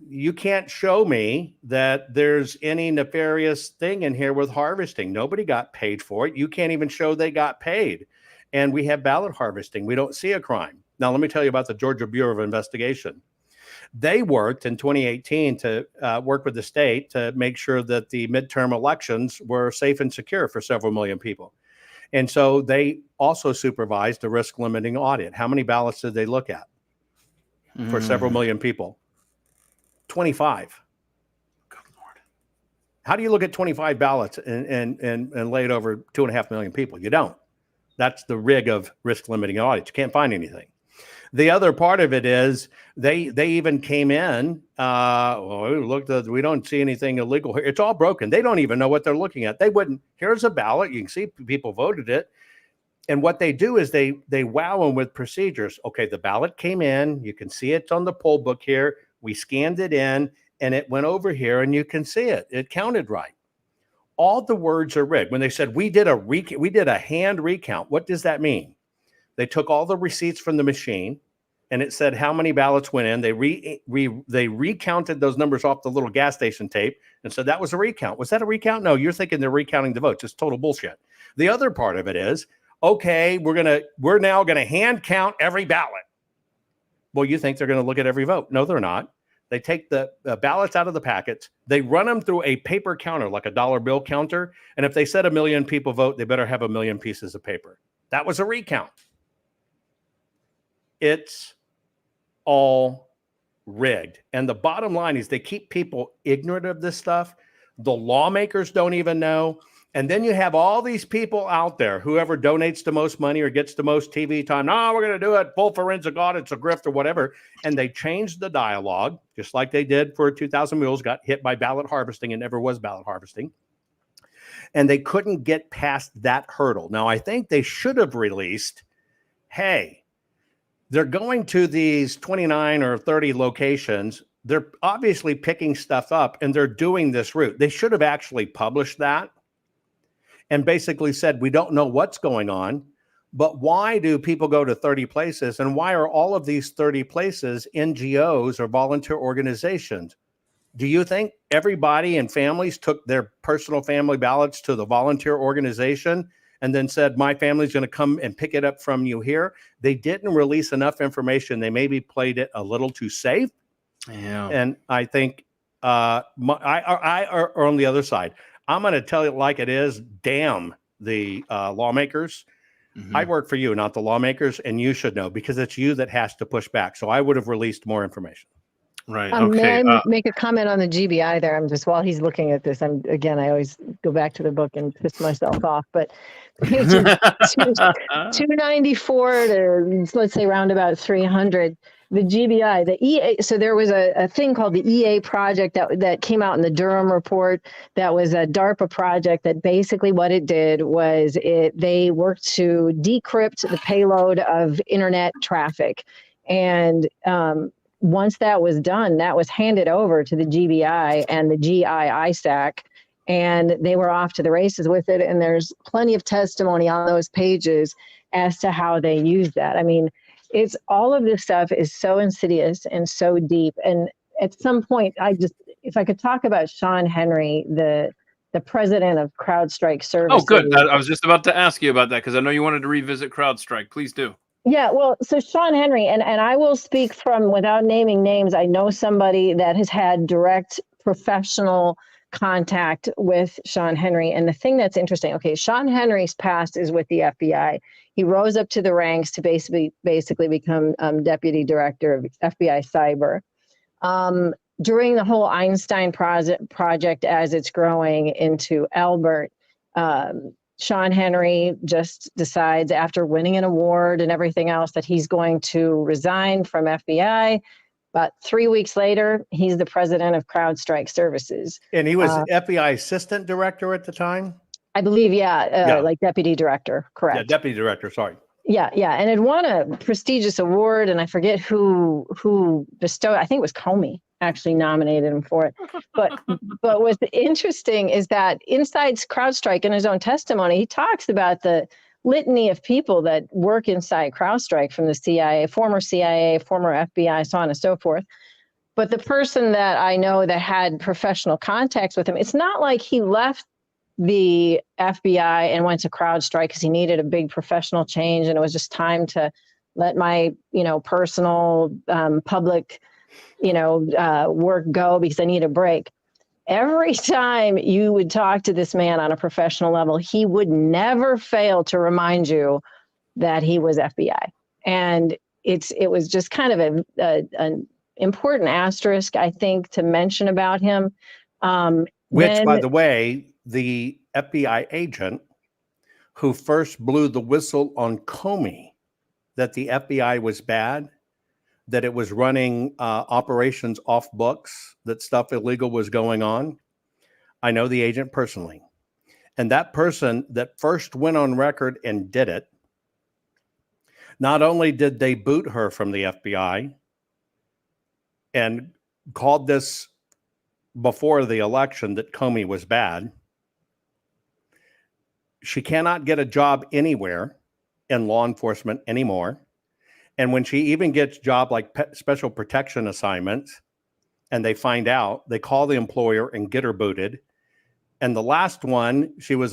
you can't show me that there's any nefarious thing in here with harvesting. Nobody got paid for it. You can't even show they got paid. And we have ballot harvesting. We don't see a crime. Now, let me tell you about the Georgia Bureau of Investigation. They worked in 2018 to work with the state to make sure that the midterm elections were safe and secure for several million people. And so they also supervised a risk limiting audit. How many ballots did they look at for several million people? 25. Good Lord. How do you look at 25 ballots and lay it over 2.5 million people? You don't. That's the rig of risk limiting audits. You can't find anything. The other part of it is they even came in. Well, we looked at, we don't see anything illegal here. It's all broken. They don't even know what they're looking at. They wouldn't. Here's a ballot. You can see people voted it. And what they do is they wow them with procedures. Okay, the ballot came in. You can see it on the poll book here. We scanned it in, and it went over here, and you can see it. It counted right. All the words are rigged. When they said we did a hand recount, what does that mean? They took all the receipts from the machine, and it said how many ballots went in. They recounted those numbers off the little gas station tape and said that was a recount. Was that a recount? No, you're thinking they're recounting the votes. It's total bullshit. The other part of it is, okay, we're now gonna hand count every ballot. Well, you think they're gonna look at every vote? No, they're not. They take the ballots out of the packets. They run them through a paper counter, like a dollar bill counter. And if they said 1 million people vote, they better have 1 million pieces of paper. That was a recount. It's all rigged. And the bottom line is they keep people ignorant of this stuff. The lawmakers don't even know. And then you have all these people out there, whoever donates the most money or gets the most TV time. No, we're going to do it. Full forensic audits, a grift or whatever. And they changed the dialogue, just like they did for 2,000 Mules, got hit by ballot harvesting and never was ballot harvesting. And they couldn't get past that hurdle. Now, I think they should have released, hey, they're going to these 29 or 30 locations. They're obviously picking stuff up and they're doing this route. They should have actually published that and basically said, we don't know what's going on, but why do people go to 30 places? And why are all of these 30 places NGOs or volunteer organizations? Do you think everybody and families took their personal family ballots to the volunteer organization and then said, my family's going to come and pick it up from you here? They didn't release enough information. They maybe played it a little too safe. Yeah. And I think I are on the other side. I'm going to tell it like it is. Damn the lawmakers. Mm-hmm. I work for you, not the lawmakers, and you should know because it's you that has to push back. So I would have released more information. Right. May Okay. I make a comment on the GBI there? I'm just, while he's looking at this, I always go back to the book and piss myself off, but pages 294 to, let's say, round about 300, the GBI, the EA. So there was a thing called the EA project that came out in the Durham report. That was a DARPA project that basically what it did was they worked to decrypt the payload of internet traffic. And once that was done, that was handed over to the GBI and the GII and they were off to the races with it. And there's plenty of testimony on those pages as to how they used that. I mean, it's all of this stuff is so insidious and so deep. And at some point, if I could talk about Sean Henry, the president of CrowdStrike Services. Oh, good. I was just about to ask you about that because I know you wanted to revisit CrowdStrike. Please do. Yeah, well, so Sean Henry, and I will speak from, without naming names, I know somebody that has had direct professional contact with Sean Henry. And the thing that's interesting, okay, Sean Henry's past is with the FBI. He rose up to the ranks to basically become deputy director of FBI Cyber. During the whole Einstein project as it's growing into Albert, Sean Henry just decides after winning an award and everything else that he's going to resign from FBI. But 3 weeks later, he's the president of CrowdStrike Services. And he was FBI assistant director at the time? I believe, like deputy director, correct. Yeah, deputy director, sorry. Yeah. And it won a prestigious award, and I forget who bestowed, I think it was Comey actually nominated him for it. But what's interesting is that inside CrowdStrike, in his own testimony, he talks about the litany of people that work inside CrowdStrike, from the CIA, former FBI, so on and so forth. But the person that I know that had professional contacts with him, it's not like he left the FBI and went to CrowdStrike because he needed a big professional change and it was just time to let my, personal, public, work go because I need a break. Every time you would talk to this man on a professional level, he would never fail to remind you that he was FBI. And it was just kind of an important asterisk, I think, to mention about him. Which, by the way, the FBI agent who first blew the whistle on Comey that the FBI was bad, that it was running operations off books, that stuff illegal was going on. I know the agent personally. And that person that first went on record and did it, not only did they boot her from the FBI and called this before the election that Comey was bad, she cannot get a job anywhere in law enforcement anymore. And when she even gets job like special protection assignments and they find out, they call the employer and get her booted. And the last one, she was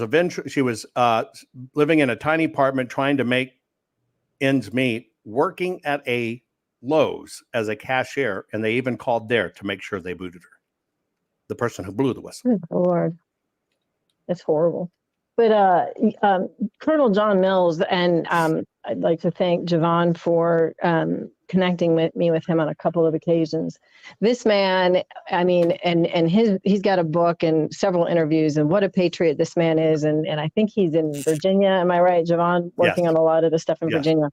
living in a tiny apartment trying to make ends meet, working at a Lowe's as a cashier, and they even called there to make sure they booted her. The person who blew the whistle. Good Lord, that's horrible. But Colonel John Mills, and I'd like to thank Jovan for connecting me with him on a couple of occasions. This man, I mean, and he's got a book and several interviews, and what a patriot this man is. And I think he's in Virginia. Am I right, Jovan? Working Yes. on a lot of the stuff in Virginia.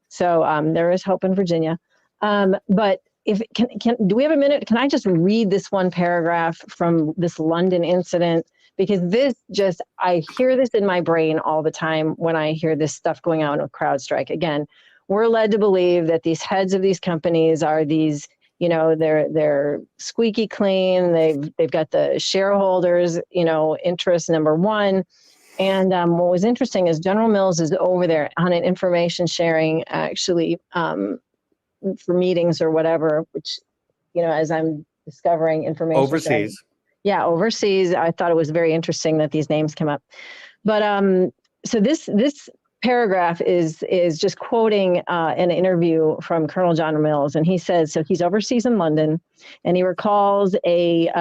So there is hope in Virginia. But if do we have a minute? Can I just read this one paragraph from this London incident? Because I hear this in my brain all the time when I hear this stuff going on with CrowdStrike. Again, we're led to believe that these heads of these companies are these, they're squeaky clean. They've got the shareholders, interest number one. And what was interesting is General Mills is over there on an information sharing, actually, for meetings or whatever, which, as I'm discovering information Overseas. sharing. Yeah, overseas. I thought it was very interesting that these names come up. But so this paragraph is just quoting an interview from Colonel John Mills, and he says, so he's overseas in London, and he recalls he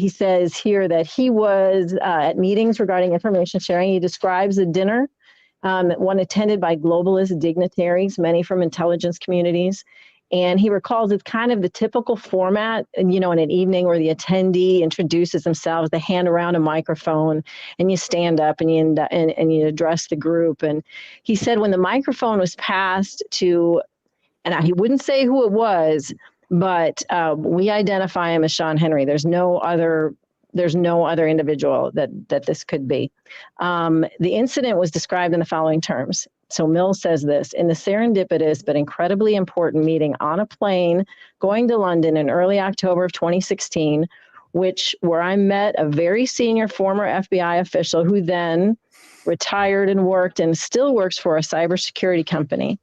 says here that he was at meetings regarding information sharing. He describes a dinner, one attended by globalist dignitaries, many from intelligence communities. And he recalls it's kind of the typical format, in an evening where the attendee introduces themselves, they hand around a microphone, and you stand up and you address the group. And he said when the microphone was passed to, and he wouldn't say who it was, but we identify him as Sean Henry. There's no other individual that this could be. The incident was described in the following terms. So Mills says this: in the serendipitous but incredibly important meeting on a plane going to London in early October of 2016, where I met a very senior former FBI official who then retired and worked and still works for a cybersecurity company.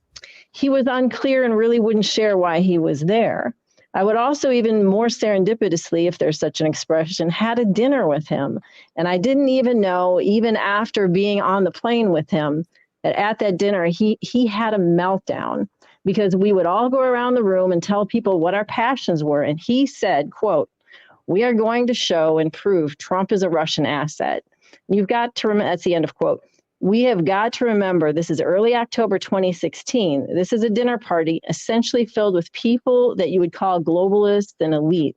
He was unclear and really wouldn't share why he was there. I would also, even more serendipitously, if there's such an expression, had a dinner with him. And I didn't even know, even after being on the plane with him, that at that dinner, he had a meltdown, because we would all go around the room and tell people what our passions were. And he said, quote, "We are going to show and prove Trump is a Russian asset. You've got to remember," that's the end of quote. "We have got to remember this is early October 2016. This is a dinner party essentially filled with people that you would call globalists and elite."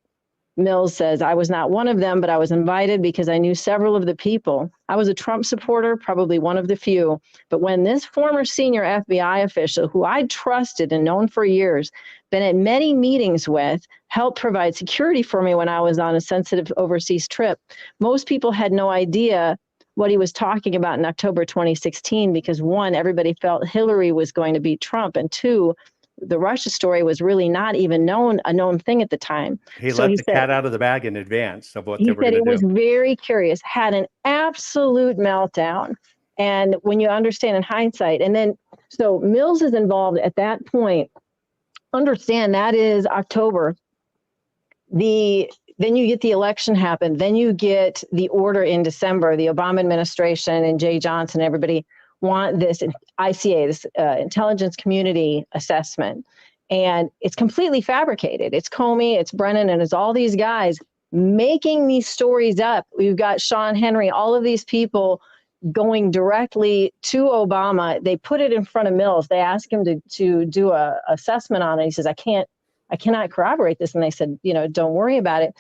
Mills says, "I was not one of them, but I was invited because I knew several of the people. I was a Trump supporter, probably one of the few. But when this former senior FBI official, who I trusted and known for years, been at many meetings with, helped provide security for me when I was on a sensitive overseas trip, most people had no idea what he was talking about in October 2016, because one, everybody felt Hillary was going to beat Trump, and two, the Russia story was really not even a known thing at the time." He let the cat out of the bag in advance of what they were going to do. He said he was very curious, had an absolute meltdown. And when you understand in hindsight, and then, so Mills is involved at that point. Understand that is October. Then you get the election happen. Then you get the order in December. The Obama administration and Jay Johnson, everybody want this ICA, this intelligence community assessment. And it's completely fabricated. It's Comey, it's Brennan, and it's all these guys making these stories up. We've got Sean Henry, all of these people going directly to Obama. They put it in front of Mills. They asked him to do a assessment on it. He says, I cannot corroborate this. And they said, don't worry about it.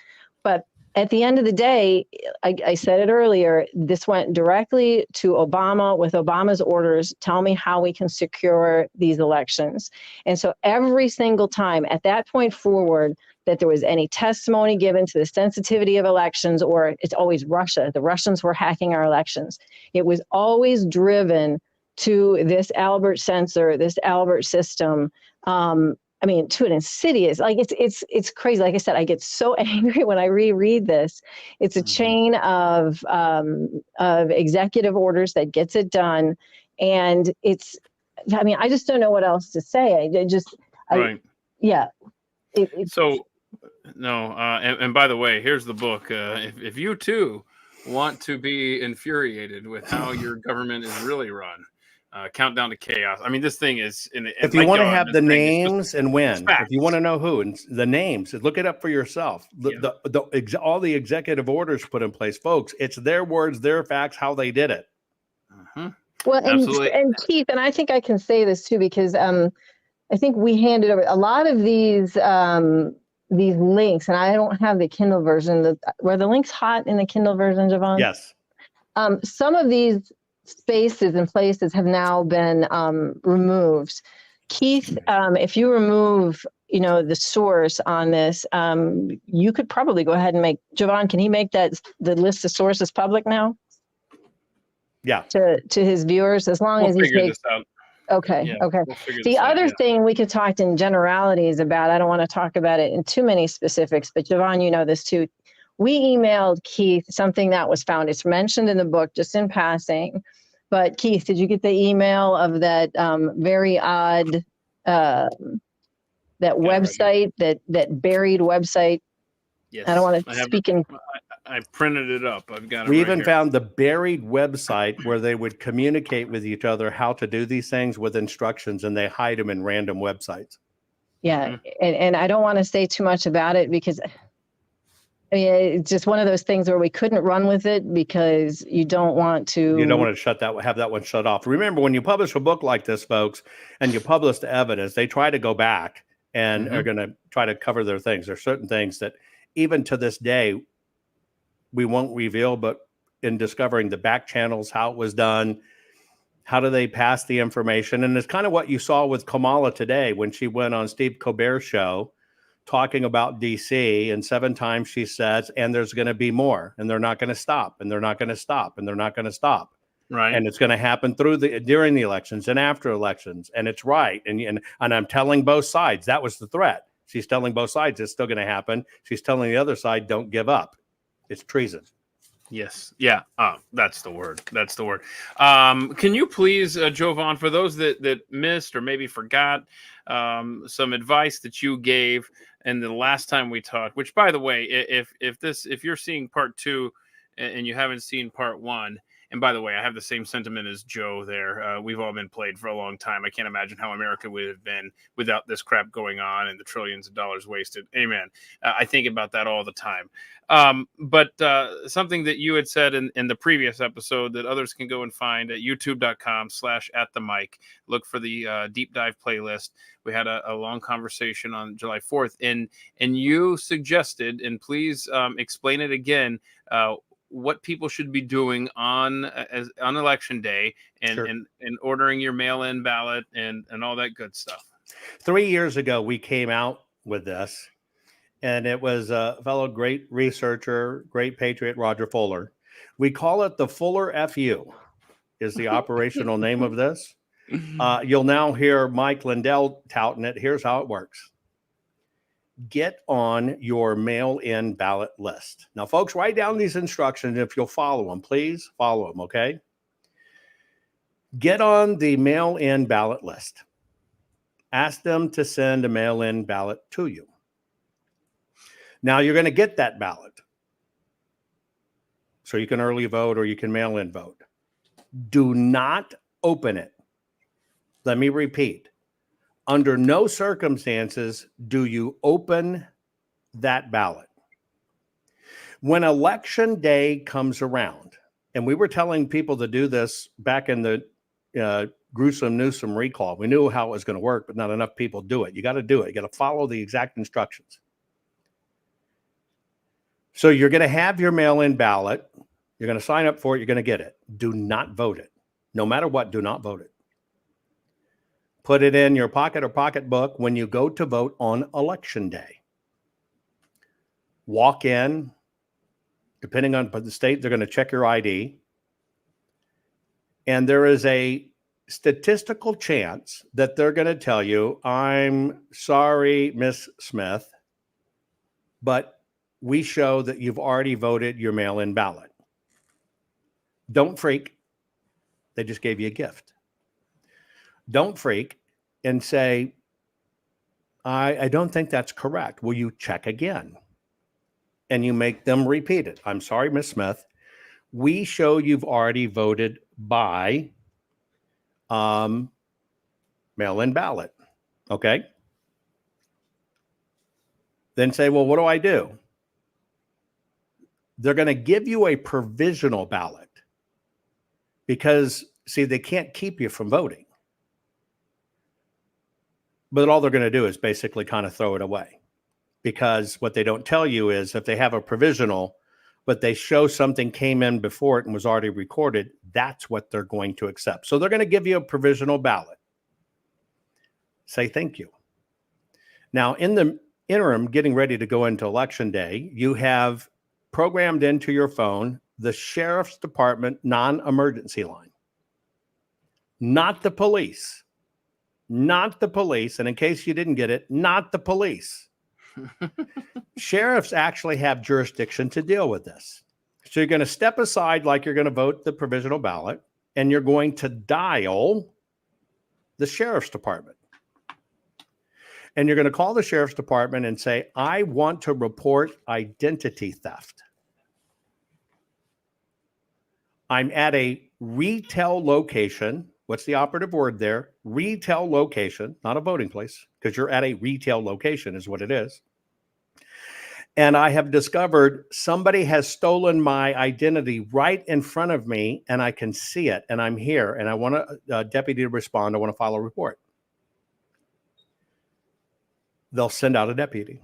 But at the end of the day, I said it earlier, this went directly to Obama with Obama's orders, tell me how we can secure these elections. And so every single time at that point forward that there was any testimony given to the sensitivity of elections, or it's always Russia, the Russians were hacking our elections, it was always driven to this Albert sensor, this Albert system. I mean, to an insidious, like it's crazy. Like I said, I get so angry when I reread this. It's a chain of executive orders that gets it done, and it's. I mean, I just don't know what else to say. Right. Yeah. So, no, and by the way, here's the book. If you too want to be infuriated with how your government is really run. Countdown to Chaos. I mean, this thing is. If you want to have the names and when, if you want to know who and the names, look it up for yourself. All the executive orders put in place, folks. It's their words, their facts, how they did it. Well, and Keith, and I think I can say this too because I think we handed over a lot of these links, and I don't have the Kindle version. Were the links hot in the Kindle version, Jovan? Yes. Some of these spaces and places have now been removed. Keith, if you remove, the source on this, you could probably go ahead and make, Jovan, can he make the list of sources public now? Yeah. To his viewers, as long as he takes. This out. Okay. Yeah, okay. We'll The other thing we could talk in generalities about, I don't want to talk about it in too many specifics, but Jovan, you know this too. We emailed Keith something that was found. It's mentioned in the book, just in passing. But Keith, did you get the email of that very odd website, that buried website? Yes. I don't want to speak in. I printed it up. I've got it. We right even here. found the buried website where they would communicate with each other how to do these things with instructions, and they hide them in random websites. Yeah, and I don't want to say too much about it because I mean, it's just one of those things where we couldn't run with it because you don't want to. You don't want to have that one shut off. Remember, when you publish a book like this, folks, and you publish the evidence, they try to go back and are going to try to cover their things. There's certain things that even to this day, we won't reveal, but in discovering the back channels, how it was done, how do they pass the information? And it's kind of what you saw with Kamala today when she went on Steve Colbert's show talking about DC, and 7 times she says, and there's going to be more, and they're not going to stop, and they're not going to stop, and they're not going to stop. Right. And it's going to happen during the elections and after elections. And it's right. And I'm telling both sides, that was the threat. She's telling both sides it's still going to happen. She's telling the other side, don't give up. It's treason. Yes. Yeah. That's the word. That's the word. Can you please, Jovan, for those that missed or maybe forgot some advice that you gave in the last time we talked, which, by the way, if you're seeing part 2 and you haven't seen part 1, and by the way, I have the same sentiment as Joe there. We've all been played for a long time. I can't imagine how America would have been without this crap going on and the trillions of dollars wasted. Amen. I think about that all the time. But something that you had said in the previous episode that others can go and find at youtube.com/@the-mic. Look for the deep dive playlist. We had a long conversation on July 4th, and you suggested, and please explain it again, what people should be doing on election day and ordering your mail-in ballot and all that good stuff. 3 years ago, we came out with this, and it was a fellow great researcher, great patriot, Roger Fuller. We call it the Fuller FU is the operational name of this. You'll now hear Mike Lindell touting it. Here's how it works. Get on your mail-in ballot list. Now, folks, write down these instructions. If you'll follow them, please follow them, okay? Get on the mail-in ballot list. Ask them to send a mail-in ballot to you. Now, you're going to get that ballot. So you can early vote or you can mail-in vote. Do not open it. Let me repeat. Under no circumstances do you open that ballot. When election day comes around, and we were telling people to do this back in the gruesome Newsom recall. We knew how it was going to work, but not enough people do it. You got to do it. You got to follow the exact instructions. So you're going to have your mail-in ballot. You're going to sign up for it. You're going to get it. Do not vote it. No matter what, do not vote it. Put it in your pocket or pocketbook when you go to vote on election day. Walk in. Depending on the state, they're going to check your ID. And there is a statistical chance that they're going to tell you, I'm sorry, Miss Smith, but we show that you've already voted your mail-in ballot. Don't freak. They just gave you a gift. Don't freak and say, I don't think that's correct. Will you check again? And you make them repeat it. I'm sorry, Miss Smith. We show you've already voted by mail-in ballot. Okay. Then say, well, what do I do? They're going to give you a provisional ballot because, see, they can't keep you from voting. But all they're going to do is basically kind of throw it away, because what they don't tell you is if they have a provisional, but they show something came in before it and was already recorded, that's what they're going to accept. So they're going to give you a provisional ballot. Say thank you. Now, in the interim, getting ready to go into election day, you have programmed into your phone the sheriff's department non-emergency line. Not the police. Not the police. And in case you didn't get it, not the police. Sheriffs actually have jurisdiction to deal with this. So you're going to step aside like you're going to vote the provisional ballot, and you're going to dial the sheriff's department. And you're going to call the sheriff's department and say, I want to report identity theft. I'm at a retail location. What's the operative word there? Retail location, not a voting place, because you're at a retail location is what it is. And I have discovered somebody has stolen my identity right in front of me, and I can see it, and I'm here, and I want a deputy to respond. I want to file a report. They'll send out a deputy.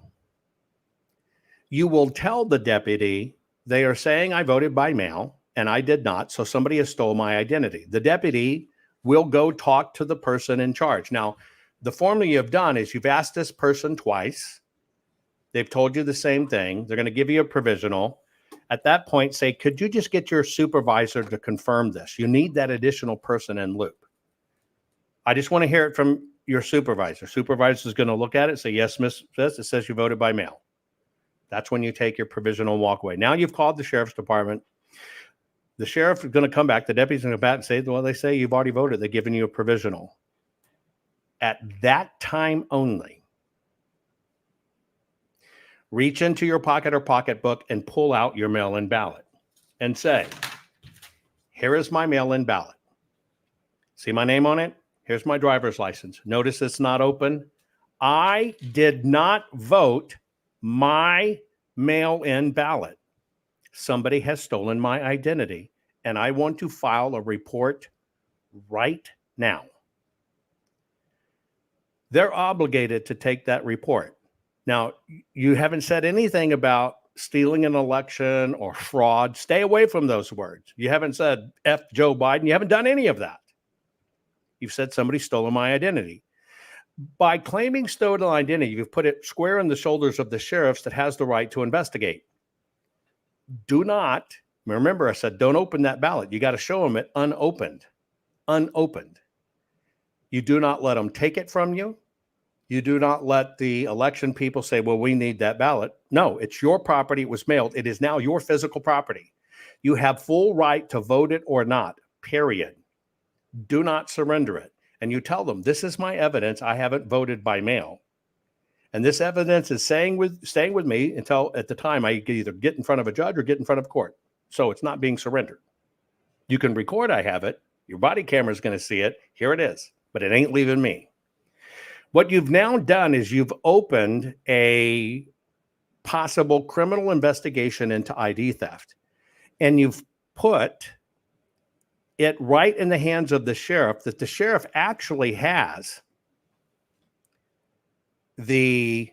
You will tell the deputy, they are saying I voted by mail, and I did not, so somebody has stolen my identity. The deputy will go talk to the person in charge. Now, the formula you've done is you've asked this person twice. They've told you the same thing. They're going to give you a provisional. At that point, say, could you just get your supervisor to confirm this? You need that additional person in loop. I just want to hear it from your supervisor. Supervisor is going to look at it, say, yes, Miss Smith, it says you voted by mail. That's when you take your provisional walk away. Now you've called the sheriff's department. The sheriff is going to come back. The deputy's going to come back and say, well, they say you've already voted. They're giving you a provisional. At that time only, reach into your pocket or pocketbook and pull out your mail-in ballot and say, here is my mail-in ballot. See my name on it? Here's my driver's license. Notice it's not open. I did not vote my mail-in ballot. Somebody has stolen my identity, and I want to file a report right now. They're obligated to take that report. Now, you haven't said anything about stealing an election or fraud. Stay away from those words. You haven't said F Joe Biden. You haven't done any of that. You've said somebody stole my identity. By claiming stolen identity, you've put it square in the shoulders of the sheriffs that has the right to investigate. Do not, remember I said, don't open that ballot. You got to show them it unopened. Unopened. You do not let them take it from you. You do not let the election people say, well, we need that ballot. No, it's your property. It was mailed. It is now your physical property. You have full right to vote it or not, period. Do not surrender it. And you tell them, this is my evidence. I haven't voted by mail. And this evidence is staying with me until at the time I either get in front of a judge or get in front of court. So it's not being surrendered. You can record I have it. Your body camera is going to see it. Here it is. But it ain't leaving me. What you've now done is you've opened a possible criminal investigation into ID theft. And you've put it right in the hands of the sheriff, that the sheriff actually has the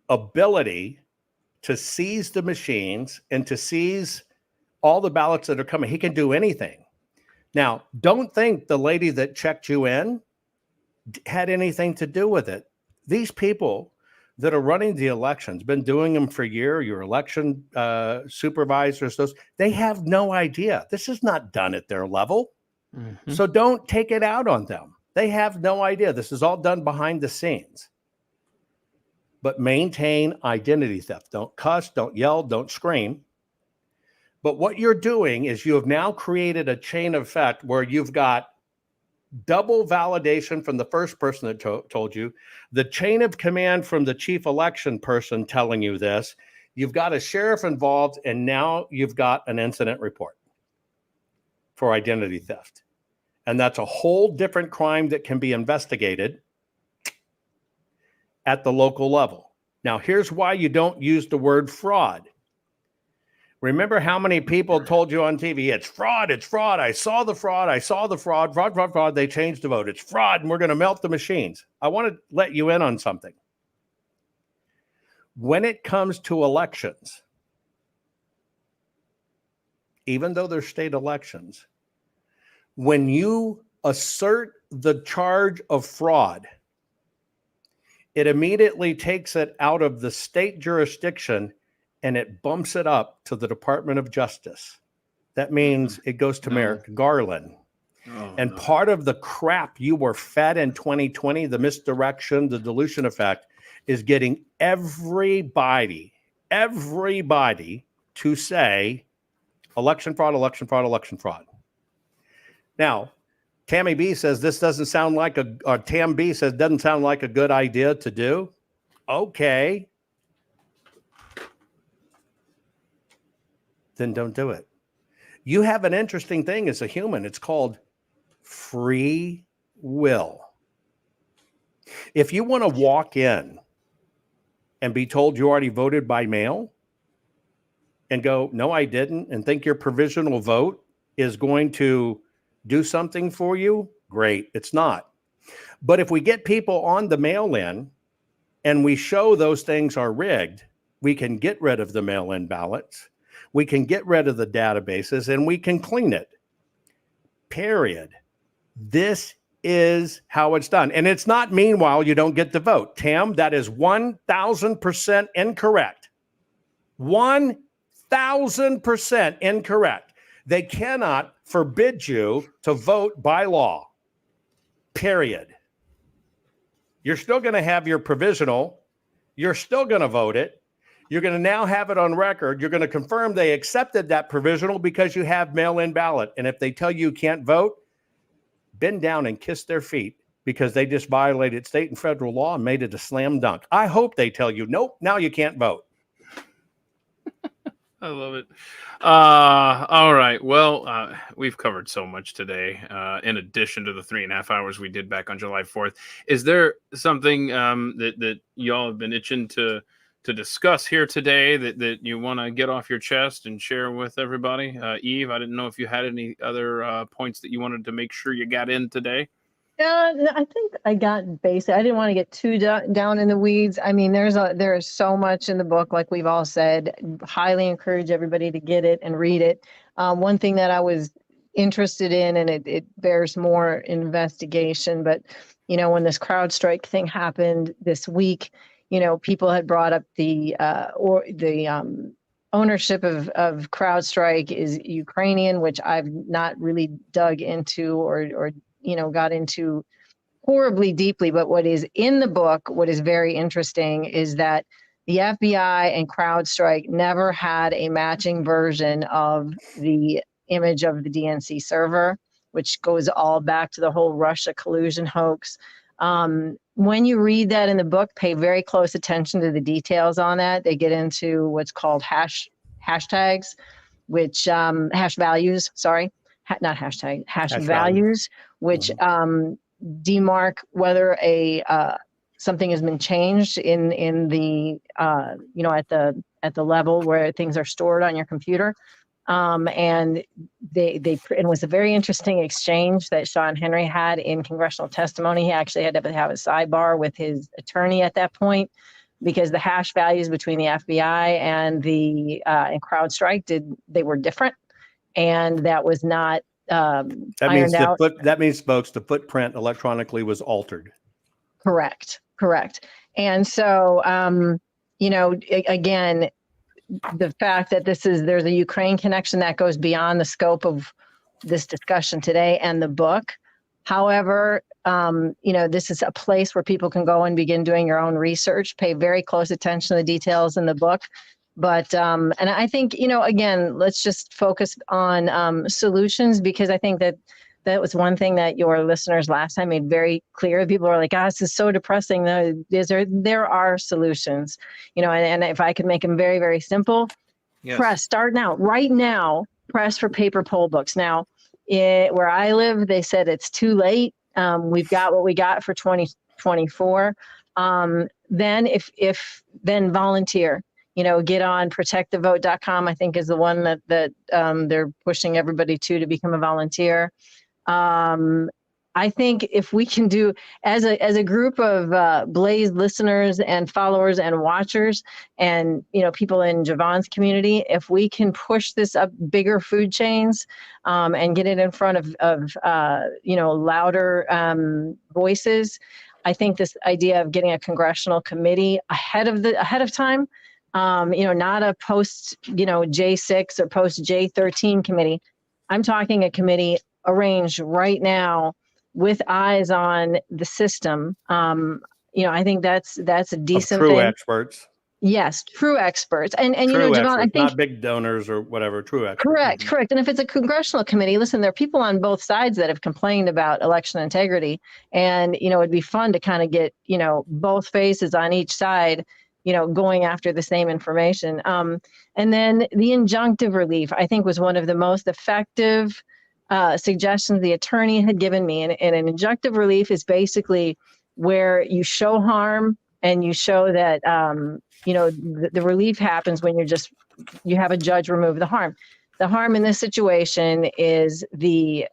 ability to seize the machines and to seize all the ballots that are coming. He can do anything. Now, don't think the lady that checked you in had anything to do with it. These people that are running the elections, been doing them for a year, your election supervisors, they have no idea. This is not done at their level. Mm-hmm. So don't take it out on them. They have no idea. This is all done behind the scenes. But maintain identity theft. Don't cuss, don't yell, don't scream. But what you're doing is you have now created a chain of effect where you've got double validation from the first person that told you, the chain of command from the chief election person telling you this, you've got a sheriff involved, and now you've got an incident report for identity theft. And that's a whole different crime that can be investigated at the local level. Now, here's why you don't use the word fraud. Remember how many people told you on TV, it's fraud, it's fraud. I saw the fraud, I saw the fraud, fraud, fraud, fraud. They changed the vote. It's fraud, and we're going to melt the machines. I want to let you in on something. When it comes to elections, even though they're state elections, when you assert the charge of fraud, it immediately takes it out of the state jurisdiction and it bumps it up to the Department of Justice. That means it goes to Merrick Garland. And part of the crap you were fed in 2020, the misdirection, the dilution effect, is getting everybody to say election fraud, election fraud, election fraud. Now, Tammy B says this doesn't sound like or Tam B says doesn't sound like a good idea to do. Okay. Then don't do it. You have an interesting thing as a human. It's called free will. If you want to walk in and be told you already voted by mail and go, no, I didn't, and think your provisional vote is going to do something for you, great. It's not. But if we get people on the mail-in and we show those things are rigged, we can get rid of the mail-in ballots. We can get rid of the databases and we can clean it. Period. This is how it's done. And it's not meanwhile you don't get the vote. Tam, that is 1,000% incorrect. 1,000% incorrect. They cannot forbid you to vote by law. Period. You're still going to have your provisional. You're still going to vote it. You're going to now have it on record. You're going to confirm they accepted that provisional because you have mail-in ballot. And if they tell you you can't vote, bend down and kiss their feet because they just violated state and federal law and made it a slam dunk. I hope they tell you, nope, now you can't vote. I love it. All right. Well, we've covered so much today. In addition to the 3.5 hours we did back on July 4th, is there something that y'all have been itching to discuss here today that you want to get off your chest and share with everybody? Eve, I didn't know if you had any other points that you wanted to make sure you got in today. I think I got basic. I didn't want to get too down in the weeds. I mean, there is so much in the book, like we've all said. Highly encourage everybody to get it and read it. One thing that I was interested in, and it bears more investigation, but when this CrowdStrike thing happened this week, people had brought up the ownership of CrowdStrike is Ukrainian, which I've not really dug into or got into horribly deeply. But what is in the book, what is very interesting is that the FBI and CrowdStrike never had a matching version of the image of the DNC server, which goes all back to the whole Russia collusion hoax. When you read that in the book, pay very close attention to the details on that. They get into what's called hashtags, which hash values, sorry, not hashtag, hash values, which demark whether something has been changed in the at the level where things are stored on your computer. And it was a very interesting exchange that Sean Henry had in congressional testimony. He actually had to have a sidebar with his attorney at that point, because the hash values between the FBI and and CrowdStrike they were different, and that was not ironed out. That means, folks, the footprint electronically was altered. Correct. And so, again, the fact that there's a Ukraine connection that goes beyond the scope of this discussion today and the book. However, this is a place where people can go and begin doing your own research, pay very close attention to the details in the book. But, and I think, again, let's just focus on solutions, because I think that was one thing that your listeners last time made very clear. People are like, this is so depressing. There are solutions, and if I could make them very, very simple, yes. Start now, right now, press for paper poll books. Now, where I live, they said it's too late. We've got what we got for 2024. Then then volunteer, get on protectthevote.com, I think is the one that they're pushing everybody to become a volunteer. I think if we can do as a group of Blaze listeners and followers and watchers and people in Jovan's community, if we can push this up bigger food chains and get it in front of louder voices, I think this idea of getting a congressional committee ahead of time, not a post J6 or post J13 committee. I'm talking a committee arranged right now with eyes on the system. I think that's a decent true thing. Experts. Yes, true experts. And true Jovan, I think not big donors or whatever, true experts. Correct. And if it's a congressional committee, listen, there are people on both sides that have complained about election integrity. And, it'd be fun to kind of get, both faces on each side, going after the same information. And then the injunctive relief, I think, was one of the most effective suggestions the attorney had given me. And an injunctive relief is basically where you show harm and you show that, the relief happens when you have a judge remove the harm. The harm in this situation is the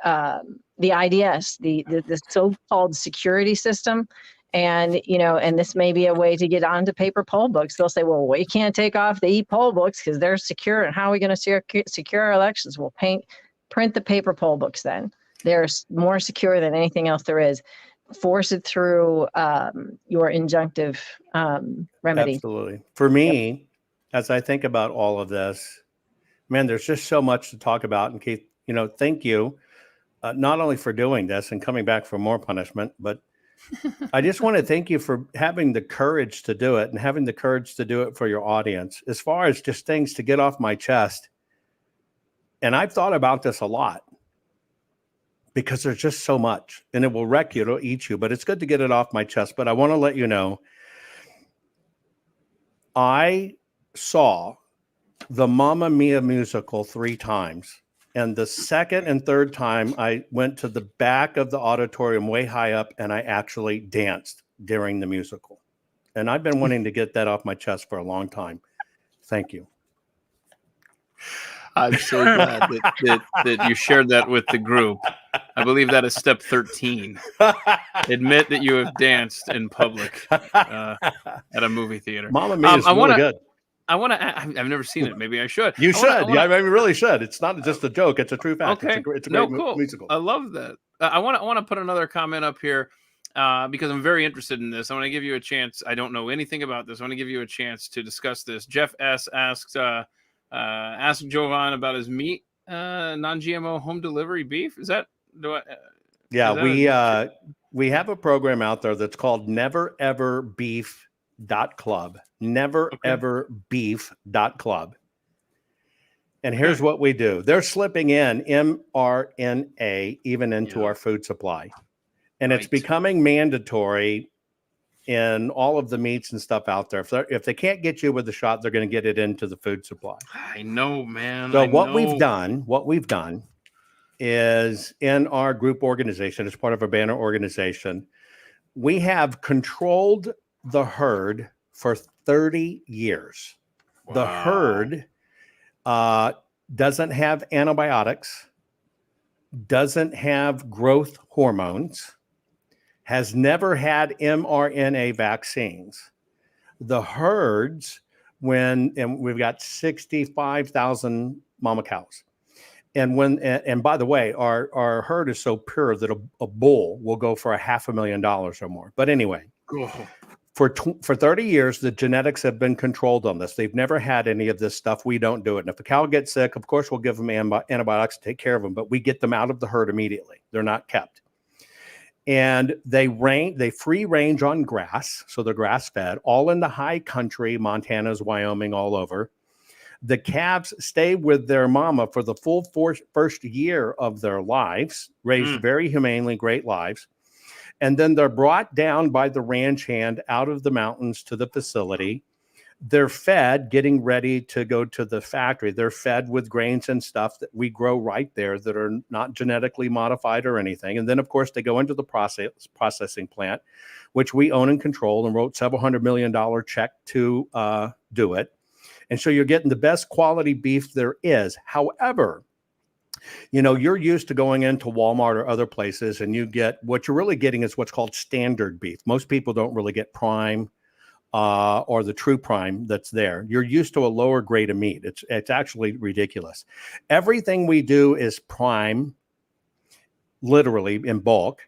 IDS, the so-called security system. And, and this may be a way to get onto paper poll books. They'll say, well, we can't take off the e-poll books because they're secure. And how are we going to secure our elections? We'll print the paper poll books then. They're more secure than anything else there is. Force it through your injunctive remedy. Absolutely. For me, as I think about all of this, man, there's just so much to talk about. And Keith, thank you not only for doing this and coming back for more punishment, but I just want to thank you for having the courage to do it and having the courage to do it for your audience. As far as just things to get off my chest, and I've thought about this a lot because there's just so much, and it will wreck you, it'll eat you, but it's good to get it off my chest. But I want to let you know, I saw the Mamma Mia musical 3 times. And the second and third time, I went to the back of the auditorium way high up, and I actually danced during the musical. And I've been wanting to get that off my chest for a long time. Thank you. I'm so glad that you shared that with the group. I believe that is step 13. Admit that you have danced in public at a movie theater. Mamma Mia is really good. I've never seen it. Maybe I should. You should. I really should. It's not just a joke. It's a true fact. Okay. It's a great cool. musical. I love that. I want to put another comment up here because I'm very interested in this. I want to give you a chance. I don't know anything about this. I want to give you a chance to discuss this. Jeff S. asked Jovan about his meat, non-GMO home delivery beef. Is that? Yeah, we have a program out there that's called nevereverbeef.club. Nevereverbeef.club. And here's what we do. They're slipping in mRNA even into our food supply. And it's becoming mandatory in all of the meats and stuff out there. If they can't get you with the shot, they're going to get it into the food supply. I know, man. So what we've done is in our group organization, as part of a banner organization, we have controlled the herd for 30 years. Wow. The herd doesn't have antibiotics, doesn't have growth hormones, has never had mRNA vaccines, the herds and we've got 65,000 mama cows. And by the way, our herd is so pure that a bull will go for $500,000 or more. But anyway, Oh. for 30 years, the genetics have been controlled on this. They've never had any of this stuff. We don't do it. And if a cow gets sick, of course, we'll give them antibiotics to take care of them, but we get them out of the herd immediately. They're not kept. And they free range on grass. So they're grass fed, all in the high country, Montana's, Wyoming, all over. The calves stay with their mama for the full first year of their lives, raised very humanely, great lives. And then they're brought down by the ranch hand out of the mountains to the facility. They're fed, getting ready to go to the factory. They're fed with grains and stuff that we grow right there that are not genetically modified or anything. And then, of course, they go into the processing plant, which we own and control, and wrote several $100 million check to do it. And so you're getting the best quality beef there is. However, you're used to going into Walmart or other places, and what you're really getting is what's called standard beef. Most people don't really get prime or the true prime that's there. You're used to a lower grade of meat. It's actually ridiculous. Everything we do is prime, literally in bulk,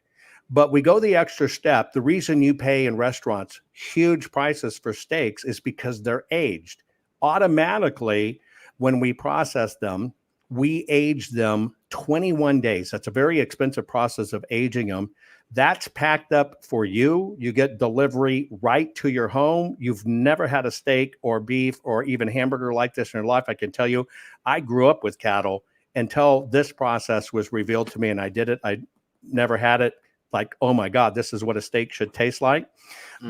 but we go the extra step. The reason you pay in restaurants huge prices for steaks is because they're aged. Automatically, when we process them, we age them 21 days. That's a very expensive process of aging them. That's packed up for you. You get delivery right to your home. You've never had a steak or beef or even hamburger like this in your life. I can tell you, I grew up with cattle until this process was revealed to me, and I did it. I never had it. Like, oh my God, this is what a steak should taste like.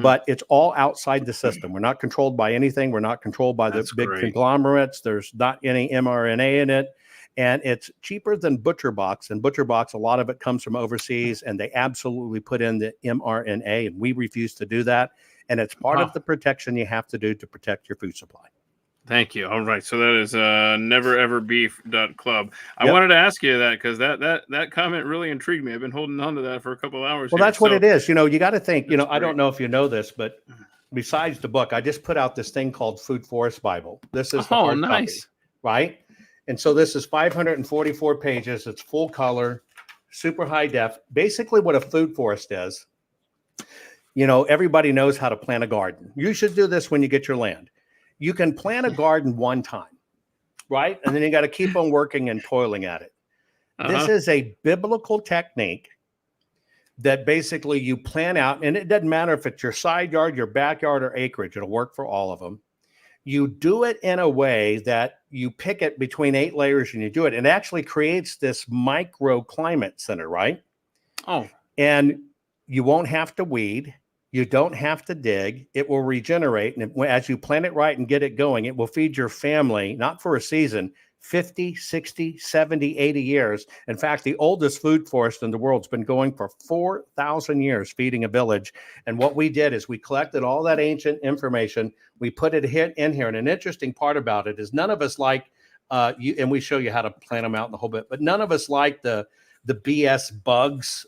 But it's all outside the system. We're not controlled by anything. We're not controlled by the big conglomerates. There's not any mRNA in it. And it's cheaper than Butcher Box. And Butcher Box, a lot of it comes from overseas, and they absolutely put in the mRNA, and we refuse to do that. And it's part of the protection you have to do to protect your food supply. Thank you. All right. So that is nevereverbeef.club. I wanted to ask you that because that comment really intrigued me. I've been holding on to that for a couple of hours. Well, that's what it is. You got to think, I don't know if you know this, but besides the book, I just put out this thing called Food Forest Bible. This is the hard copy, right? And so this is 544 pages. It's full color, super high def. Basically what a food forest is, everybody knows how to plant a garden. You should do this when you get your land. You can plant a garden one time, right? And then you got to keep on working and toiling at it. This is a biblical technique that basically you plan out, and it doesn't matter if it's your side yard, your backyard, or acreage. It'll work for all of them. You do it in a way that you pick it between 8 layers and you do it. It actually creates this microclimate center, right? Oh. And you won't have to weed. You don't have to dig. It will regenerate. And as you plant it right and get it going, it will feed your family, not for a season, 50, 60, 70, 80 years. In fact, the oldest food forest in the world has been going for 4,000 years, feeding a village. And what we did is we collected all that ancient information. We put it in here. And an interesting part about it is none of us like, and we show you how to plant them out in the whole bit, but none of us like the BS bugs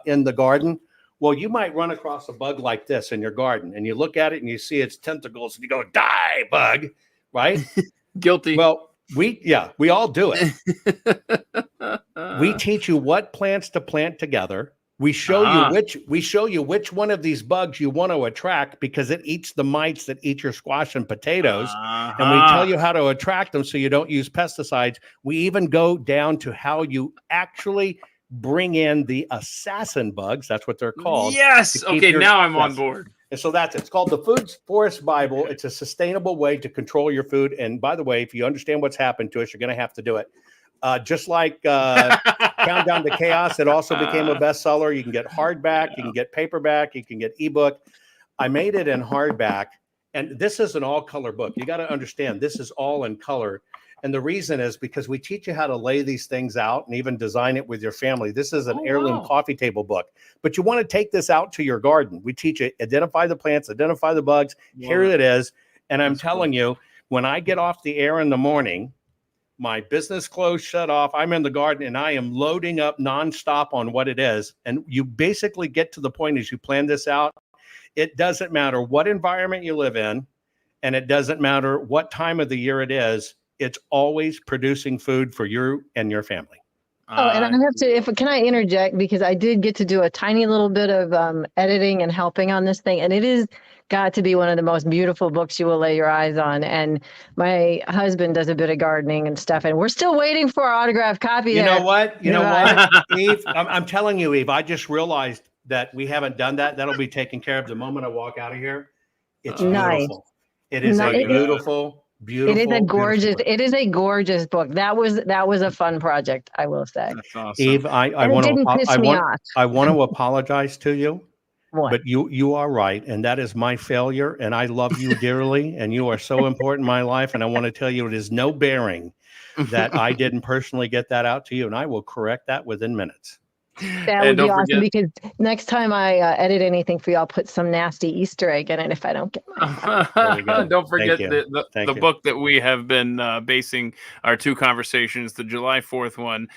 in the garden. Well, you might run across a bug like this in your garden, and you look at it and you see its tentacles and you go, die, bug, right? Guilty. Well, we all do it. We teach you what plants to plant together. We show you which one of these bugs you want to attract because it eats the mites that eat your squash and potatoes. And we tell you how to attract them so you don't use pesticides. We even go down to how you actually bring in the assassin bugs. That's what they're called. Yes. Okay. Now I'm on board. And so that's it. It's called the Food Forest Bible. It's a sustainable way to control your food. And by the way, if you understand what's happened to us, you're going to have to do it. Just like Countdown to Chaos, it also became a bestseller. You can get hardback, you can get paperback, you can get ebook. I made it in hardback, and this is an all-color book. You got to understand, this is all in color. And the reason is because we teach you how to lay these things out and even design it with your family. This is an heirloom coffee table book, but you want to take this out to your garden. We teach you, identify the plants, identify the bugs. Here it is. And I'm telling you, when I get off the air in the morning, my business clothes shut off. I'm in the garden and I am loading up nonstop on what it is. And you basically get to the point as you plan this out, It doesn't matter what environment you live in, and it doesn't matter what time of the year it is. It's always producing food for you and your family. Oh, and I have to, can I interject? Because I did get to do a tiny little bit of editing and helping on this thing. And it is got to be one of the most beautiful books you will lay your eyes on. And my husband does a bit of gardening and stuff. And we're still waiting for our autographed copy. You know what? You know what, Eve? Eve? I'm telling you, Eve, I just realized that we haven't done that. That'll be taken care of the moment I walk out of here. It's nice. beautiful. It is a beautiful. Beautiful. It is a gorgeous. Book. It is a gorgeous book. That was a fun project, I will say. That's awesome. Eve, I want to apologize to you. What? But you are right, and that is my failure. And I love you dearly, and you are so important in my life. And I want to tell you, it is no bearing that I didn't personally get that out to you, and I will correct that within minutes. That would be awesome, because next time I edit anything for you, I'll put some nasty Easter egg in it if I don't get my Don't forget the book that we have been basing our two conversations, the July 4th one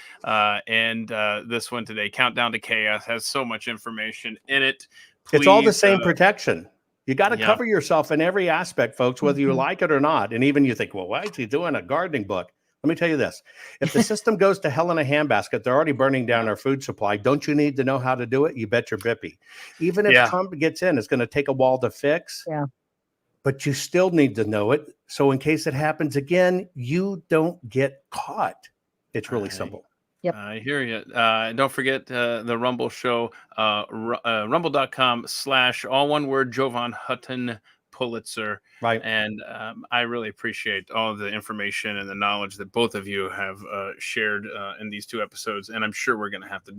and this one today, Countdown to Chaos, has so much information in it. Please, it's all the same protection. You got to cover yourself in every aspect, folks, whether you like it or not. And even you think, well, why is he doing a gardening book? Let me tell you this. If the system goes to hell in a handbasket, they're already burning down our food supply. Don't you need to know how to do it? You bet your bippy. Even if Trump gets in, it's going to take a while to fix. Yeah. But you still need to know it. So in case it happens again, you don't get caught. It's really simple. Yep. I hear you. Don't forget the Rumble show, rumble.com/ all one word, Jovan Pulitzer. Right. And I really appreciate all of the information and the knowledge that both of you have shared in these two episodes. And I'm sure we're going to have to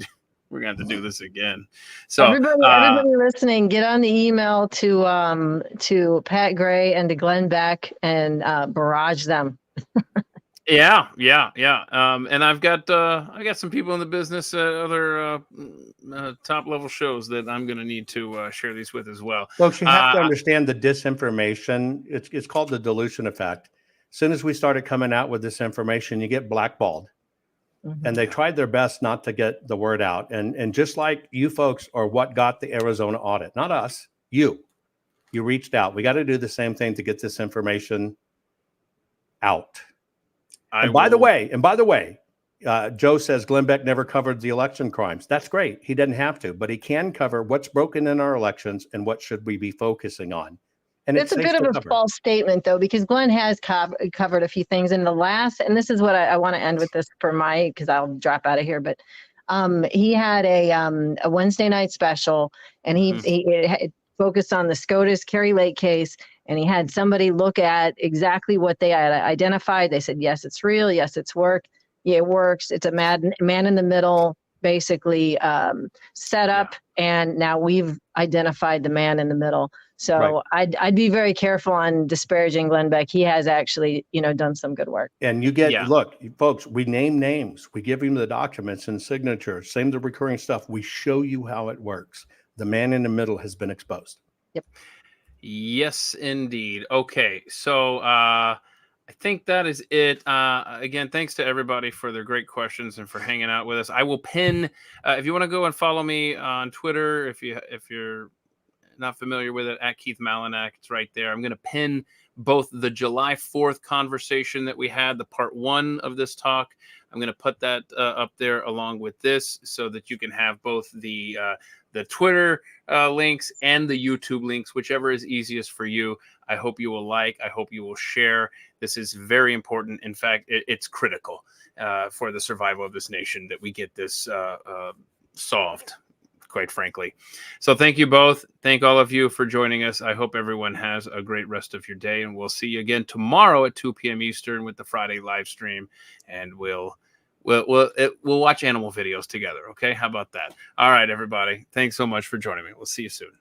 do this again. So everybody listening, get on the email to Pat Gray and to Glenn Beck and barrage them. Yeah. And I've got some people in the business, other top level shows that I'm going to need to share these with as well. Folks, you have to understand the disinformation. It's called the dilution effect. As soon as we started coming out with this information, you get blackballed. Mm-hmm. And they tried their best not to get the word out. And just like you folks are what got the Arizona audit, not us, you reached out. We got to do the same thing to get this information out. And by the way, Joe says Glenn Beck never covered the election crimes. That's great. He didn't have to, but he can cover what's broken in our elections and what should we be focusing on. And it's a bit of a false statement, though, because Glenn has covered a few things in the last. And this is what I want to end with this because I'll drop out of here. But he had a Wednesday night special, and he focused on the SCOTUS Kerry Lake case. And he had somebody look at exactly what they had identified. They said, yes, it's real. Yes, it's work. Yeah, it works. It's a man in the middle, basically set up. Yeah. And now we've identified the man in the middle. So I'd be very careful on disparaging Glenn Beck. He has actually, done some good work. And you get, look, folks, we name names. We give him the documents and signatures. Same the recurring stuff. We show you how it works. The man in the middle has been exposed. Yep. Yes, indeed. Okay, so I think that is it. Again, thanks to everybody for their great questions and for hanging out with us. I will pin, if you want to go and follow me on Twitter, if you're not familiar with it, at Keith Malinak, it's right there. I'm going to pin both the July 4th conversation that we had, the part 1 of this talk. I'm going to put that up there along with this so that you can have both the Twitter links and the YouTube links, whichever is easiest for you. I hope you will I hope you will share. This is very important. In fact, it's critical for the survival of this nation that we get this solved, quite frankly. So thank you both. Thank all of you for joining us. I hope everyone has a great rest of your day, and we'll see you again tomorrow at 2 p.m. Eastern with the Friday live stream, and we'll watch animal videos together. Okay. How about that? All right, everybody. Thanks so much for joining me. We'll see you soon.